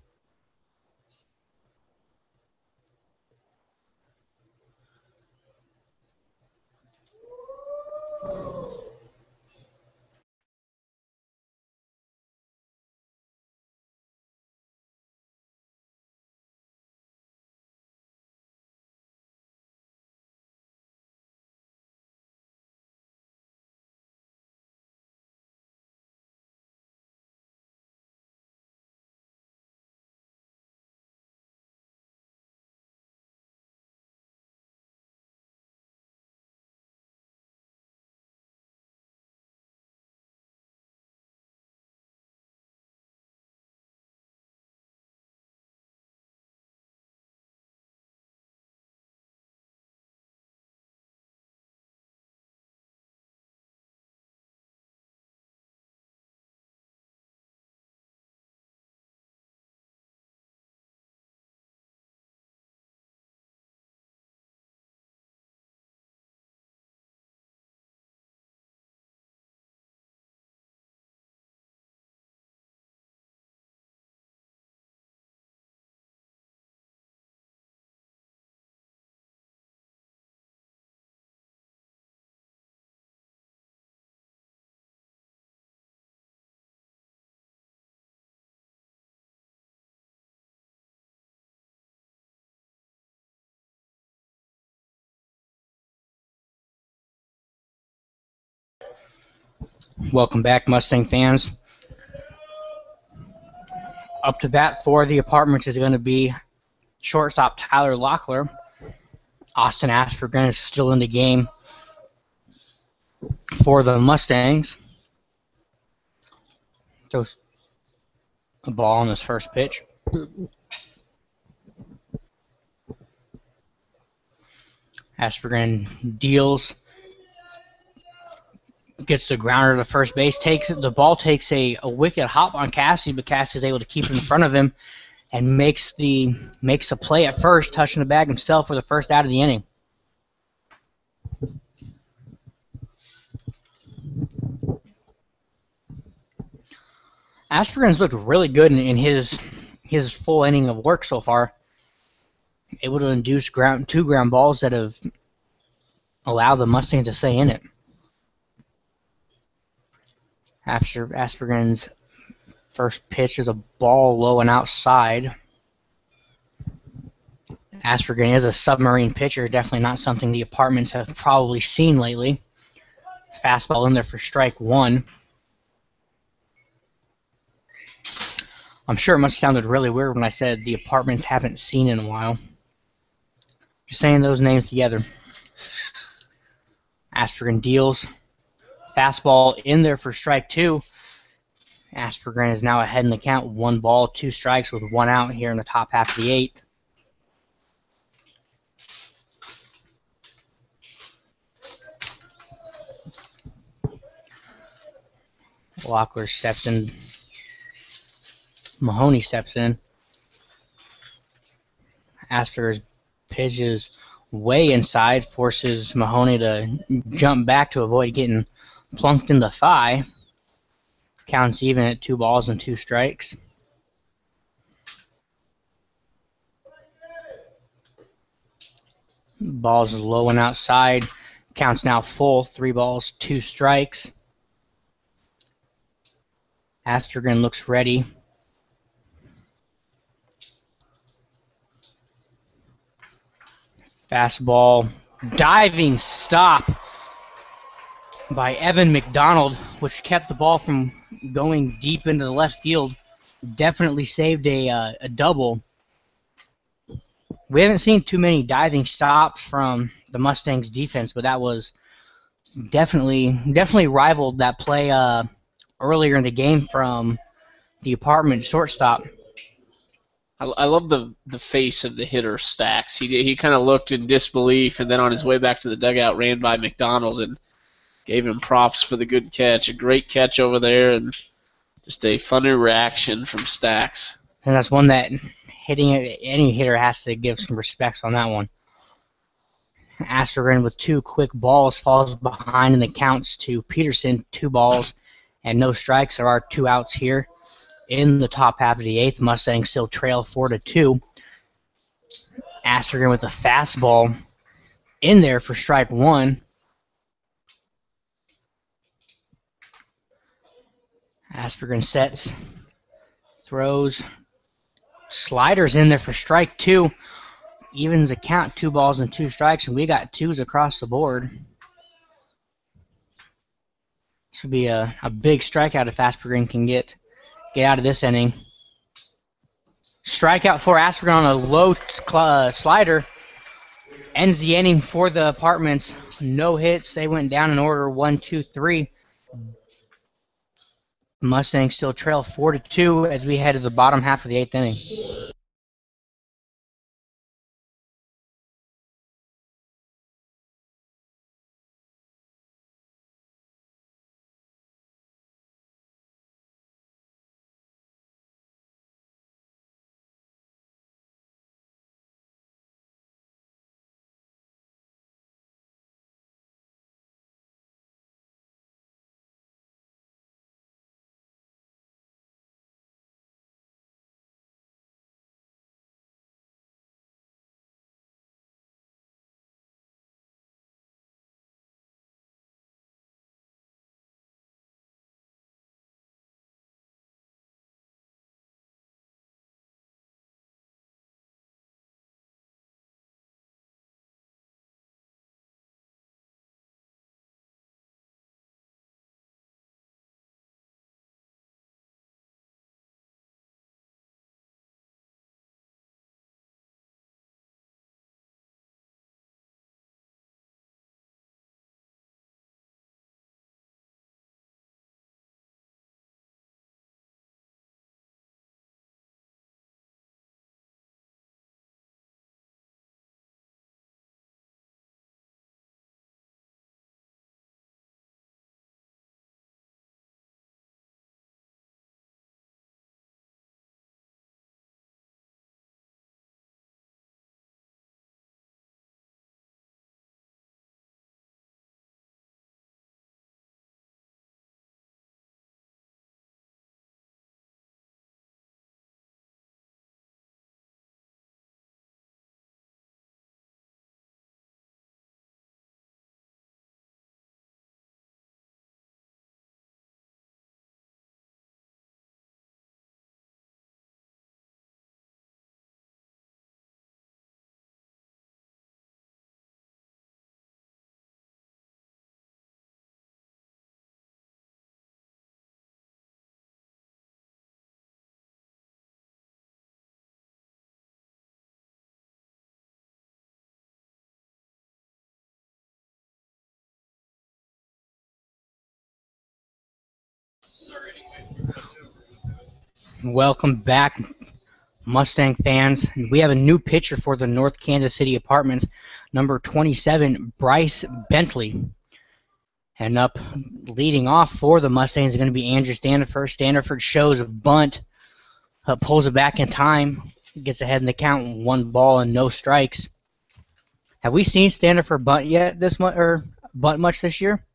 Welcome back, Mustang fans. Up to bat for the Apartments is going to be shortstop Tyler Locklear. Austin Aspergren is still in the game for the Mustangs. Throws a ball on his first pitch. Aspergren deals. Gets the grounder to first base. The ball takes a wicked hop on Cassie, but Cassie is able to keep it in front of him and makes the play at first, touching the bag himself for the first out of the inning. Aspergren's looked really good in his full inning of work so far. Able to induce 2 ground balls that have allowed the Mustangs to stay in it. After Aspergren's first pitch is a ball low and outside. Aspergren is a submarine pitcher, definitely not something the Apartments have probably seen lately. Fastball in there for strike 1. I'm sure it must have sounded really weird when I said the Apartments haven't seen in a while. Just saying those names together. Aspergren deals. Fastball in there for strike 2. Aspergren is now ahead in the count. 1 ball, 2 strikes with 1 out here in the top half of the 8th. Walker steps in. Mahoney steps in. Asperger's pitches way inside, forces Mahoney to jump back to avoid getting plunked in the thigh. Counts even at 2 balls and 2 strikes. Ball's low and outside. Counts now full. 3 balls, 2 strikes. Aspergren looks ready. Fastball. Diving stop by Evan McDonald, which kept the ball from going deep into the left field. Definitely saved a double. We haven't seen too many diving stops from the Mustangs defense, but that was definitely rivaled that play earlier in the game from the Apartment shortstop. I love the face of the hitter, Stacks. He kind of looked in disbelief, and then on his way back to the dugout ran by McDonald and gave him props for the good catch. A great catch over there, and just a funny reaction from Stacks. And that's one that any hitter has to give some respects on that one. Aspergren with 2 quick balls falls behind, and the counts to Peterson, 2 balls and no strikes. There are 2 outs here in the top half of the 8th. Mustangs still trail 4-2. Aspergren with a fastball in there for strike 1. Aspergren sets, throws, sliders in there for strike 2. Evens the count, 2 balls and 2 strikes, and we got 2s across the board. This would be a big strikeout if Aspergren can get out of this inning. Strikeout for Aspergren on a low slider. Ends the inning for the Apartments. No hits. They went down in order 1, 2, 3. Mustangs still trail 4-2 as we head to the bottom half of the 8th inning. Welcome back, Mustang fans. We have a new pitcher for the North Kansas City Apartments, number 27, Bryce Bentley. And up leading off for the Mustangs is going to be Andrew Standiford. Standiford shows a bunt, pulls it back in time, gets ahead in the count, 1 ball and no strikes. Have we seen Standiford bunt yet bunt much this year?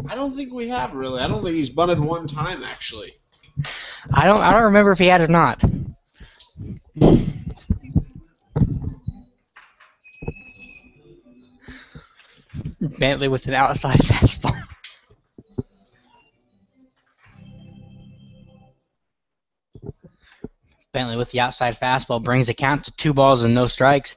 I don't think we have really. I don't think he's bunted one time actually. I don't remember if he had or not. Bentley with an outside fastball. Bentley with the outside fastball brings the count to 2 balls and no strikes.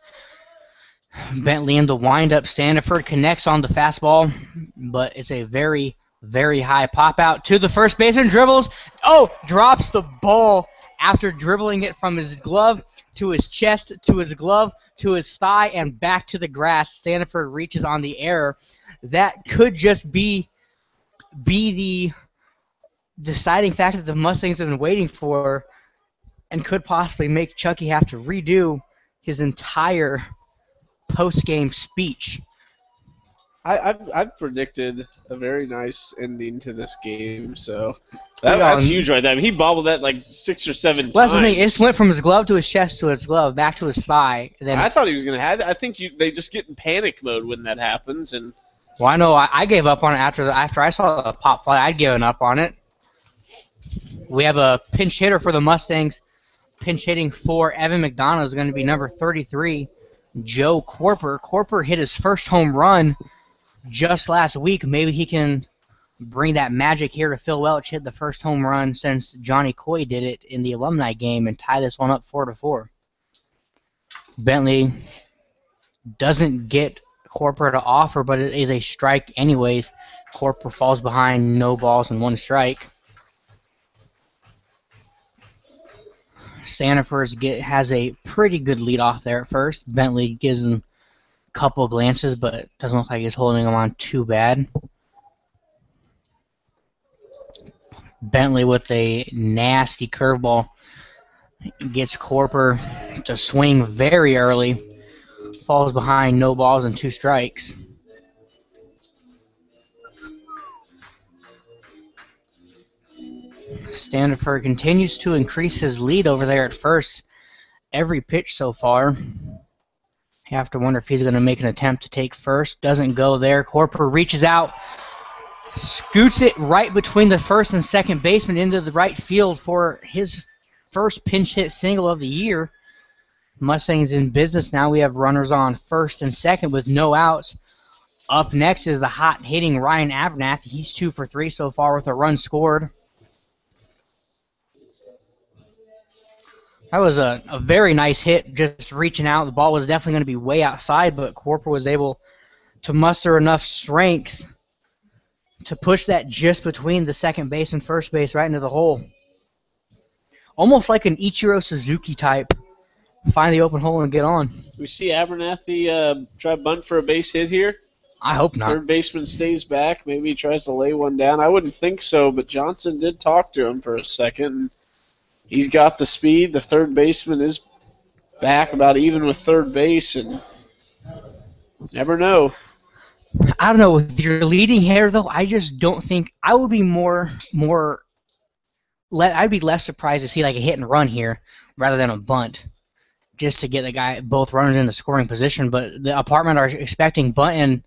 Bentley in the windup. Standiford connects on the fastball, but it's a very, very high pop out to the first baseman. Dribbles. Oh, drops the ball after dribbling it from his glove to his chest to his glove to his thigh and back to the grass. Standiford reaches on the error. That could just be the deciding factor that the Mustangs have been waiting for and could possibly make Chucky have to redo his entire post-game speech. I've predicted a very nice ending to this game, so that's huge right there. I mean, he bobbled that like 6 or 7 times. Well, that's the thing. It just went from his glove to his chest to his glove, back to his thigh. And then I thought he was going to have it. I think they just get in panic mode when that happens. And well, I know I gave up on it after I saw the pop fly. I'd given up on it. We have a pinch hitter for the Mustangs. Pinch hitting for Evan McDonough is going to be number 33, Joe Corper. Corper hit his first home run just last week. Maybe he can bring that magic here to Phil Welch, hit the first home run since Johnny Coy did it in the alumni game and tie this one up 4-4. Bentley doesn't get Corper to offer, but it is a strike anyways. Corper falls behind, no balls and 1 strike. Standiford has a pretty good lead off there at first. Bentley gives him a couple glances, but it doesn't look like he's holding him on too bad. Bentley with a nasty curveball gets Corper to swing very early. Falls behind, no balls and 2 strikes. Standiford continues to increase his lead over there at first. Every pitch so far. You have to wonder if he's going to make an attempt to take first. Doesn't go there. Corper reaches out. Scoots it right between the first and second baseman into the right field for his first pinch hit single of the year. Mustangs in business now. We have runners on first and second with no outs. Up next is the hot hitting Ryan Abernathy. He's 2 for 3 so far with a run scored. That was a very nice hit, just reaching out. The ball was definitely going to be way outside, but Corper was able to muster enough strength to push that just between the second base and first base right into the hole. Almost like an Ichiro Suzuki type. Find the open hole and get on. We see Abernathy try bunt for a base hit here. I hope not. Third baseman stays back. Maybe he tries to lay one down. I wouldn't think so, but Johnson did talk to him for a second. He's got the speed. The third baseman is back about even with third base, and never know. I don't know. With your leading hitter, though, I just don't think I would be I'd be less surprised to see like a hit and run here rather than a bunt, just to get both runners in the scoring position. But the apartment are expecting bunt, and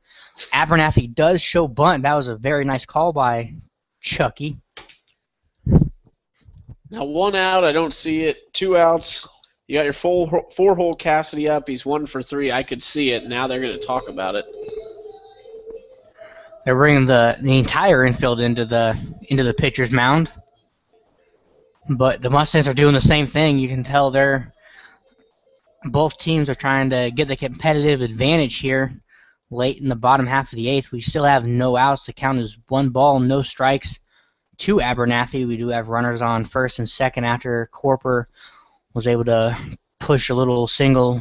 Abernathy does show bunt. That was a very nice call by Chucky. Now 1 out, I don't see it. 2 outs. You got your 4-hole Cassidy up. He's 1 for 3. I could see it. Now they're going to talk about it. They're bringing the entire infield into the pitcher's mound. But the Mustangs are doing the same thing. You can tell both teams are trying to get the competitive advantage here late in the bottom half of the 8th. We still have no outs. The count is 1 ball, no strikes to Abernathy. We do have runners on first and second after Corper was able to push a little single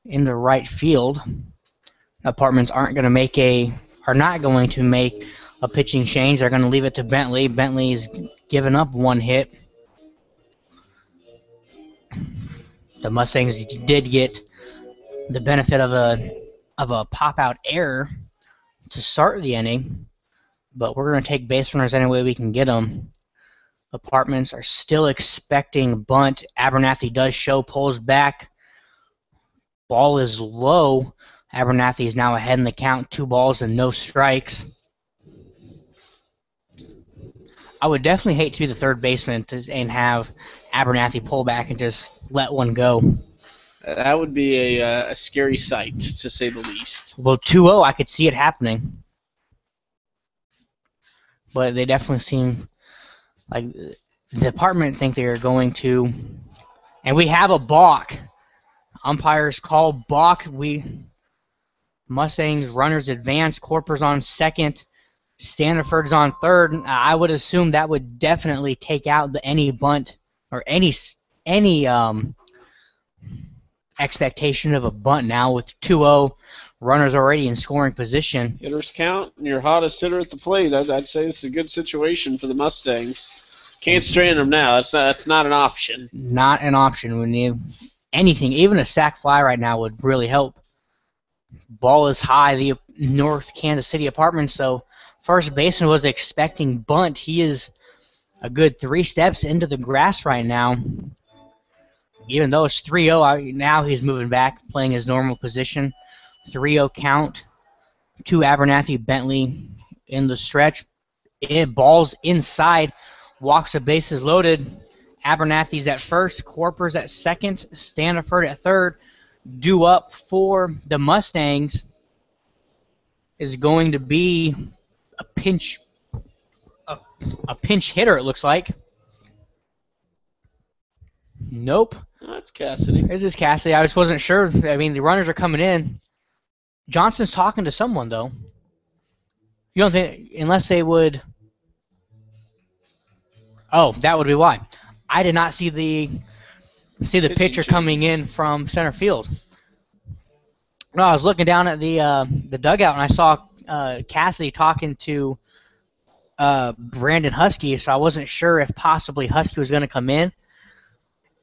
in the right field. Apartments are not going to make a pitching change. They're going to leave it to Bentley. Bentley's given up 1 hit. The Mustangs did get the benefit of a pop-out error to start the inning, but we're going to take base runners any way we can get them. Apartments are still expecting bunt. Abernathy does show, pulls back. Ball is low. Abernathy is now ahead in the count, 2 balls and no strikes. I would definitely hate to be the third baseman and have Abernathy pull back and just let one go. That would be a scary sight, to say the least. Well, 2-0, I could see it happening. But they definitely seem like the department think they're going to. And we have a balk. Umpires call balk. Mustangs runners advance. Corpor's on second. Standiford's on third. I would assume that would definitely take out any bunt or any expectation of a bunt now with 2-0. Runners already in scoring position. Hitters count, and your hottest hitter at the plate. I'd say it's a good situation for the Mustangs. Can't strand them now. That's not an option. Not an option. We need anything. Even a sac fly right now would really help. Ball is high. The North Kansas City Apartments, so first baseman was expecting bunt. He is a good 3 steps into the grass right now. Even though it's 3-0, now he's moving back, playing his normal position. 3-0 count. 2 Abernathy, Bentley in the stretch. Ball's inside. Walks the bases loaded. Abernathy's at first. Corpor's at second. Standiford at third. Due up for the Mustangs is going to be a pinch hitter, it looks like. Nope. That's Cassidy. This is Cassidy. I just wasn't sure. I mean, the runners are coming in. Johnson's talking to someone, though. You don't think, unless they would... Oh, that would be why. I did not see the pitcher coming in from center field. No, I was looking down at the dugout, and I saw Cassidy talking to Brandon Husky, so I wasn't sure if possibly Husky was going to come in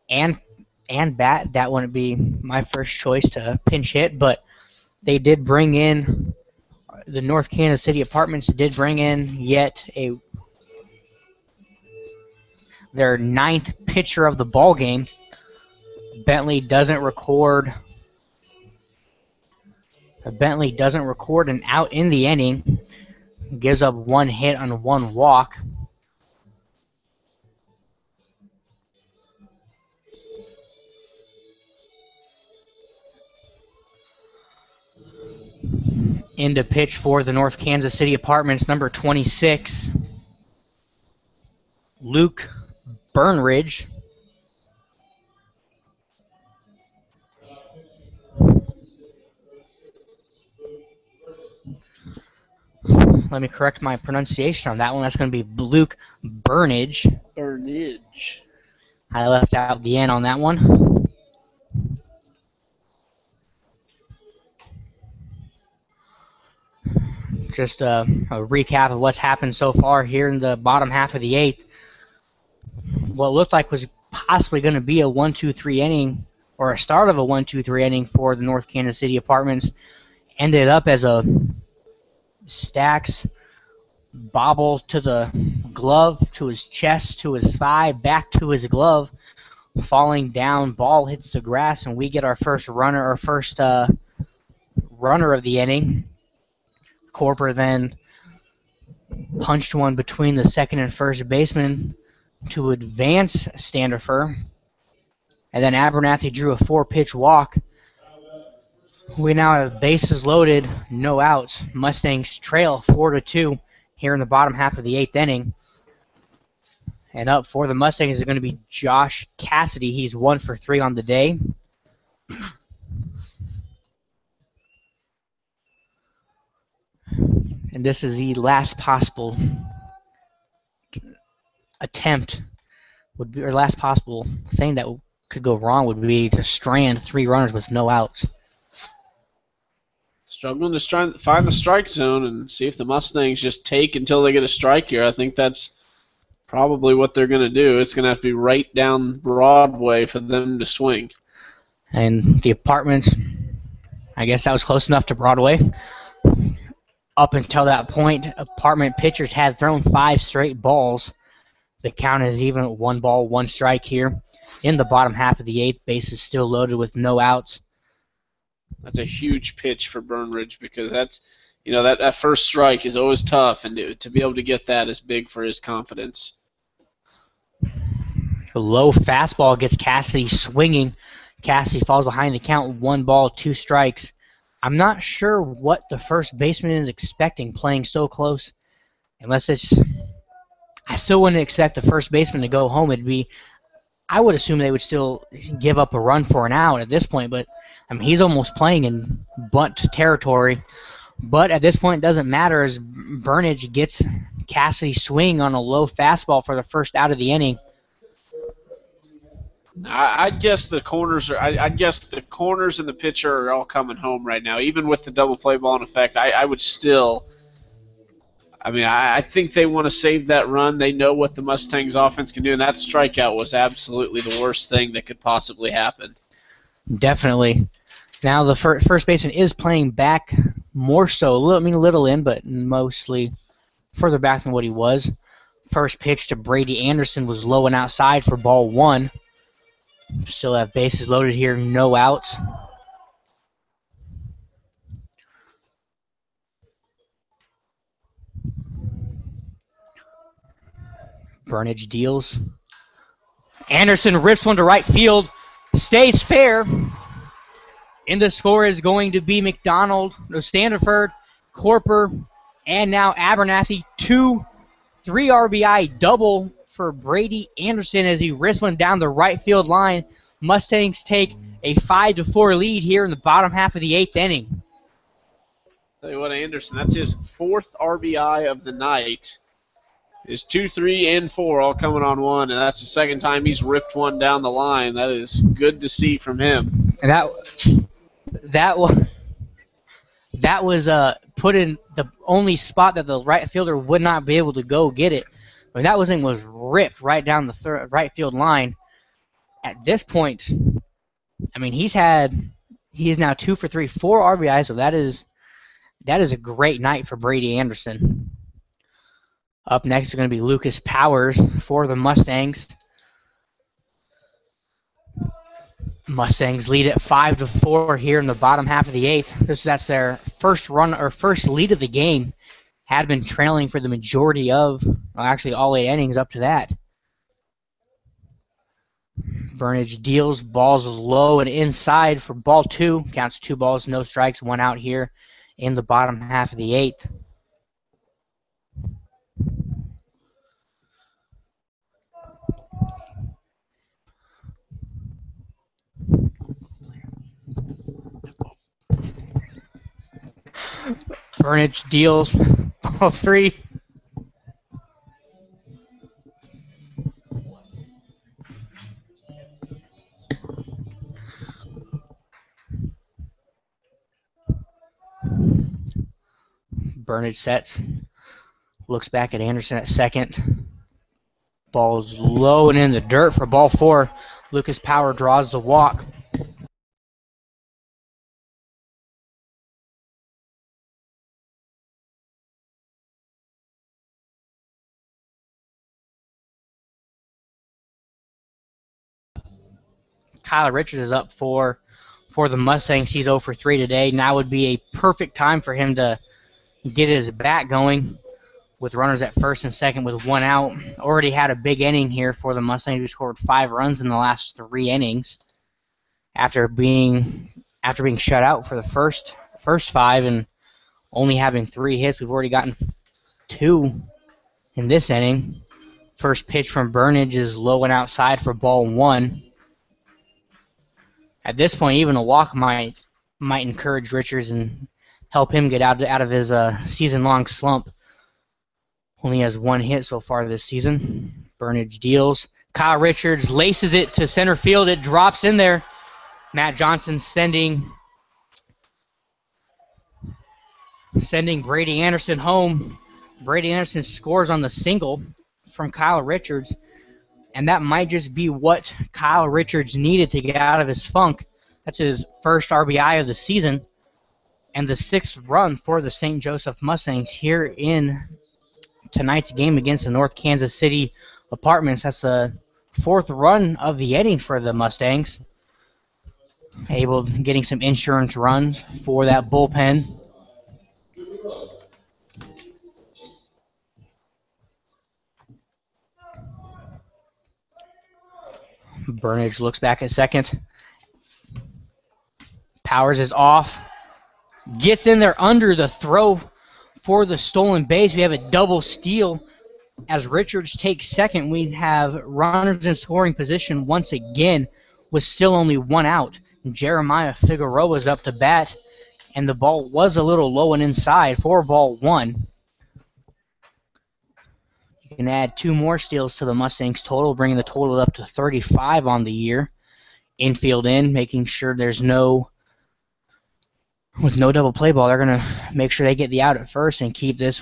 and bat. That wouldn't be my first choice to pinch hit, but they did bring in, the North Kansas City Apartments did bring in yet their 9th pitcher of the ball game. Bentley doesn't record an out in the inning. Gives up 1 hit on 1 walk. Into pitch for the North Kansas City Apartments, number 26, Luke Burnridge. Let me correct my pronunciation on that one. That's going to be Luke Burnridge. I left out the N on that one. Just a recap of what's happened so far here in the bottom half of the 8th. What looked like was possibly going to be a 1-2-3 inning, or a start of a 1-2-3 inning for the North Kansas City Apartments, ended up as a Stacks bobble to the glove, to his chest, to his thigh, back to his glove, falling down, ball hits the grass, and we get our first runner of the inning. Corper then punched one between the second and first baseman to advance Standifer. And then Abernathy drew a 4-pitch walk. We now have bases loaded, no outs. Mustangs trail 4-2 here in the bottom half of the 8th inning. And up for the Mustangs is going to be Josh Cassidy. He's 1 for 3 on the day. And this is the last possible attempt, or last possible thing that could go wrong would be to strand 3 runners with no outs. Struggling to find the strike zone and see if the Mustangs just take until they get a strike here. I think that's probably what they're going to do. It's going to have to be right down Broadway for them to swing. And the Apartments, I guess that was close enough to Broadway. Up until that point, Apartment pitchers had thrown 5 straight balls. The count is even 1 ball, 1 strike here. In the bottom half of the 8th, bases still loaded with no outs. That's a huge pitch for Burnridge because that's, that first strike is always tough, and to be able to get that is big for his confidence. A low fastball gets Cassidy swinging. Cassidy falls behind the count, 1 ball, 2 strikes. I'm not sure what the first baseman is expecting playing so close. I still wouldn't expect the first baseman to go home. I would assume they would still give up a run for an out at this point, but he's almost playing in bunt territory. But at this point, it doesn't matter as Burnridge gets Cassidy swing on a low fastball for the first out of the inning. I guess the corners and the pitcher are all coming home right now. Even with the double play ball in effect, I would still. I think they want to save that run. They know what the Mustangs offense can do, and that strikeout was absolutely the worst thing that could possibly happen. Definitely. Now the first baseman is playing back more so, a little in, but mostly further back than what he was. First pitch to Brady Anderson was low and outside for ball 1. Still have bases loaded here, no outs. Burnridge deals. Anderson rips one to right field, stays fair. And the score is going to be Standiford, Corper, and now Abernathy. 2-3 RBI double for Brady Anderson as he risks one down the right field line. Mustangs take a 5-4 lead here in the bottom half of the 8th inning. Tell you what, Anderson, that's his 4th RBI of the night. His 2, 3, and 4 all coming on one, and that's the second time he's ripped one down the line. That is good to see from him. And that was put in the only spot that the right fielder would not be able to go get it. That was ripped right down the right field line. At this point, he is now 2 for 3, 4 RBIs. So that is a great night for Brady Anderson. Up next is going to be Lucas Powers for the Mustangs. Mustangs lead at 5-4 here in the bottom half of the 8th. That's their first lead of the game. Had been trailing for the majority of, actually all 8 innings up to that. Burnridge deals, balls low and inside for ball 2. Counts 2 balls, no strikes, 1 out here in the bottom half of the 8th. Burnridge deals, ball 3. Burnridge sets, looks back at Anderson at second. Ball's low and in the dirt for ball 4. Lucas Power draws the walk. Kyler Richards is up for the Mustangs. He's 0 for 3 today. Now would be a perfect time for him to get his bat going with runners at first and second with 1 out. Already had a big inning here for the Mustangs, who scored 5 runs in the last 3 innings. After being shut out for the first 5 and only having 3 hits, we've already gotten 2 in this inning. First pitch from Burnridge is low and outside for ball 1. At this point, even a walk might encourage Richards and help him get out of his season-long slump. Only has 1 hit so far this season. Burnridge deals. Kyle Richards laces it to center field. It drops in there. Matt Johnson sending Brady Anderson home. Brady Anderson scores on the single from Kyle Richards. And that might just be what Kyle Richards needed to get out of his funk. That's his first RBI of the season. and the 6th run for the St. Joseph Mustangs here in tonight's game against the North Kansas City Apartments. That's the 4th run of the inning for the Mustangs. Getting some insurance runs for that bullpen. Burnage looks back at second. Powers is off. Gets in there under the throw for the stolen base. We have a double steal as Richards takes second. We have runners in scoring position once again with still only 1 out. Jeremiah Figueroa is up to bat, and the ball was a little low and inside for ball 1. You can add 2 more steals to the Mustangs total, bringing the total up to 35 on the year. Infield in, making sure there's with no double play ball, they're gonna make sure they get the out at first and keep this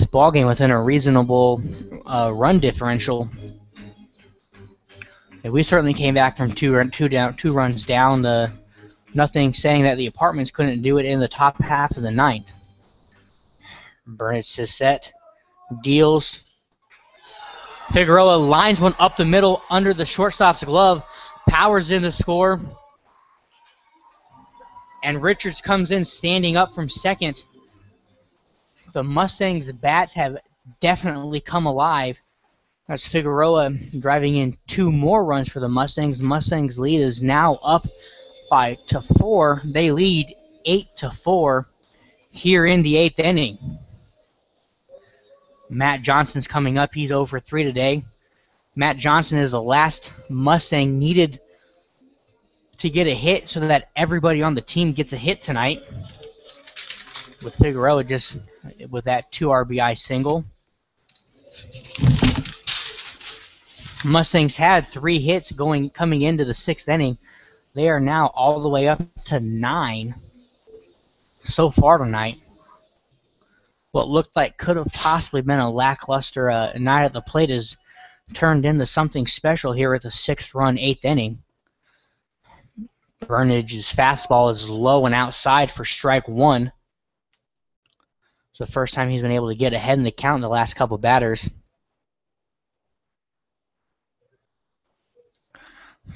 ball game within a reasonable run differential. And we certainly came back from two runs down. Nothing saying that the Apartments couldn't do it in the top half of the 9th. Burnage is set, deals. Figueroa lines one up the middle under the shortstop's glove. Powers in to score. And Richards comes in standing up from second. The Mustangs' bats have definitely come alive. That's Figueroa driving in 2 more runs for the Mustangs. The Mustangs' lead is now up to 4. They lead 8-4 here in the 8th inning. Matt Johnson's coming up. He's 0 for 3 today. Matt Johnson is the last Mustang needed to get a hit so that everybody on the team gets a hit tonight. With Figueroa just with that 2 RBI single. Mustangs had 3 hits coming into the 6th inning. They are now all the way up to 9 so far tonight. What looked like could have possibly been a lackluster night at the plate has turned into something special here at the 6th run, 8th inning. Burnage's fastball is low and outside for strike 1. It's the first time he's been able to get ahead in the count in the last couple batters.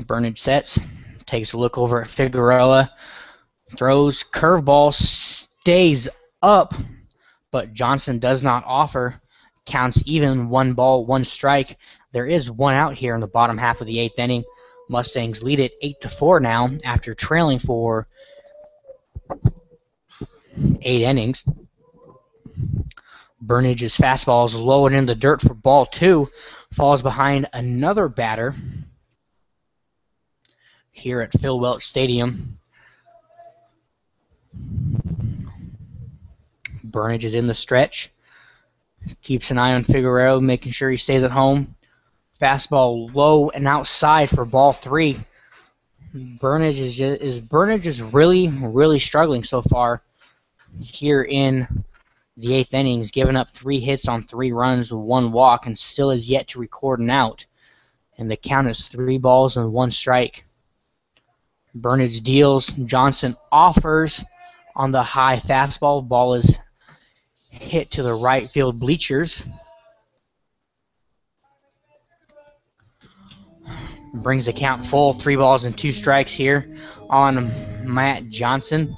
Burnage sets, takes a look over at Figueroa, throws, curveball, stays up, but Johnson does not offer. Counts even, 1 ball, 1 strike. There is 1 out here in the bottom half of the 8th inning. Mustangs lead it 8-4 now after trailing for 8 innings. Burnage's fastball is low and in the dirt for ball 2. Falls behind another batter here at Phil Welch Stadium. Burnage is in the stretch. Keeps an eye on Figueroa, making sure he stays at home. Fastball low and outside for ball 3. Burnage is really struggling so far here in the 8th inning. He's given up 3 hits on 3 runs, 1 walk, and still is yet to record an out. And the count is 3 balls and 1 strike. Burnage deals. Johnson offers on the high fastball. Ball is hit to the right field bleachers. Brings the count full. 3 balls and 2 strikes here on Matt Johnson.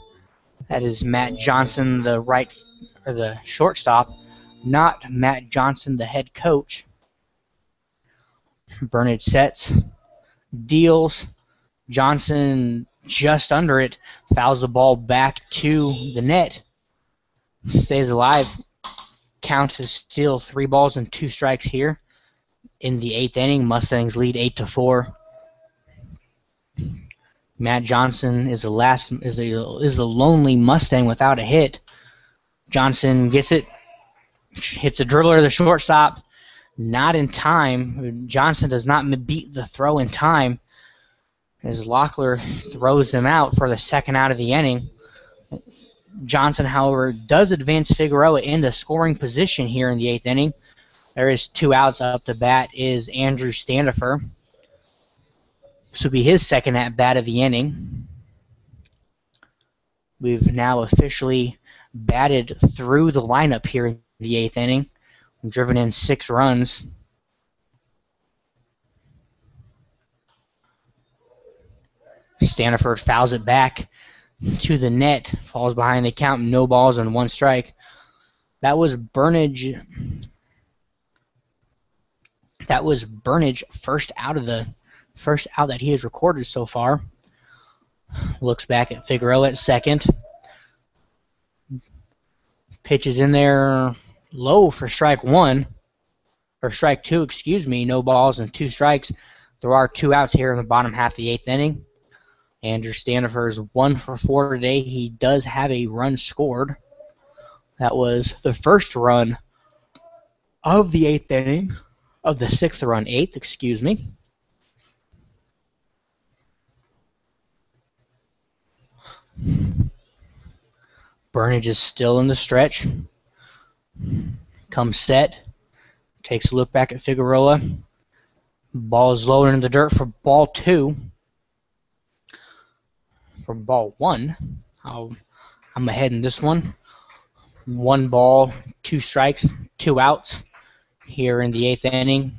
That is Matt Johnson, the shortstop, not Matt Johnson, the head coach. Burnage sets, deals. Johnson just under it, fouls the ball back to the net. Stays alive. Count is still 3 balls and 2 strikes here in the 8th inning. Mustangs lead 8-4. Matt Johnson is the lonely Mustang without a hit. Johnson gets it, hits a dribbler to the shortstop, not in time. Johnson does not beat the throw in time as Locklear throws him out for the 2nd out of the inning. Johnson, however, does advance Figueroa into scoring position here in the 8th inning. There is 2 outs. Up to bat is Andrew Standifer. This will be his 2nd at bat of the inning. We've now officially batted through the lineup here in the 8th inning. We've driven in 6 runs. Staniford fouls it back to the net, falls behind the count, no balls and 1 strike. That was Burnage. That was Burnage first out that he has recorded so far. Looks back at Figueroa at second. Pitches in there low for strike 1. Or strike 2, excuse me. No balls and 2 strikes. There are 2 outs here in the bottom half of the 8th inning. Andrew Stanifer is 1 for 4 today. He does have a run scored. That was the first run of the 8th inning. Of the 6th run, 8th, excuse me. Burnage is still in the stretch. Comes set. Takes a look back at Figueroa. Ball is lower in the dirt for ball 2. For ball 1. I'm ahead in this one. 1 ball, 2 strikes, 2 outs here in the 8th inning.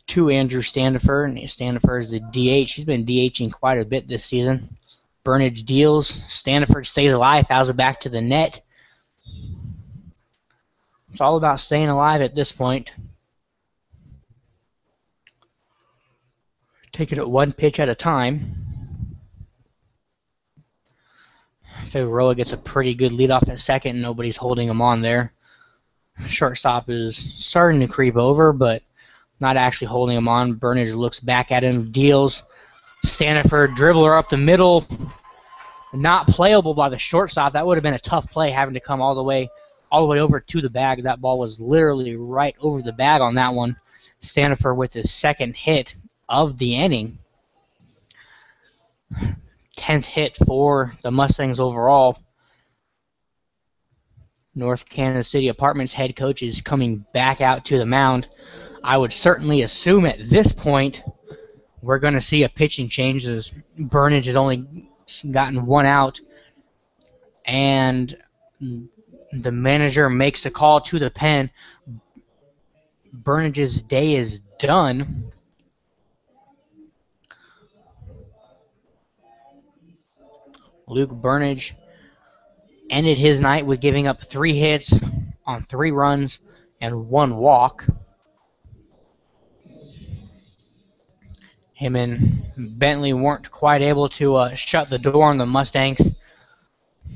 To Andrew Standifer. And Standifer is the DH. He's been DHing quite a bit this season. Burnage deals. Standifer stays alive. Fouls it back to the net. It's all about staying alive at this point. Take it at 1 pitch at a time. Figueroa gets a pretty good lead off at second. Nobody's holding him on there. Shortstop is starting to creep over, but not actually holding him on. Burnage looks back at him, deals. Staniford, dribbler up the middle. Not playable by the shortstop. That would have been a tough play, having to come all the way over to the bag. That ball was literally right over the bag on that one. Staniford with his 2nd hit of the inning. 10th hit for the Mustangs overall. North Kansas City Apartments head coach is coming back out to the mound. I would certainly assume at this point we're going to see a pitching change, as Burnage has only gotten 1 out, and the manager makes a call to the pen. Burnage's day is done. Luke Burnage ended his night with giving up 3 hits on 3 runs and 1 walk. Him and Bentley weren't quite able to shut the door on the Mustangs.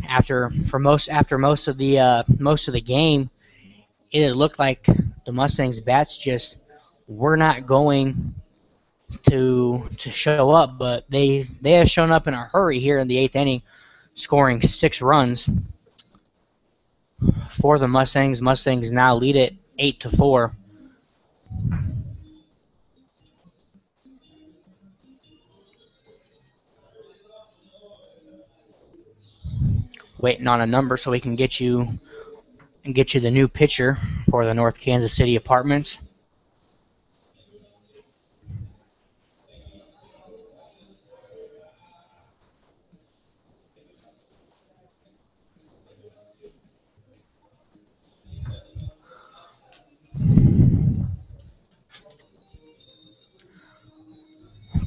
After most of the game, it had looked like the Mustangs bats just were not going to show up, but they have shown up in a hurry here in the 8th inning, scoring 6 runs for the Mustangs. Mustangs now lead it 8-4. Waiting on a number so we can get you the new pitcher for the North Kansas City Apartments.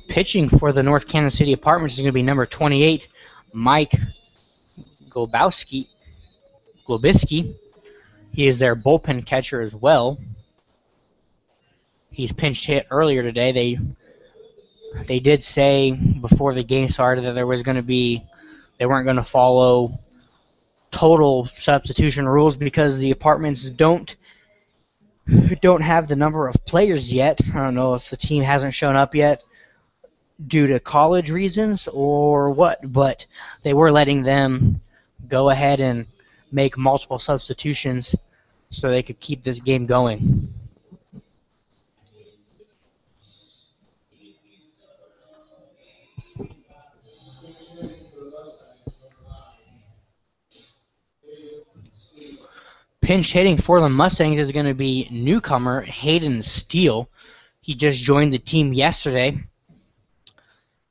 Pitching for the North Kansas City Apartments is going to be number 28, Mike Globisky. He is their bullpen catcher as well. He's pinch hit earlier today. They did say before the game started that they weren't going to follow total substitution rules because the Apartments don't have the number of players yet. I don't know if the team hasn't shown up yet due to college reasons or what, but they were letting them go ahead and make multiple substitutions so they could keep this game going. Pinch hitting for the Mustangs is going to be newcomer Hayden Steele. He just joined the team yesterday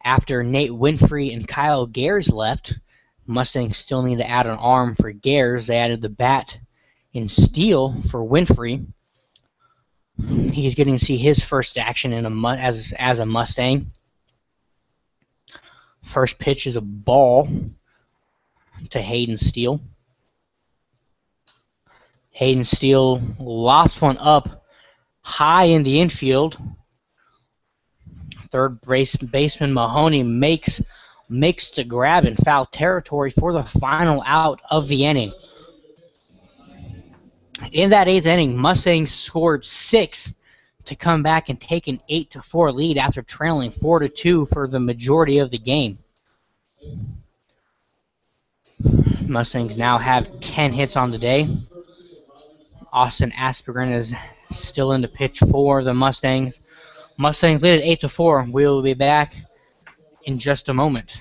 after Nate Winfrey and Kyle Gares left. Mustangs still need to add an arm for Gares. They added the bat in steel for Winfrey. He's getting to see his first action in as a Mustang. First pitch is a ball to Hayden Steele. Hayden Steele lofts one up high in the infield. Third baseman Mahoney makes the grab in foul territory for the final out of the inning. In that 8th inning, Mustangs scored 6 to come back and take an 8-4 lead after trailing 4-2 for the majority of the game. Mustangs now have 10 hits on the day. Austin Aspergren is still in the pitch for the Mustangs. Mustangs lead at 8-4. We will be back in just a moment.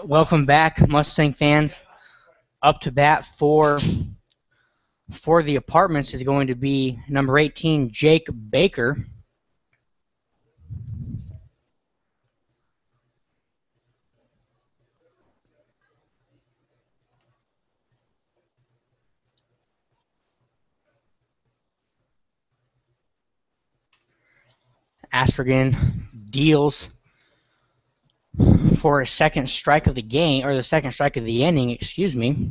Welcome back, Mustang fans. Up to bat for the Apartments is going to be number 18, Jake Baker. Aspergen deals for a second strike of the game, or the second strike of the inning, excuse me.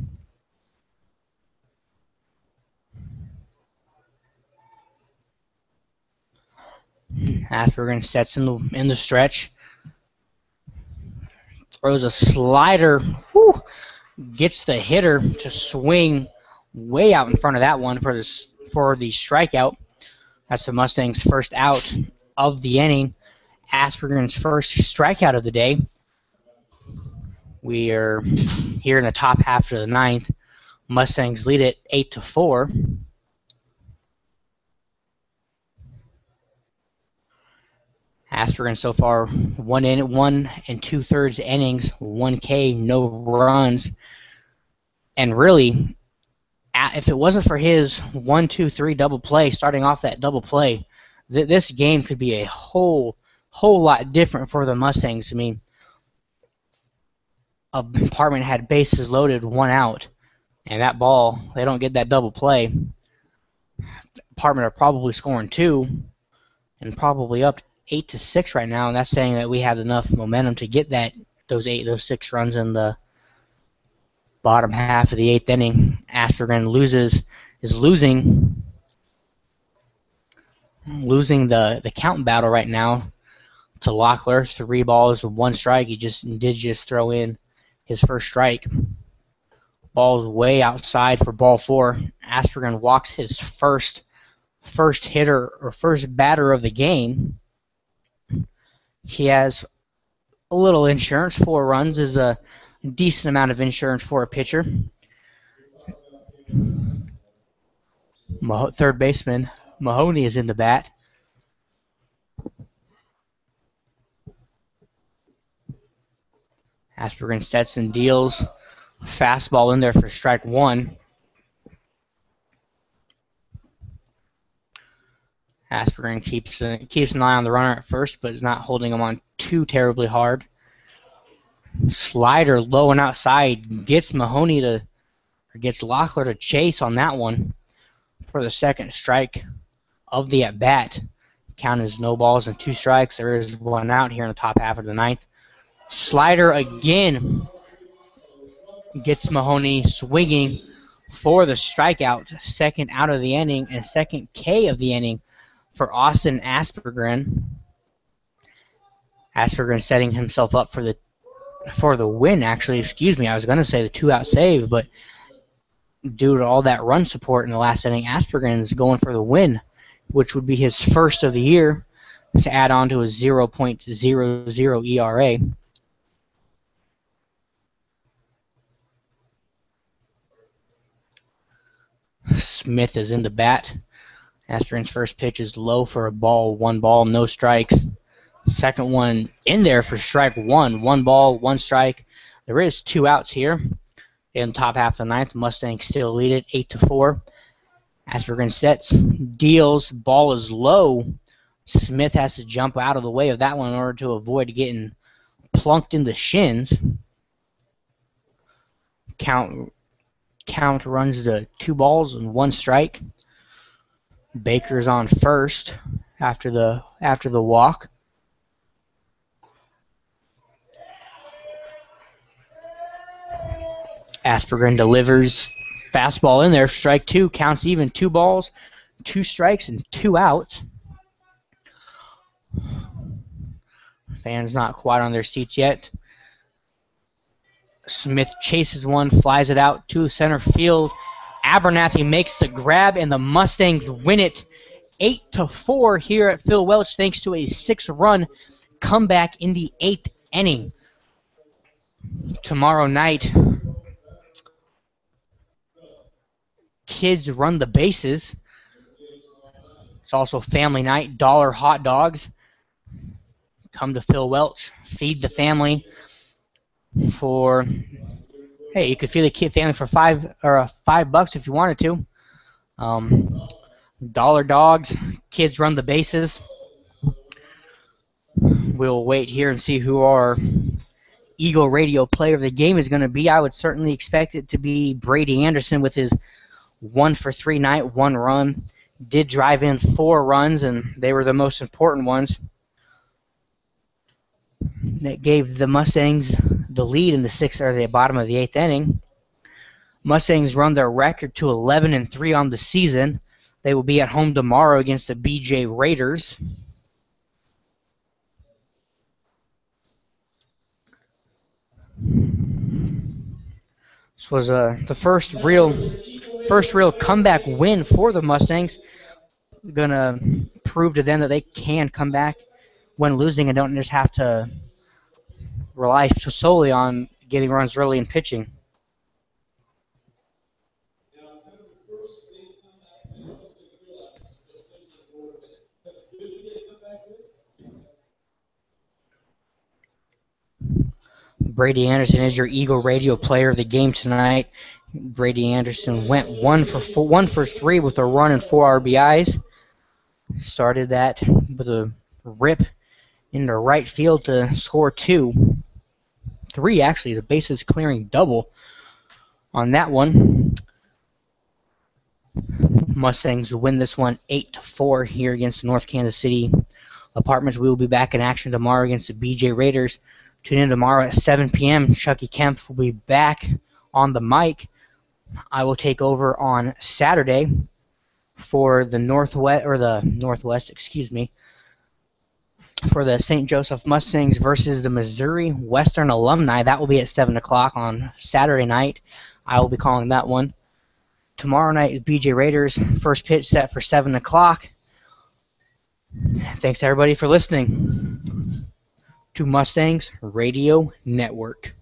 Aspergen sets in the stretch, throws a slider, gets the hitter to swing way out in front of that one for the strikeout. That's the Mustangs' first out of the inning. Aspergen's first strikeout of the day. We are here in the top half of the 9th. Mustangs lead it 8-4. Aspergen so far 1 2/3 innings, 1K, no runs. And really, if it wasn't for his 1-2-3 double play, starting off that double play, this game could be a whole lot different for the Mustangs. I mean, Apartment had bases loaded, 1 out, and that ball, they don't get that double play. Apartment are probably scoring 2, and probably up 8-6 right now, and that's saying that we have enough momentum to get those 6 runs in the bottom half of the 8th inning. Aspergen is losing the count battle right now to Locklear. 3 balls, 1 strike. He did just throw in his first strike. Ball's way outside for ball 4. Aspergen walks his first hitter or first batter of the game. He has a little insurance. 4 runs is a decent amount of insurance for a pitcher. Third baseman Mahoney is in the bat. Aspergen Stetson deals. Fastball in there for strike 1. Aspergren keeps an eye on the runner at first, but is not holding him on too terribly hard. Slider low and outside gets Locklear to chase on that one for the second strike of the at-bat. Count is no balls and 2 strikes. There is 1 out here in the top half of the 9th. Slider again gets Mahoney swinging for the strikeout. Second out of the inning and second K of the inning for Austin Aspergren. Aspergren setting himself up for the win, actually. Excuse me, I was going to say the 2-out save, but due to all that run support in the last inning, Aspergren's going for the win, which would be his first of the year to add on to a 0.00 ERA. Smith is in the bat. Aspergren's first pitch is low for a ball, 1 ball, no strikes. Second one in there for strike 1, 1 ball, 1 strike. There is 2 outs here in the top half of the 9th. Mustangs still lead it 8-4. Aspergren sets, deals, ball is low. Smith has to jump out of the way of that one in order to avoid getting plunked in the shins. Count runs to 2 balls and 1 strike. Baker's on first after the walk. Aspergren delivers fastball in there, strike 2, counts even, 2 balls, 2 strikes, and 2 outs. Fans not quite on their seats yet. Smith chases one, flies it out to center field. Abernathy makes the grab, and the Mustangs win it 8-4 here at Phil Welch, thanks to a 6-run comeback in the 8th inning. Tomorrow night, kids run the bases. It's also family night. $1 hot dogs. Come to Phil Welch. Feed the family for, hey, you could feed the family for $5 if you wanted to. $1 dogs. Kids run the bases. We'll wait here and see who our Eagle Radio player of the game is going to be. I would certainly expect it to be Brady Anderson with his 1-for-3 night, 1 run. Did drive in 4 runs, and they were the most important ones. That gave the Mustangs the lead in the bottom of the 8th inning. Mustangs run their record to 11-3 on the season. They will be at home tomorrow against the BJ Raiders. This was the first real comeback win for the Mustangs. Gonna prove to them that they can come back when losing and don't just have to rely solely on getting runs early and pitching. Brady Anderson is your Eagle Radio player of the game tonight. Brady Anderson went 1-for-3 with a run and 4 RBIs. Started that with a rip into right field to score 3 actually, the bases clearing double on that one. Mustangs win this one 8-4 here against the North Kansas City Apartments. We will be back in action tomorrow against the BJ Raiders. Tune in tomorrow at 7 p.m. Chucky Kemp will be back on the mic. I will take over on Saturday for the for the St. Joseph Mustangs versus the Missouri Western Alumni. That will be at 7 o'clock on Saturday night. I will be calling that one. Tomorrow night is BJ Raiders. First pitch set for 7 o'clock. Thanks to everybody for listening to Mustangs Radio Network.